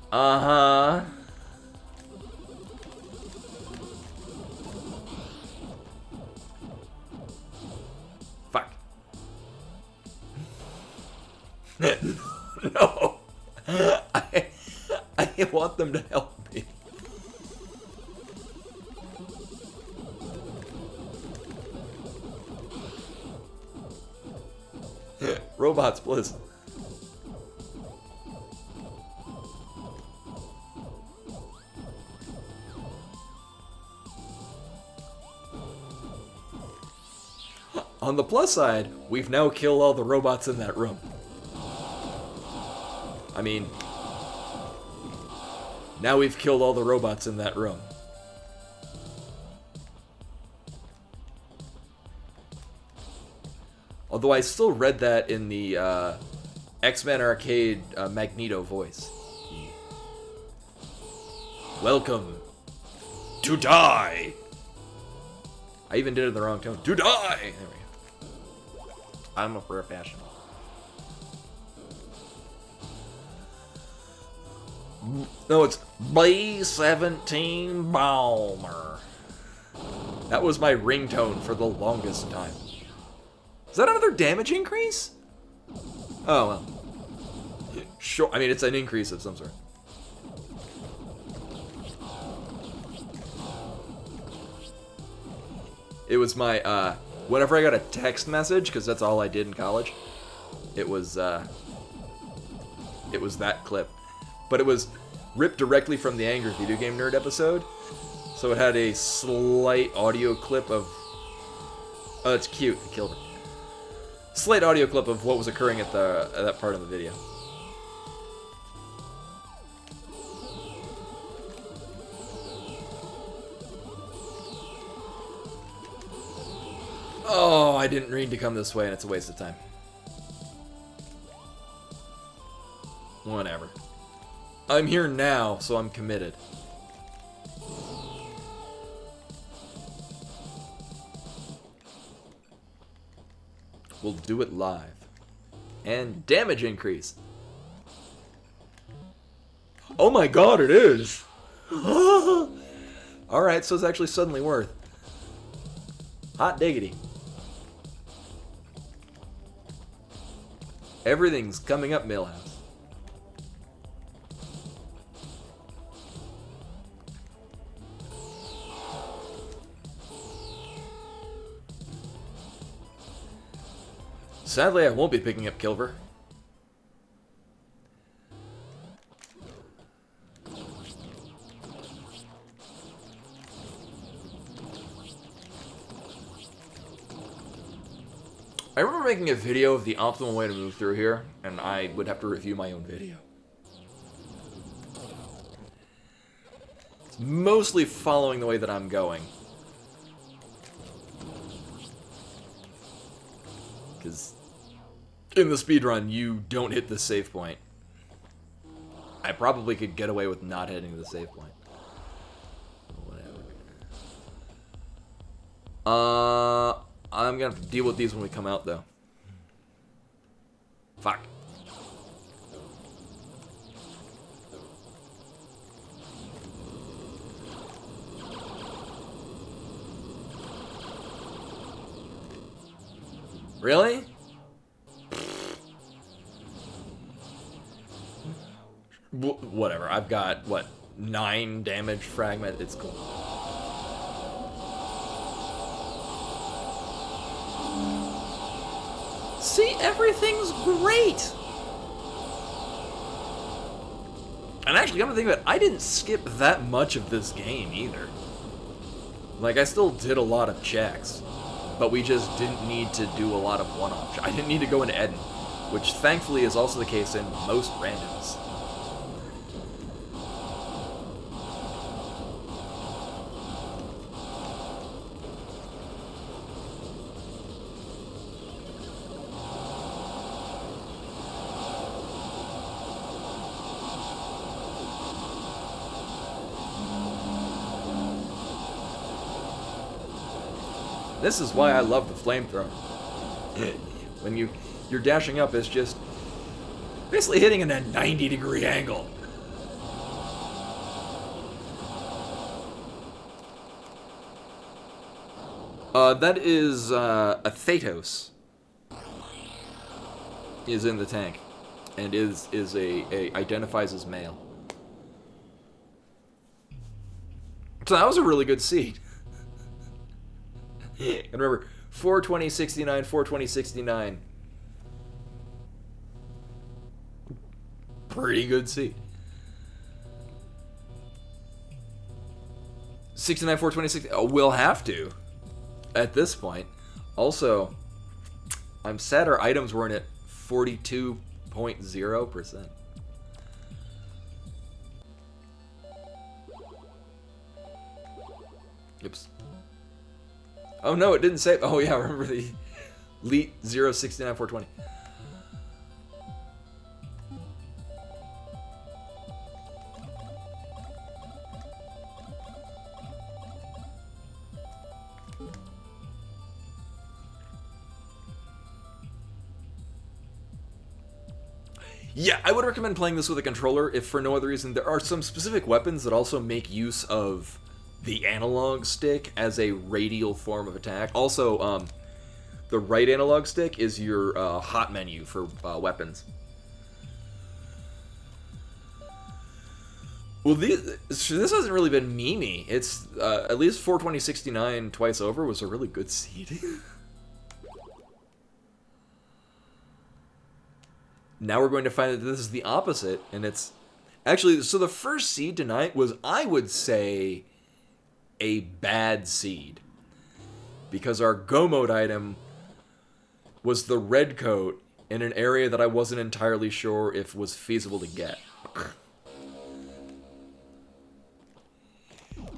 Speaker 1: Uh-huh. Fuck. No. I want them to help me. Robots, please. On the plus side, we've now killed all the robots in that room. I mean, now we've killed all the robots in that room. Although I still read that in the X-Men Arcade Magneto voice. Welcome to die! I even did it in the wrong tone. To die! There we go. I'm a rare passion. No, it's B-17 Bomber. That was my ringtone for the longest time. Is that another damage increase? Oh, well. Sure, I mean, it's an increase of some sort. It was my, whenever I got a text message, because that's all I did in college, it was that clip. But it was ripped directly from the Angry Video Game Nerd episode, so it had a slight audio clip of... Oh, it's cute. It killed it. Slight audio clip of what was occurring at that part of the video. Oh, I didn't mean to come this way, and it's a waste of time. Whatever. I'm here now, so I'm committed. We'll do it live. And damage increase. Oh my god, it is! Alright, so it's actually suddenly worth. Hot diggity. Everything's coming up, Millhouse. Sadly, I won't be picking up Kilver. I remember making a video of the optimal way to move through here, and I would have to review my own video. It's mostly following the way that I'm going. Because in the speedrun, you don't hit the save point. I probably could get away with not hitting the save point. Whatever. I'm gonna have to deal with these when we come out, though. Fuck. Really? Whatever. I've got, what, 9 damage fragment? It's cool. See, everything's great! And actually, come to think of it, I didn't skip that much of this game, either. Like, I still did a lot of checks. But we just didn't need to do a lot of one-off. I didn't need to go into Eden, which thankfully is also the case in most randoms. This is why I love the flamethrower. When you're dashing up, it's just basically hitting in a 90-degree angle. That is a Thetos is in the tank and is identifies as male. So that was a really good seed. And remember, 42069, 42069. Pretty good seed. 69, 420, oh, we'll have to. At this point. Also, I'm sad our items weren't at 42.0%. Oops. Oh no, it didn't say. Oh yeah, remember the Elite 069 420. Yeah, I would recommend playing this with a controller if for no other reason. There are some specific weapons that also make use of the analog stick as a radial form of attack. Also, the right analog stick is your hot menu for weapons. Well, this hasn't really been memey. It's at least 42069 twice over was a really good seed. now we're going to find that this is the opposite, and it's actually, so the first seed tonight was, I would say, a bad seed, because our go mode item was the red coat in an area that I wasn't entirely sure if was feasible to get.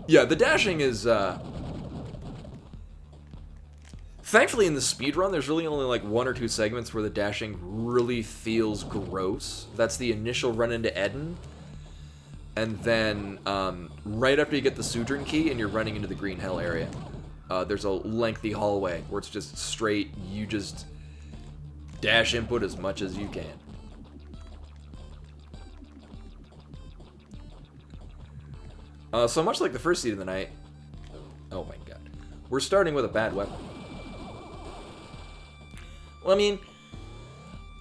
Speaker 1: Yeah, the dashing is, thankfully in the speedrun, there's really only like 1 or 2 segments where the dashing really feels gross. That's the initial run into Eden, and then right after you get the Sudrin key and you're running into the Green Hell area. There's a lengthy hallway where it's just straight, you just dash input as much as you can. So much like the first seed of the night, oh my god, we're starting with a bad weapon. Well, I mean,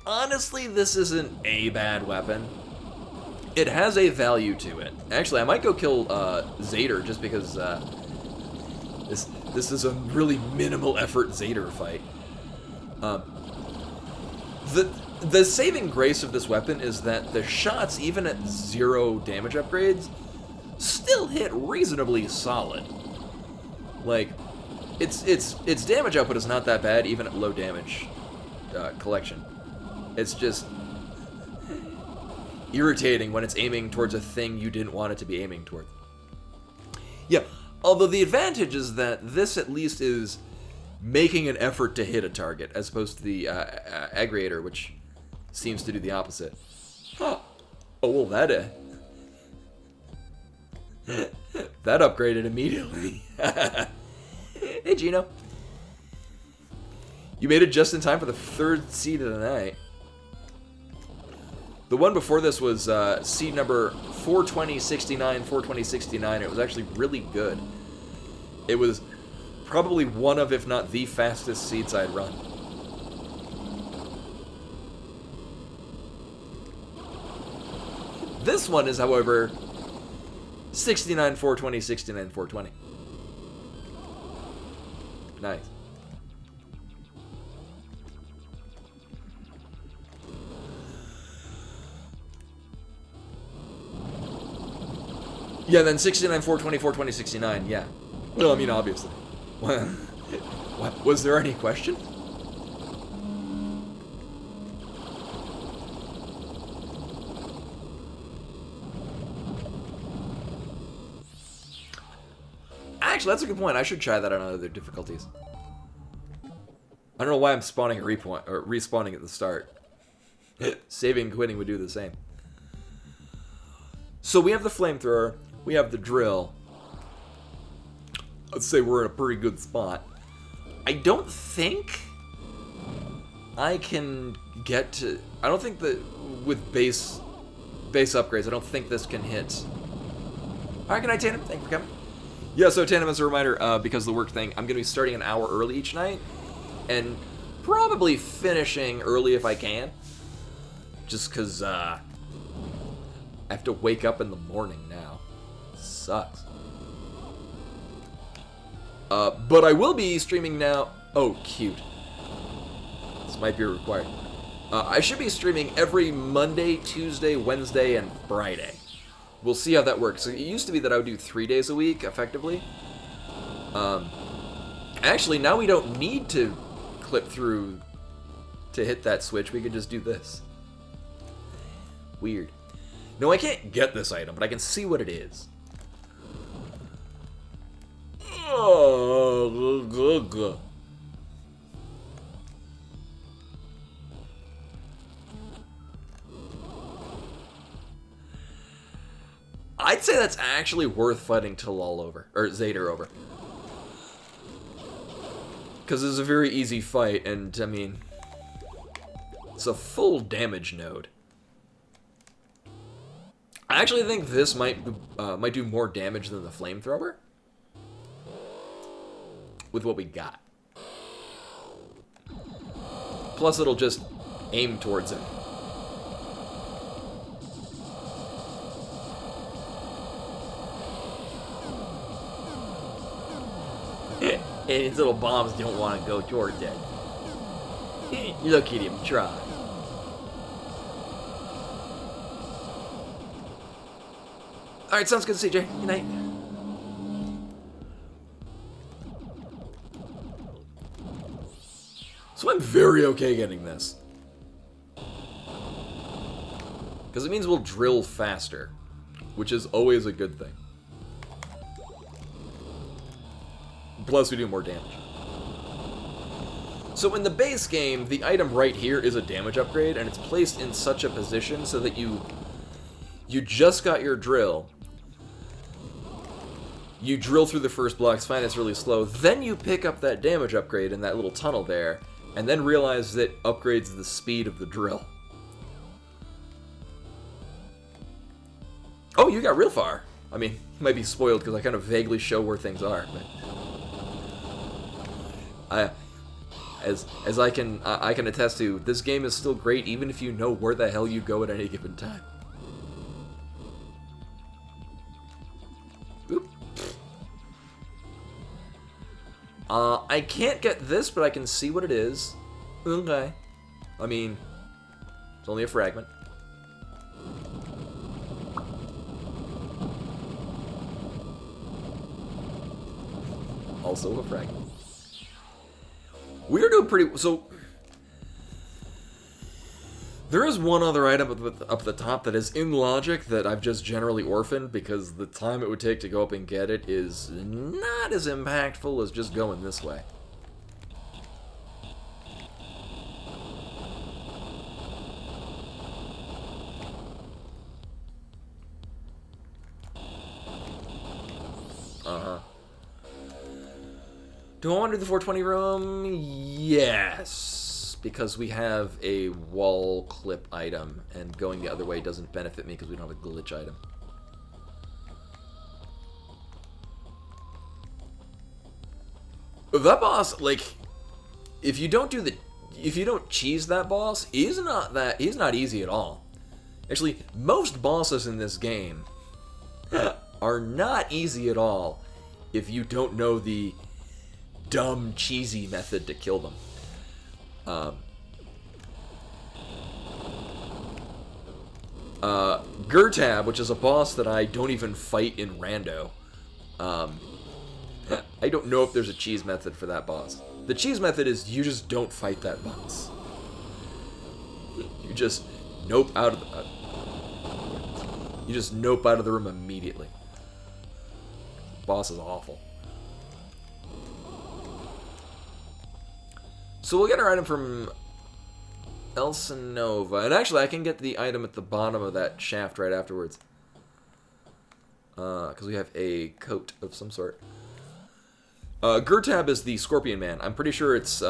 Speaker 1: honestly, this isn't a bad weapon. It has a value to it. Actually, I might go kill Zader just because this is a really minimal effort Zader fight. The saving grace of this weapon is that the shots, even at 0 damage upgrades, still hit reasonably solid. Like, its damage output is not that bad, even at low damage collection. It's just irritating when it's aiming towards a thing you didn't want it to be aiming toward. Yeah, although the advantage is that this at least is making an effort to hit a target, as opposed to the aggregator, which seems to do the opposite. Oh, well, that upgraded immediately. Hey, Gino. You made it just in time for the 3rd seed of the night. The one before this was seed number 42069, 42069. It was actually really good. It was probably one of, if not the fastest seeds I'd run. This one is, however, 69, 420, 69, 420. Nice. Yeah, then 69, 420, 420, 69, yeah. Well, I mean, obviously. What? Was there any question? Actually, that's a good point. I should try that on other difficulties. I don't know why I'm spawning at respawning at the start. Saving and quitting would do the same. So we have the flamethrower, we have the drill. Let's say we're in a pretty good spot. I don't think I can get to... I don't think that with base upgrades, I don't think this can hit. Alright, good night, Tatum. Thank you for coming. Yeah, so Tatum, as a reminder, because of the work thing, I'm going to be starting an hour early each night, and probably finishing early if I can. Just because, I have to wake up in the morning now. Sucks. But I will be streaming now. Oh, cute. This might be required. I should be streaming every Monday, Tuesday, Wednesday, and Friday. We'll see how that works. So it used to be that I would do 3 days a week, effectively. Actually, now we don't need to clip through to hit that switch. We can just do this. Weird. No, I can't get this item, but I can see what it is. Oh, I'd say that's actually worth fighting Talal over, or Zader over. Because it's a very easy fight, and, I mean, it's a full damage node. I actually think this might do more damage than the flamethrower with what we got. Plus, it'll just aim towards it. And his little bombs don't want to go towards it. Look at him try. Alright, sounds good, CJ. Good night. So I'm very okay getting this. Because it means we'll drill faster, which is always a good thing. Plus, we do more damage. So in the base game, the item right here is a damage upgrade, and it's placed in such a position so that you just got your drill. You drill through the first blocks, find it's really slow, then you pick up that damage upgrade in that little tunnel there, and then realize that upgrades the speed of the drill. Oh, you got real far. I mean, you might be spoiled because I kind of vaguely show where things are, but as I can attest to, this game is still great even if you know where the hell you go at any given time. Oop. I can't get this, but I can see what it is. Okay. I mean, it's only a fragment. Also a fragment. We're doing pretty... So, there is one other item up the top that is in logic that I've just generally orphaned because the time it would take to go up and get it is not as impactful as just going this way. Uh-huh. Do I want to do the 420 room? Yes. Because we have a wall clip item, and going the other way doesn't benefit me because we don't have a glitch item. That boss, like, if you don't cheese that boss, he's not easy at all. Actually, most bosses in this game are not easy at all if you don't know the dumb, cheesy method to kill them. Gertab, which is a boss that I don't even fight in rando. I don't know if there's a cheese method for that boss. The cheese method is you just don't fight that boss. You just nope out of the... you just nope out of the room immediately. The boss is awful. So we'll get our item from Elsinova. And actually, I can get the item at the bottom of that shaft right afterwards. Because we have a coat of some sort. Gertab is the Scorpion Man. I'm pretty sure it's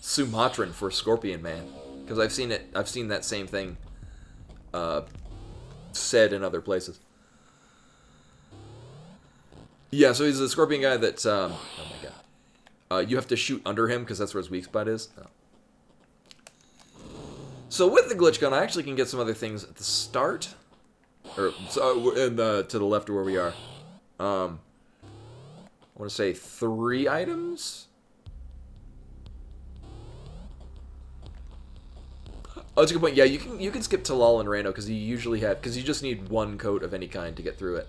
Speaker 1: Sumatran for Scorpion Man. Because I've seen that same thing said in other places. Yeah, so he's a Scorpion guy that... oh my god. You have to shoot under him because that's where his weak spot is. Oh. So with the glitch gun, I actually can get some other things at the start, or to the left of where we are. I want to say 3 items. Oh, that's a good point. Yeah, you can skip Talal and Rando because you just need 1 coat of any kind to get through it.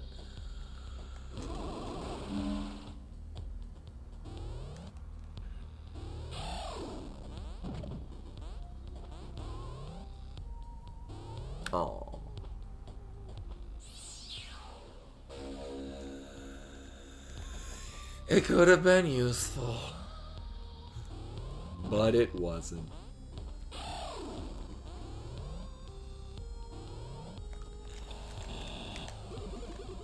Speaker 1: Oh. It could have been useful, but it wasn't. I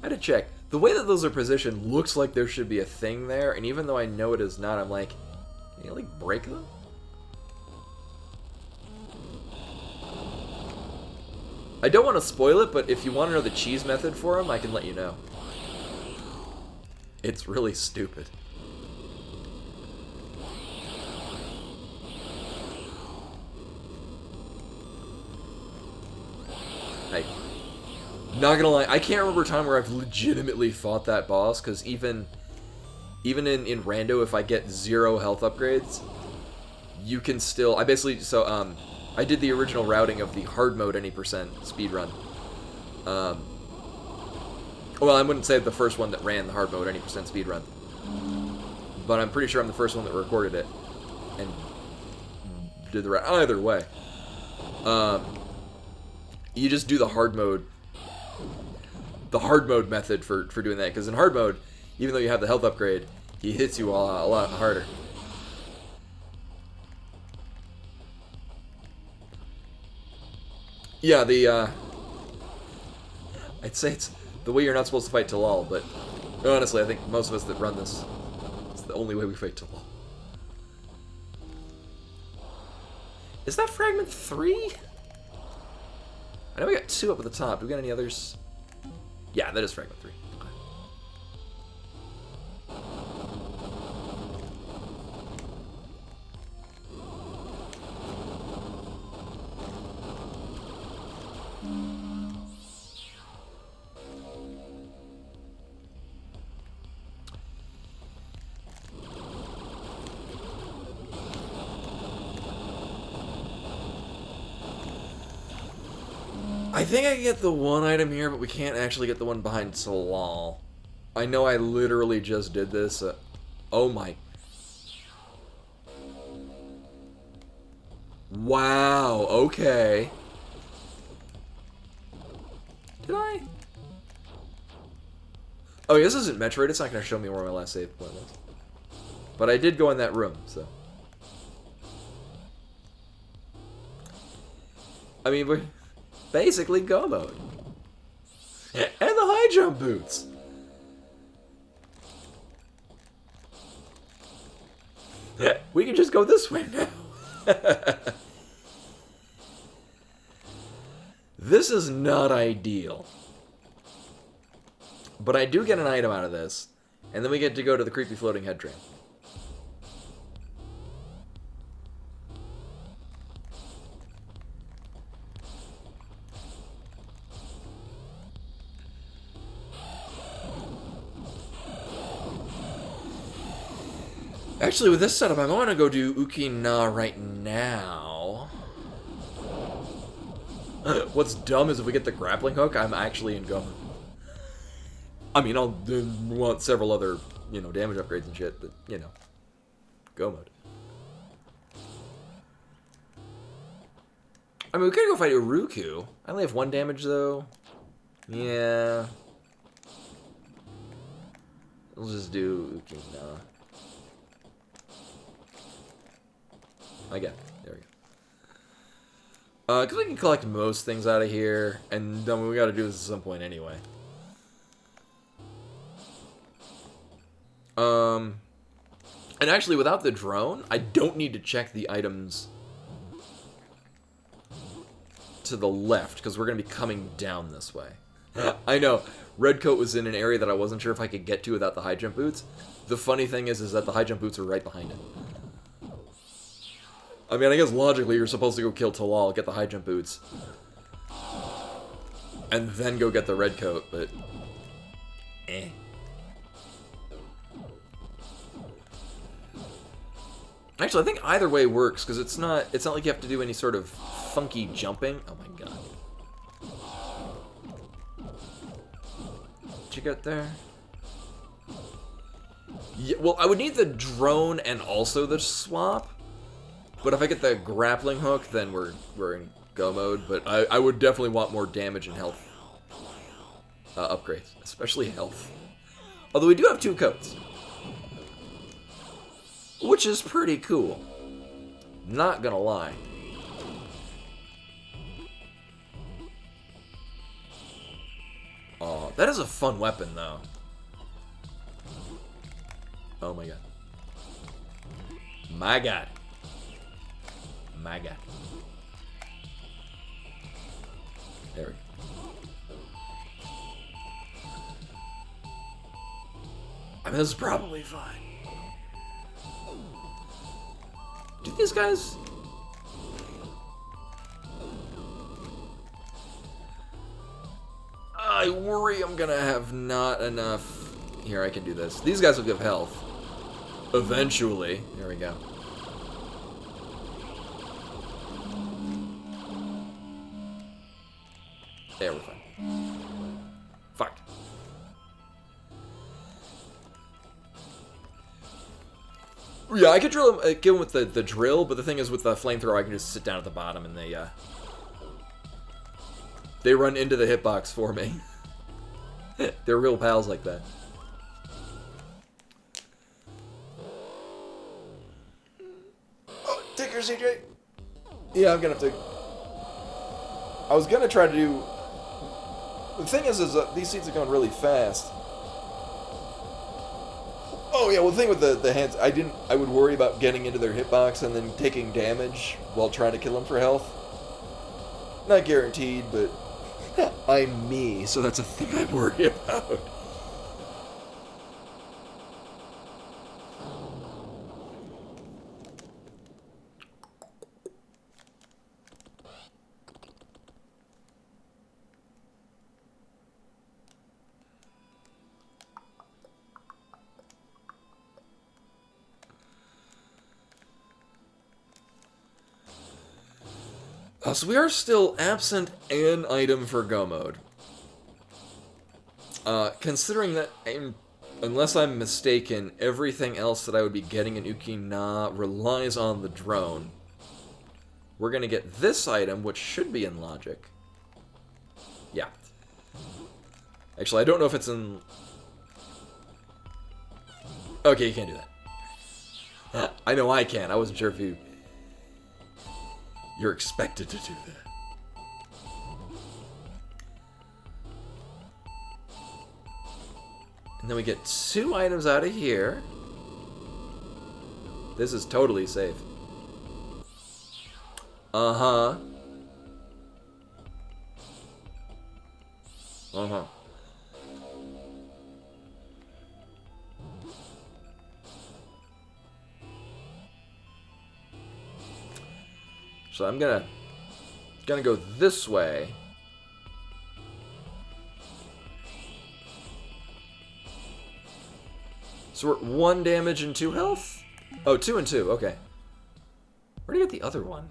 Speaker 1: had to check. The way that those are positioned looks like there should be a thing there, and even though I know it is not, I'm like, can you like break them? I don't want to spoil it, but if you want to know the cheese method for him, I can let you know. It's really stupid. Hey, not gonna lie, I can't remember a time where I've legitimately fought that boss, because even in rando, if I get 0 health upgrades, you can still... I basically... So, I did the original routing of the hard mode any % speedrun. Well, I wouldn't say the first one that ran the hard mode any percent speed run, but I'm pretty sure I'm the first one that recorded it and did the either way. You just do the hard mode method for doing that, because in hard mode, even though you have the health upgrade, he hits you a lot harder. Yeah, I'd say it's the way you're not supposed to fight Talal, but honestly, I think most of us that run this, it's the only way we fight Talal. Is that fragment 3? I know we got 2 up at the top. Do we got any others? Yeah, that is fragment 3. Okay. I think I can get the one item here, but we can't actually get the one behind Salal. I know I literally just did this. Oh my. Wow, okay. Did I? Oh, yeah, this isn't Metroid. It's not going to show me where my last save point was. But I did go in that room, so. I mean, we're basically go mode. And the high jump boots. We can just go this way now. This is not ideal. But I do get an item out of this. And then we get to go to the creepy floating head train. Actually, with this setup, I want to go do Ukina right now. What's dumb is if we get the grappling hook, I'm actually in go mode. I mean, I'll want several other, damage upgrades and shit, but, go mode. I mean, we could go fight Uruku. I only have 1 damage, though. Yeah. We'll just do Ukina. Again, there we go. Because we can collect most things out of here, and then we gotta do this at some point anyway. And actually, without the drone, I don't need to check the items to the left, because we're gonna be coming down this way. I know, Redcoat was in an area that I wasn't sure if I could get to without the high jump boots. The funny thing is that the high jump boots are right behind it. I mean, I guess logically you're supposed to go kill Talal, get the high jump boots, and then go get the red coat, but eh. Actually, I think either way works, because it's not like you have to do any sort of funky jumping. Oh my god. Did you get there? Yeah, well, I would need the drone and also the swap. But if I get the grappling hook, then we're in go mode. But I would definitely want more damage and health upgrades, especially health. Although we do have 2 coats, which is pretty cool. Not gonna lie. Oh, that is a fun weapon, though. Oh my god. My god. My god. There we go. I mean, this is probably fine. Do these guys... I worry I'm gonna have not enough... Here, I can do this. These guys will give health. Eventually. There we go. There, we're fine. Fuck. Yeah, I could drill him, kill him with the drill, but the thing is with the flamethrower, I can just sit down at the bottom and they run into the hitbox for me. They're real pals like that. Oh, take care, CJ. Yeah, I'm gonna have to. I was gonna try to do. The thing is these seats are going really fast. Oh yeah, well the thing with the hands, I would worry about getting into their hitbox and then taking damage while trying to kill them for health. Not guaranteed, but I'm me, so that's a thing I worry about. So we are still absent an item for Go Mode. Considering that, unless I'm mistaken, everything else that I would be getting in Ukina relies on the drone. We're going to get this item, which should be in Logic. Yeah. Actually, I don't know if it's in... Okay, you can't do that. I know I can. I wasn't sure if you... You're expected to do that. And then we get 2 items out of here. This is totally safe. Uh-huh. Uh-huh. So I'm gonna go this way. So we're at 1 damage and 2 health? Oh, 2 and 2, okay. Where do you get the other one?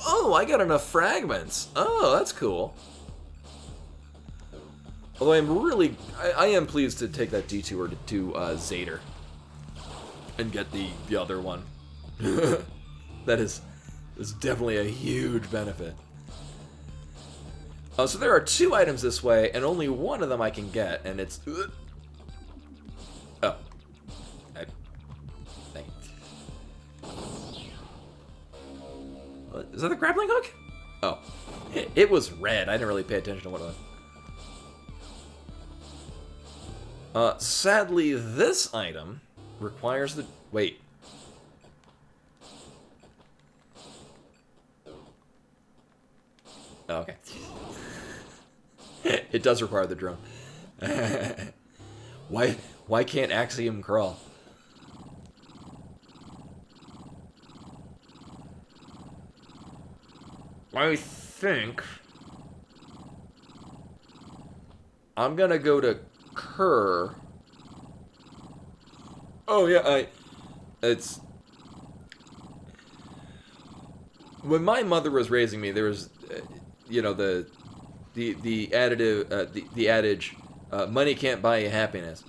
Speaker 1: Oh, I got enough fragments. Oh, that's cool. Although I am pleased to take that detour to Zader. And get the other one. That is definitely a huge benefit. So there are 2 items this way, and only one of them I can get, and it's... Oh. Dang it. Is that the grappling hook? Oh. It was red. I didn't really pay attention to what it was. Sadly, this item requires the... Wait. Oh, okay. It does require the drone. Why can't Axiom crawl? I think I'm gonna go to Kerr. Oh yeah, it's when my mother was raising me, there was, you know, the additive, the adage, money can't buy you happiness.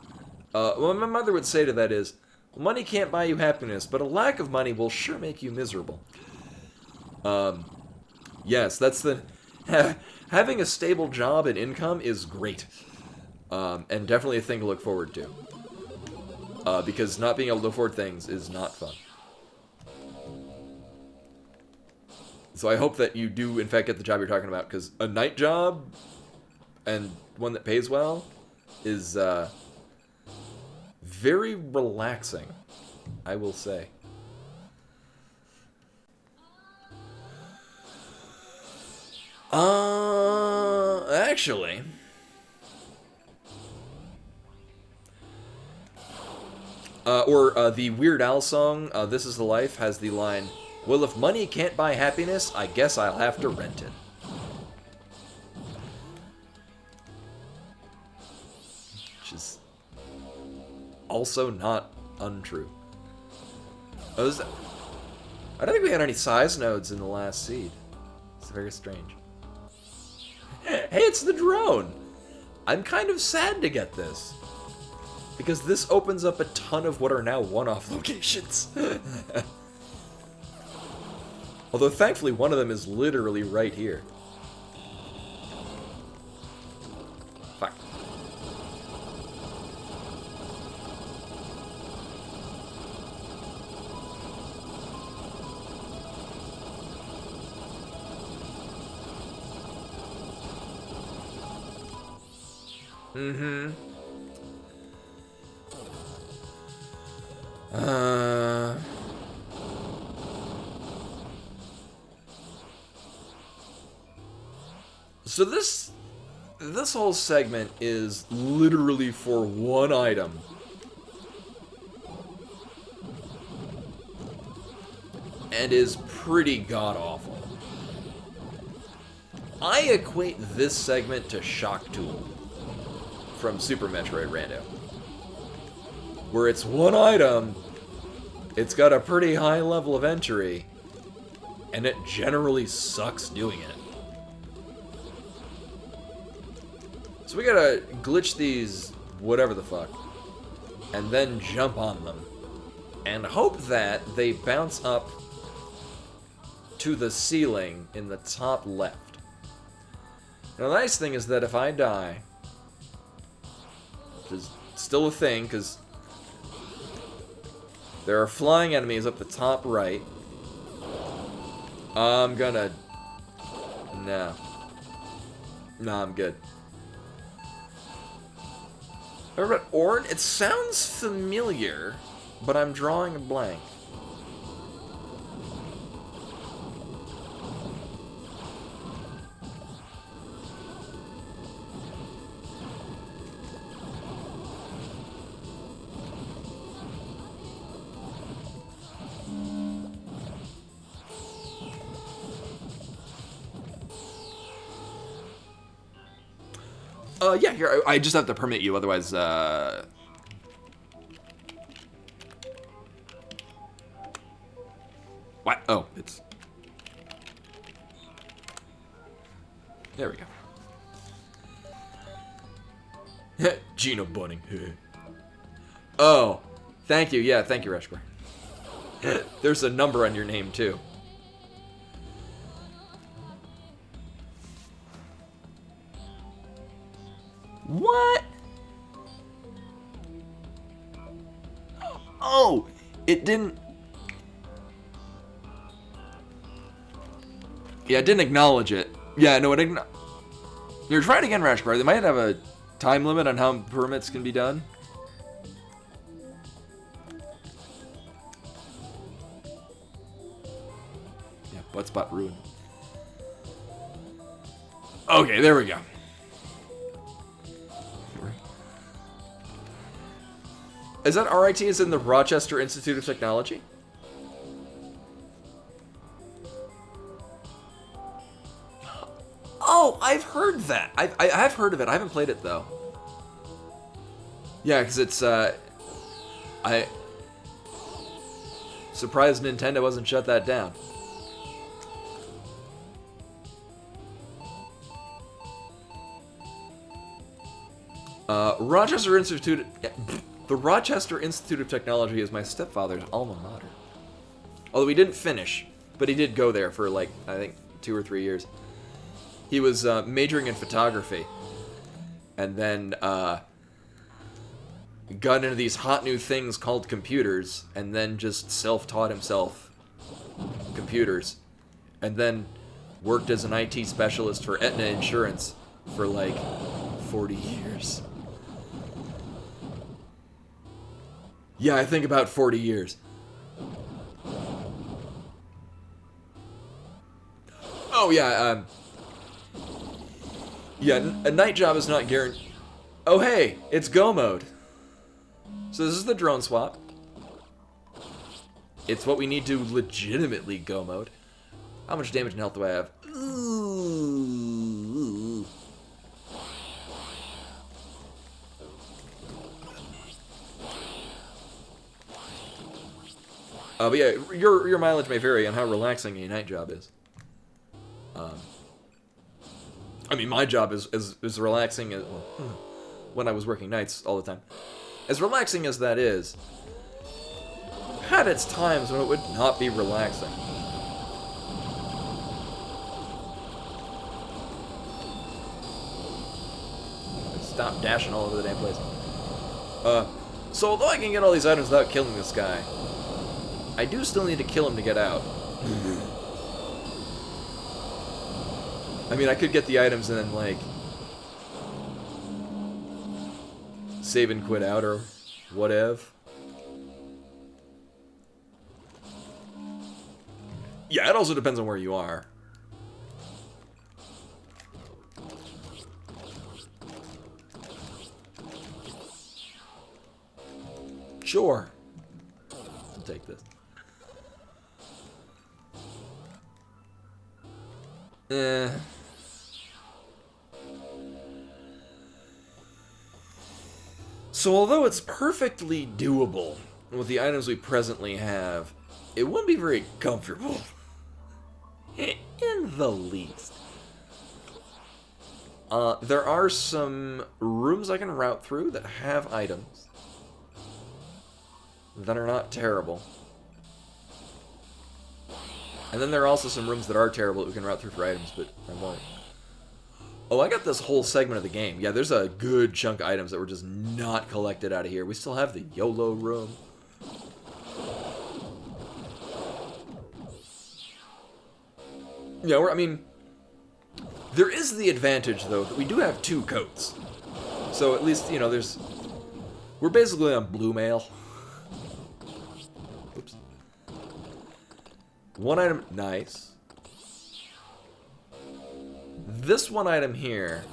Speaker 1: What my mother would say to that is, money can't buy you happiness, but a lack of money will sure make you miserable. Yes, that's the... having a stable job and income is great. And definitely a thing to look forward to. Because not being able to afford things is not fun. So I hope that you do, in fact, get the job you're talking about, because a night job, and one that pays well, is very relaxing, I will say. Actually... the Weird Al song, This Is the Life, has the line, well, if money can't buy happiness, I guess I'll have to rent it. Which is also not untrue. I don't think we had any size nodes in the last seed. It's very strange. Hey, it's the drone! I'm kind of sad to get this. Because this opens up a ton of what are now one-off locations. Although, thankfully, one of them is literally right here. Fuck. Mm-hmm. So this whole segment is literally for one item. And is pretty god-awful. I equate this segment to Shock Tool from Super Metroid Rando. Where it's one item, it's got a pretty high level of entry, and it generally sucks doing it. So we gotta glitch these whatever the fuck, and then jump on them, and hope that they bounce up to the ceiling in the top left. Now the nice thing is that if I die, which is still a thing, because there are flying enemies up the top right, I'm gonna... No, I'm good. Remember about Orn? It sounds familiar, but I'm drawing a blank. Yeah, here, I just have to permit you, otherwise, What? Oh, it's... There we go. Gino Bunning. Oh, thank you, yeah, thank you, Reshbar. There's a number on your name, too. What? Oh, it didn't... Yeah, it didn't acknowledge it. Yeah, no, it didn't... Here, try it again, Rashbar. They might have a time limit on how permits can be done. Yeah, butt spot ruined. Okay, there we go. Is that RIT is in the Rochester Institute of Technology? Oh, I've heard that. I've heard of it. I haven't played it, though. Yeah, because it's, I... Surprised Nintendo hasn't shut that down. Rochester Institute... The Rochester Institute of Technology is my stepfather's alma mater. Although he didn't finish, but he did go there for, like, I think 2 or 3 years. He was majoring in photography, and then got into these hot new things called computers, and then just self-taught himself computers, and then worked as an IT specialist for Aetna Insurance for, like, 40 years. Yeah, I think about 40 years. Oh, yeah, yeah, a night job is not guaranteed. Oh, hey, it's Go mode. So this is the drone swap. It's what we need to legitimately Go mode. How much damage and health do I have? Ooh. But yeah, your mileage may vary on how relaxing a night job is. I mean, my job is relaxing as, when I was working nights all the time. as relaxing as that is, had its times when it would not be relaxing. Stop dashing all over the damn place. So although I can get all these items without killing this guy, I do still need to kill him to get out. I mean, I could get the items and then, like, save and quit out or whatever. Yeah, it also depends on where you are. Sure. I'll take this. So although it's perfectly doable with the items we presently have, it wouldn't be very comfortable. In the least. There are some rooms I can route through that have items that are not terrible. And then there are also some rooms that are terrible that we can route through for items, but I won't. Oh, I got this whole segment of the game. Yeah, there's a good chunk of items that were just not collected out of here. We still have the YOLO room. Yeah, I mean, there is the advantage, though, that we do have 2 coats. So at least, you know, we're basically on blue mail. Oops. 1 item, nice. This 1 item here,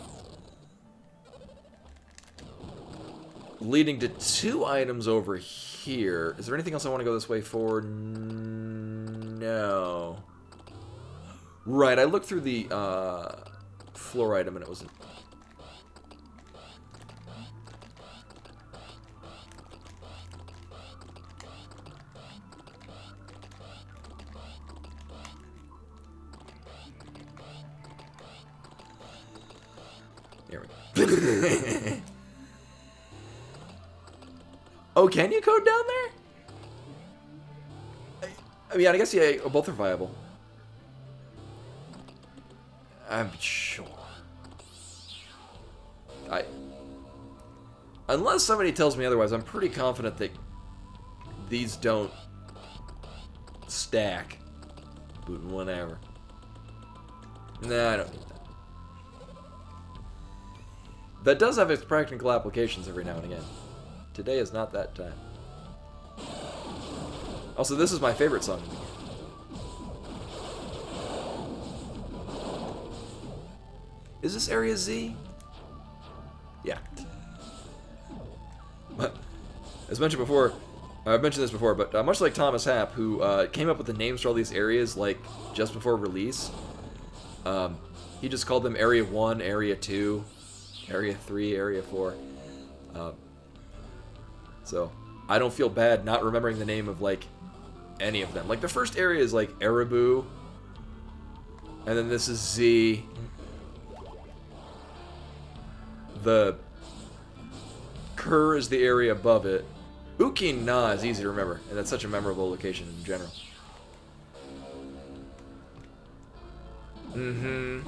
Speaker 1: leading to 2 items over here. Is there anything else I want to go this way for? No. Right, I looked through the floor item and it wasn't. There we go. Oh, can you code down there? I mean, I guess, yeah, both are viable. I'm sure. Unless somebody tells me otherwise, I'm pretty confident that these don't stack. But whatever. Nah, I don't need that. That does have its practical applications every now and again. Today is not that time. Also, this is my favorite song in the game. Is this Area Z? Yeah. As mentioned before, I've mentioned this before, but much like Thomas Happ, who came up with the names for all these areas, like, just before release, he just called them Area 1, Area 2, Area 3, Area 4. So, I don't feel bad not remembering the name of, like, any of them. Like, the first area is, like, Eribu, and then this is Z. The Kur is the area above it. Ukin Na is easy to remember, and that's such a memorable location in general. Mm-hmm.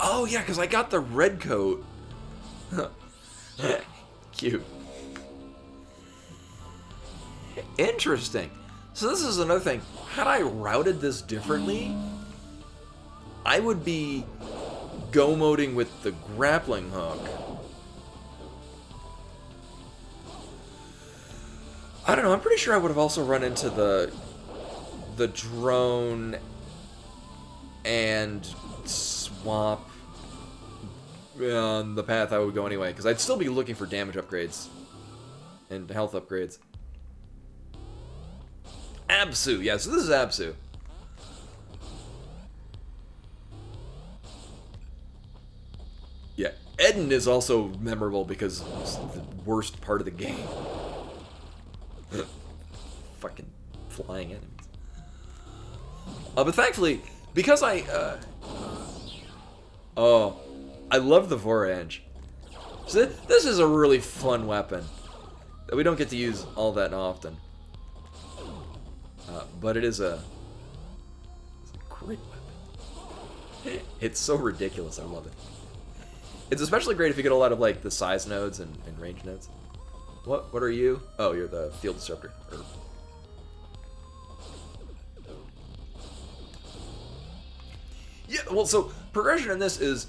Speaker 1: Oh, yeah, because I got the red coat. Cute. Interesting. So this is another thing. Had I routed this differently, I would be go-moding with the grappling hook. I don't know, I'm pretty sure I would have also run into the drone and swap on the path I would go anyway, because I'd still be looking for damage upgrades and health upgrades. Absu, yeah, so this is Absu. Yeah, Eden is also memorable because it's the worst part of the game. Fucking flying enemies. But thankfully, because I love the Verge. So this is a really fun weapon that we don't get to use all that often. But it's a great weapon. It's so ridiculous, I love it. It's especially great if you get a lot of like the size nodes and range nodes. What are you? Oh, you're the field disruptor. Yeah, well, so progression in this is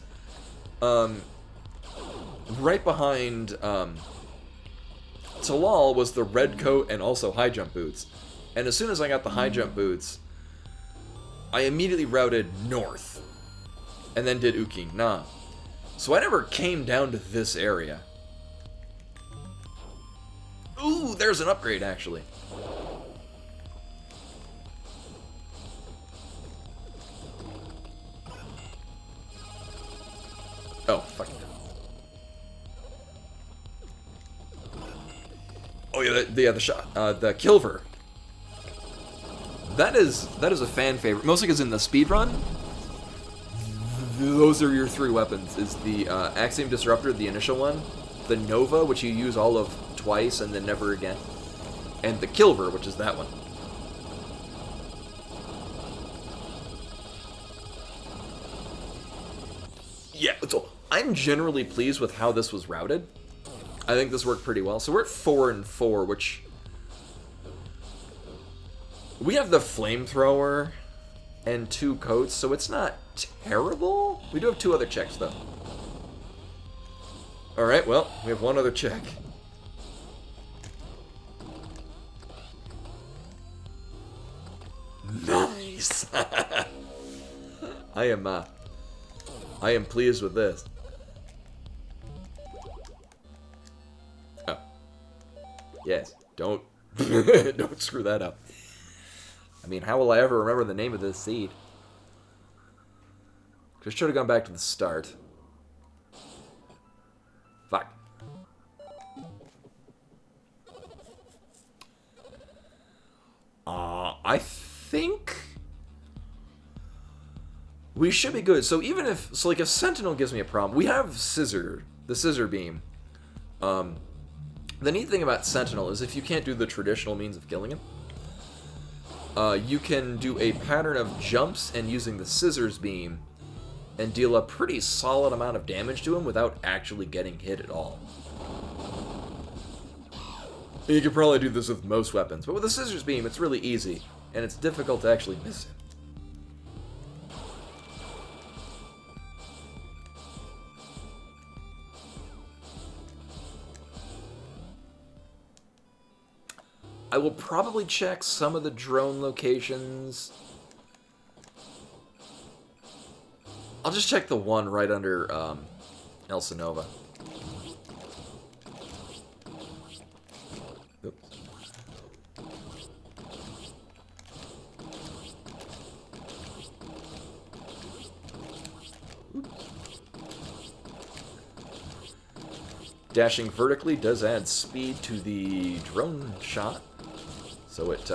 Speaker 1: right behind Talal was the red coat and also high jump boots. And as soon as I got the high jump boots, I immediately routed north and then did Uking Na. So I never came down to this area. Ooh, there's an upgrade actually. Oh, fuck. Oh yeah, the shot, the Kilver. That is a fan favorite, mostly because in the speedrun, those are your three weapons. Is the Axiom Disruptor, the initial one, the Nova, which you use all of twice and then never again, and the Kilver, which is that one. Yeah, so I'm generally pleased with how this was routed. I think this worked pretty well. So we're at 4 and 4, which we have the flamethrower and 2 coats, so it's not terrible. We do have 2 other checks though. All right, well, we have 1 other check. Nice. I am pleased with this. Oh. Yes, don't don't screw that up. I mean, how will I ever remember the name of this seed? Because I should have gone back to the start. Fuck. I think we should be good. So even if, so like if Sentinel gives me a problem, we have the scissor beam. The neat thing about Sentinel is if you can't do the traditional means of killing him, you can do a pattern of jumps and using the scissors beam and deal a pretty solid amount of damage to him without actually getting hit at all. You could probably do this with most weapons, but with the scissors beam, it's really easy, and it's difficult to actually miss him. I will probably check some of the drone locations. I'll just check the one right under El Sonova. Oops. Dashing vertically does add speed to the drone shot, so it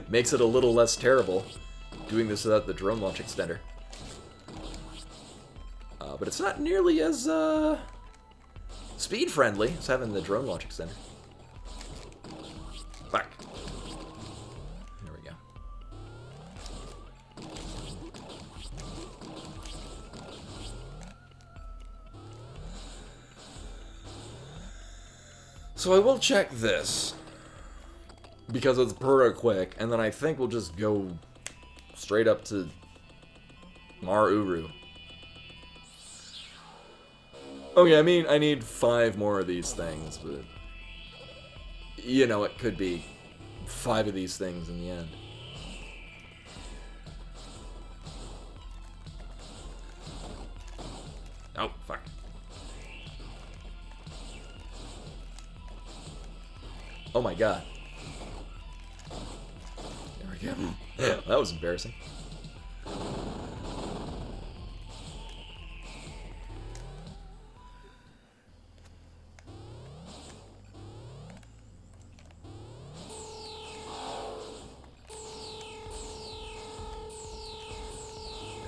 Speaker 1: makes it a little less terrible doing this without the drone launch extender. But it's not nearly as speed friendly as having the drone launch extender. Back. There we go. So I will check this because it's pretty quick, and then I think we'll just go straight up to Mar Uru. Okay, I mean, I need 5 more of these things, but you know, it could be 5 of these things in the end. Oh, fuck. Oh my god. There we go. That was embarrassing.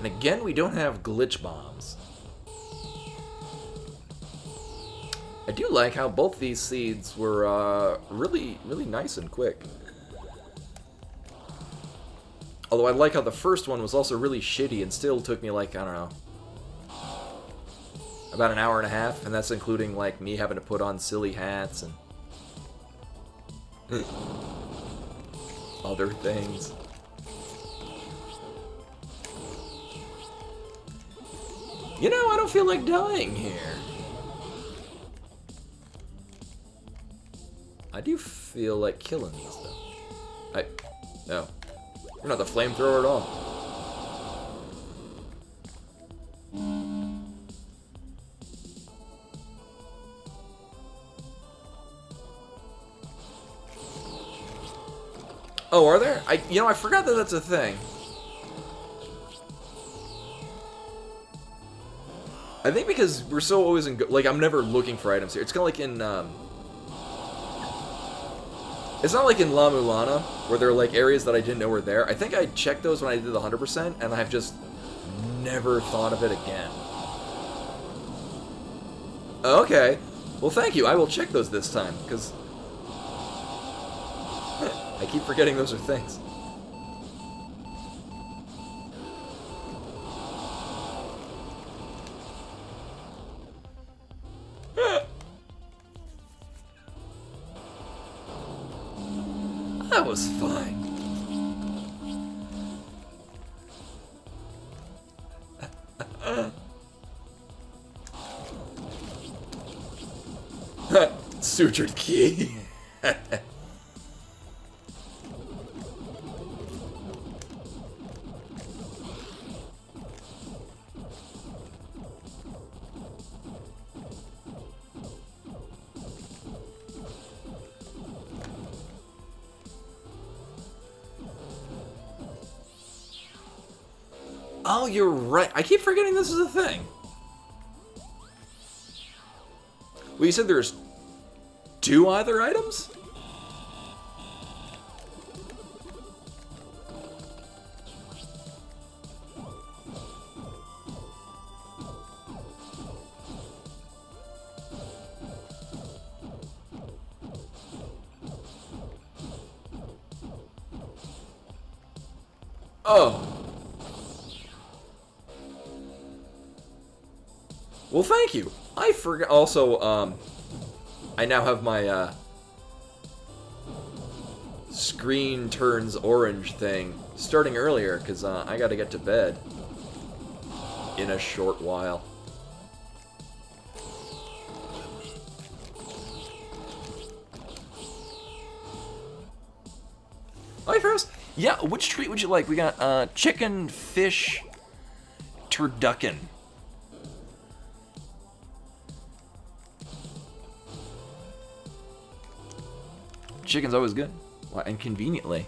Speaker 1: And again, we don't have glitch bombs. I do like how both these seeds were really nice and quick. Although I like how the first one was also really shitty and still took me like, I don't know, about an hour and a half, and that's including like me having to put on silly hats and other things. You know, I don't feel like dying here. I do feel like killing these though. No. You're not the flamethrower at all. Oh, are there? You know, I forgot that that's a thing. I think because we're so always in... Like, I'm never looking for items here. It's kind of like in... It's not like in La Mulana, where there are like areas that I didn't know were there. I think I checked those when I did the 100%, and I've just never thought of it again. Okay. Well, thank you. I will check those this time, because I keep forgetting those are things. That was fine. Sutured key. Oh, you're right. I keep forgetting this is a thing. Well, you said there's 2 either items? Oh. Well, thank you. I forgot. Also, I now have my screen turns orange thing starting earlier because I got to get to bed in a short while. Hi, Ferris. Yeah, which treat would you like? We got chicken, fish, turducken. Chicken's always good. Well, and conveniently.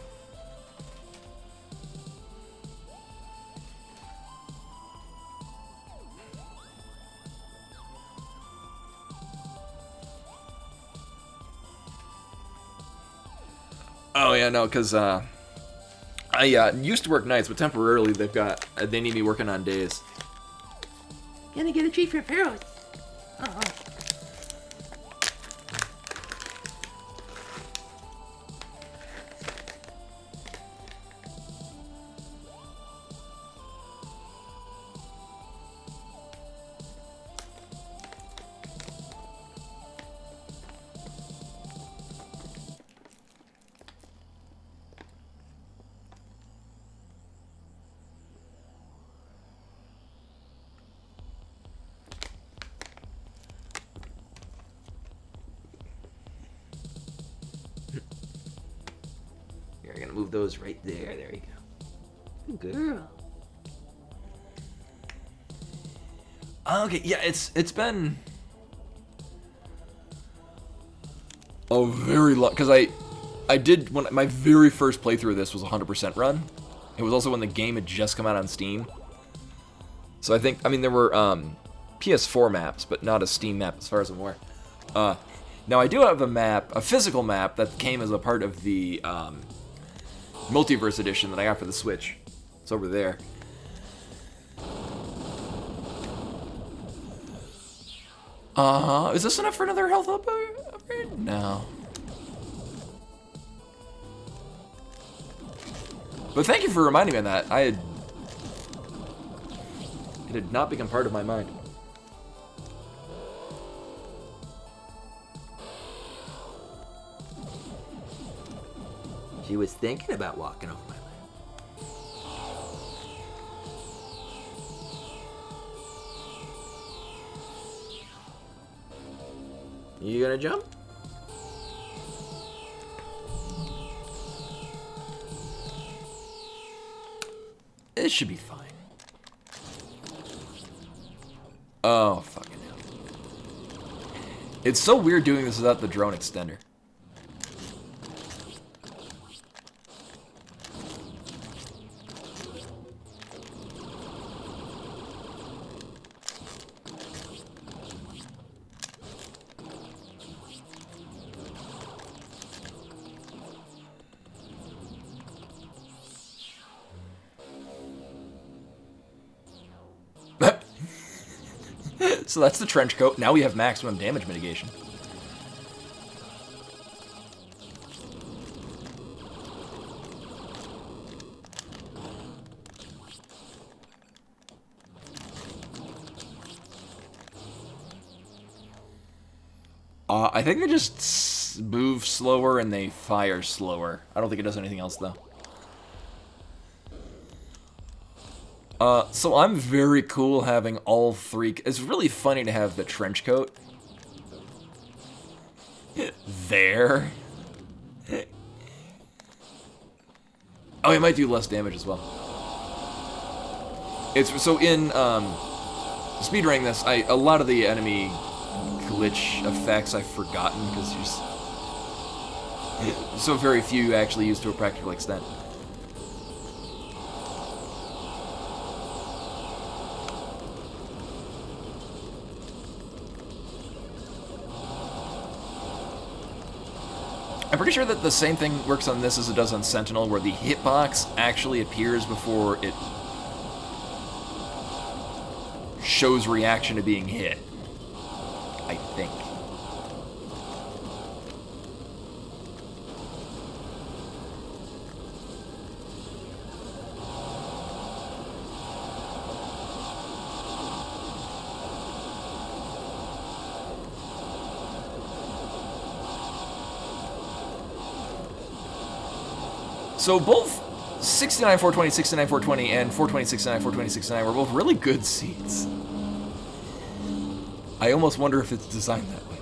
Speaker 1: Oh yeah, no, because I used to work nights, but temporarily they need me working on days.
Speaker 2: Gonna get a treat for Pharaoh. Oh.
Speaker 1: You're gonna move those right there. There you go.
Speaker 2: Good girl.
Speaker 1: Okay, yeah, it's been a very long, because I did when my very first playthrough of this was a 100% run. It was also when the game had just come out on Steam. So I mean there were PS4 maps, but not a Steam map as far as I'm aware. Now I do have a physical map that came as a part of the Multiverse edition that I got for the Switch. It's over there. Is this enough for another health upgrade? No. But thank you for reminding me of that. It had not become part of my mind.
Speaker 2: She was thinking about walking over my land. You gonna jump?
Speaker 1: It should be fine. Oh, fucking hell. It's so weird doing this without the drone extender. So that's the trench coat. Now we have maximum damage mitigation. I think they just move slower and they fire slower. I don't think it does anything else, though. So I'm very cool having all three. It's really funny to have the trench coat there. Oh, it might do less damage as well. It's so in speedrunning this, a lot of the enemy glitch effects I've forgotten because there's so very few actually used to a practical extent. I'm pretty sure that the same thing works on this as it does on Sentinel, where the hitbox actually appears before it shows reaction to being hit. I think. So both 69 420, 69 420, and 420 69 420 69 were both really good seeds. I almost wonder if it's designed that way.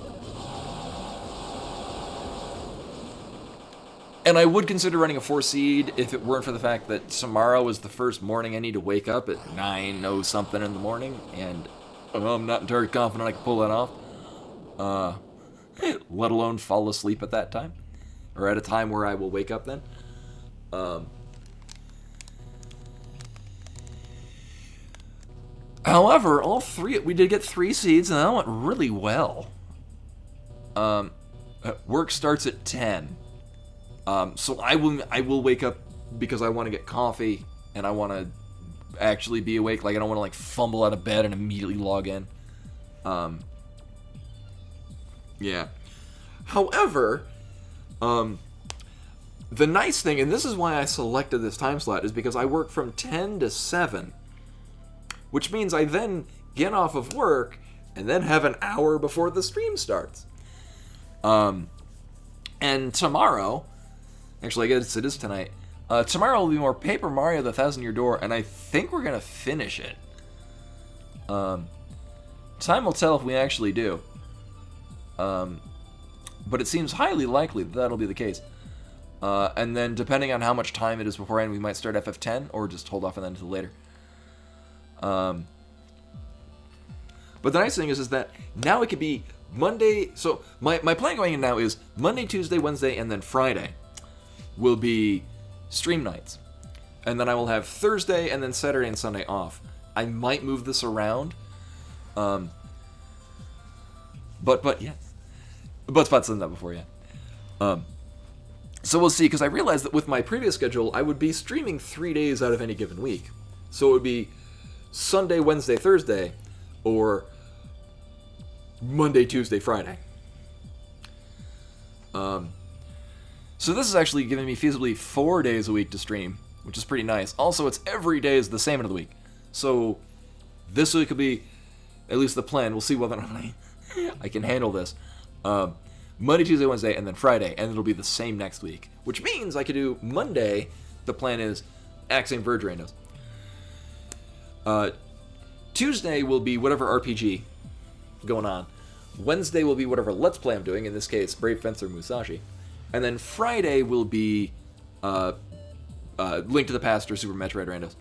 Speaker 1: And I would consider running a 4 seed if it weren't for the fact that tomorrow is the first morning I need to wake up at 9:00 something in the morning, and I'm not entirely confident I can pull that off. Let alone fall asleep at that time, or at a time where I will wake up then. However, all three, we did get 3 seeds, and that went really well. Work starts at 10. So I will wake up because I want to get coffee, and I want to actually be awake. Like, I don't want to, like, fumble out of bed and immediately log in. Yeah. However, the nice thing, and this is why I selected this time slot, is because I work from 10 to 7, which means I then get off of work and then have an hour before the stream starts. And tomorrow, actually I guess it is tonight, tomorrow will be more Paper Mario The 1,000-Year Door, and I think we're going to finish it. Time will tell if we actually do. But it seems highly likely that that'll be the case. And then, depending on how much time it is beforehand, we might start FF10, or just hold off on that until later. But the nice thing is that now it could be Monday. So, my plan going in now is Monday, Tuesday, Wednesday, and then Friday will be stream nights. And then I will have Thursday, and then Saturday and Sunday off. I might move this around. But yes. But Spot's done that before, yeah. So we'll see, because I realized that with my previous schedule, I would be streaming 3 days out of any given week. So it would be Sunday, Wednesday, Thursday, or Monday, Tuesday, Friday. So this is actually giving me feasibly 4 days a week to stream, which is pretty nice. Also, it's every day is the same end of the week. So this week will be, at least the plan. We'll see whether or not I can handle this. Monday, Tuesday, Wednesday, and then Friday, and it'll be the same next week. Which means I could do Monday. The plan is Axiom Verge randos. Tuesday will be whatever RPG going on. Wednesday will be whatever Let's Play I'm doing, in this case, Brave Fencer Musashi. And then Friday will be Link to the Past or Super Metroid randos.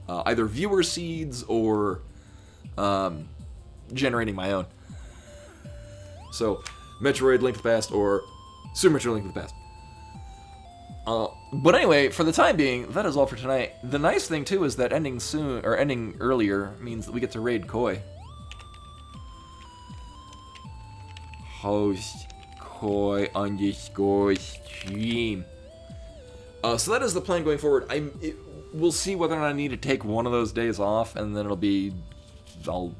Speaker 1: Either viewer seeds or generating my own. So, Metroid Link to the Past or Super Metroid Link to the Past. But anyway, for the time being, that is all for tonight. The nice thing too is that ending soon, or ending earlier, means that we get to raid Koi. Host Koi _stream. So that is the plan going forward. We'll see whether or not I need to take one of those days off, and then I'll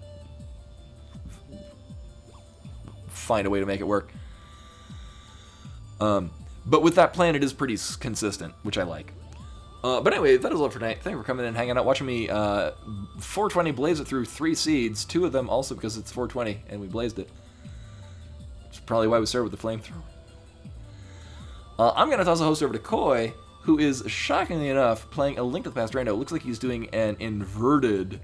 Speaker 1: find a way to make it work. But with that plan, it is pretty consistent, which I like. But anyway, that is all for tonight. Thank you for coming in and hanging out, watching me 420 blaze it through 3 seeds, 2 of them also because it's 420, and we blazed it. Which is probably why we started with the flamethrower. I'm going to toss a host over to Koi, who is, shockingly enough, playing a Link to the Past rando. It looks like he's doing an inverted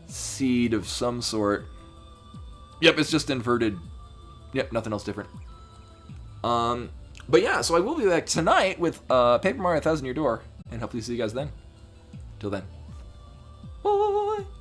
Speaker 1: seed of some sort. Yep, it's just inverted. Yep, nothing else different. But yeah, so I will be back tonight with Paper Mario 1000 Your Door, and hopefully see you guys then. Till then. Bye.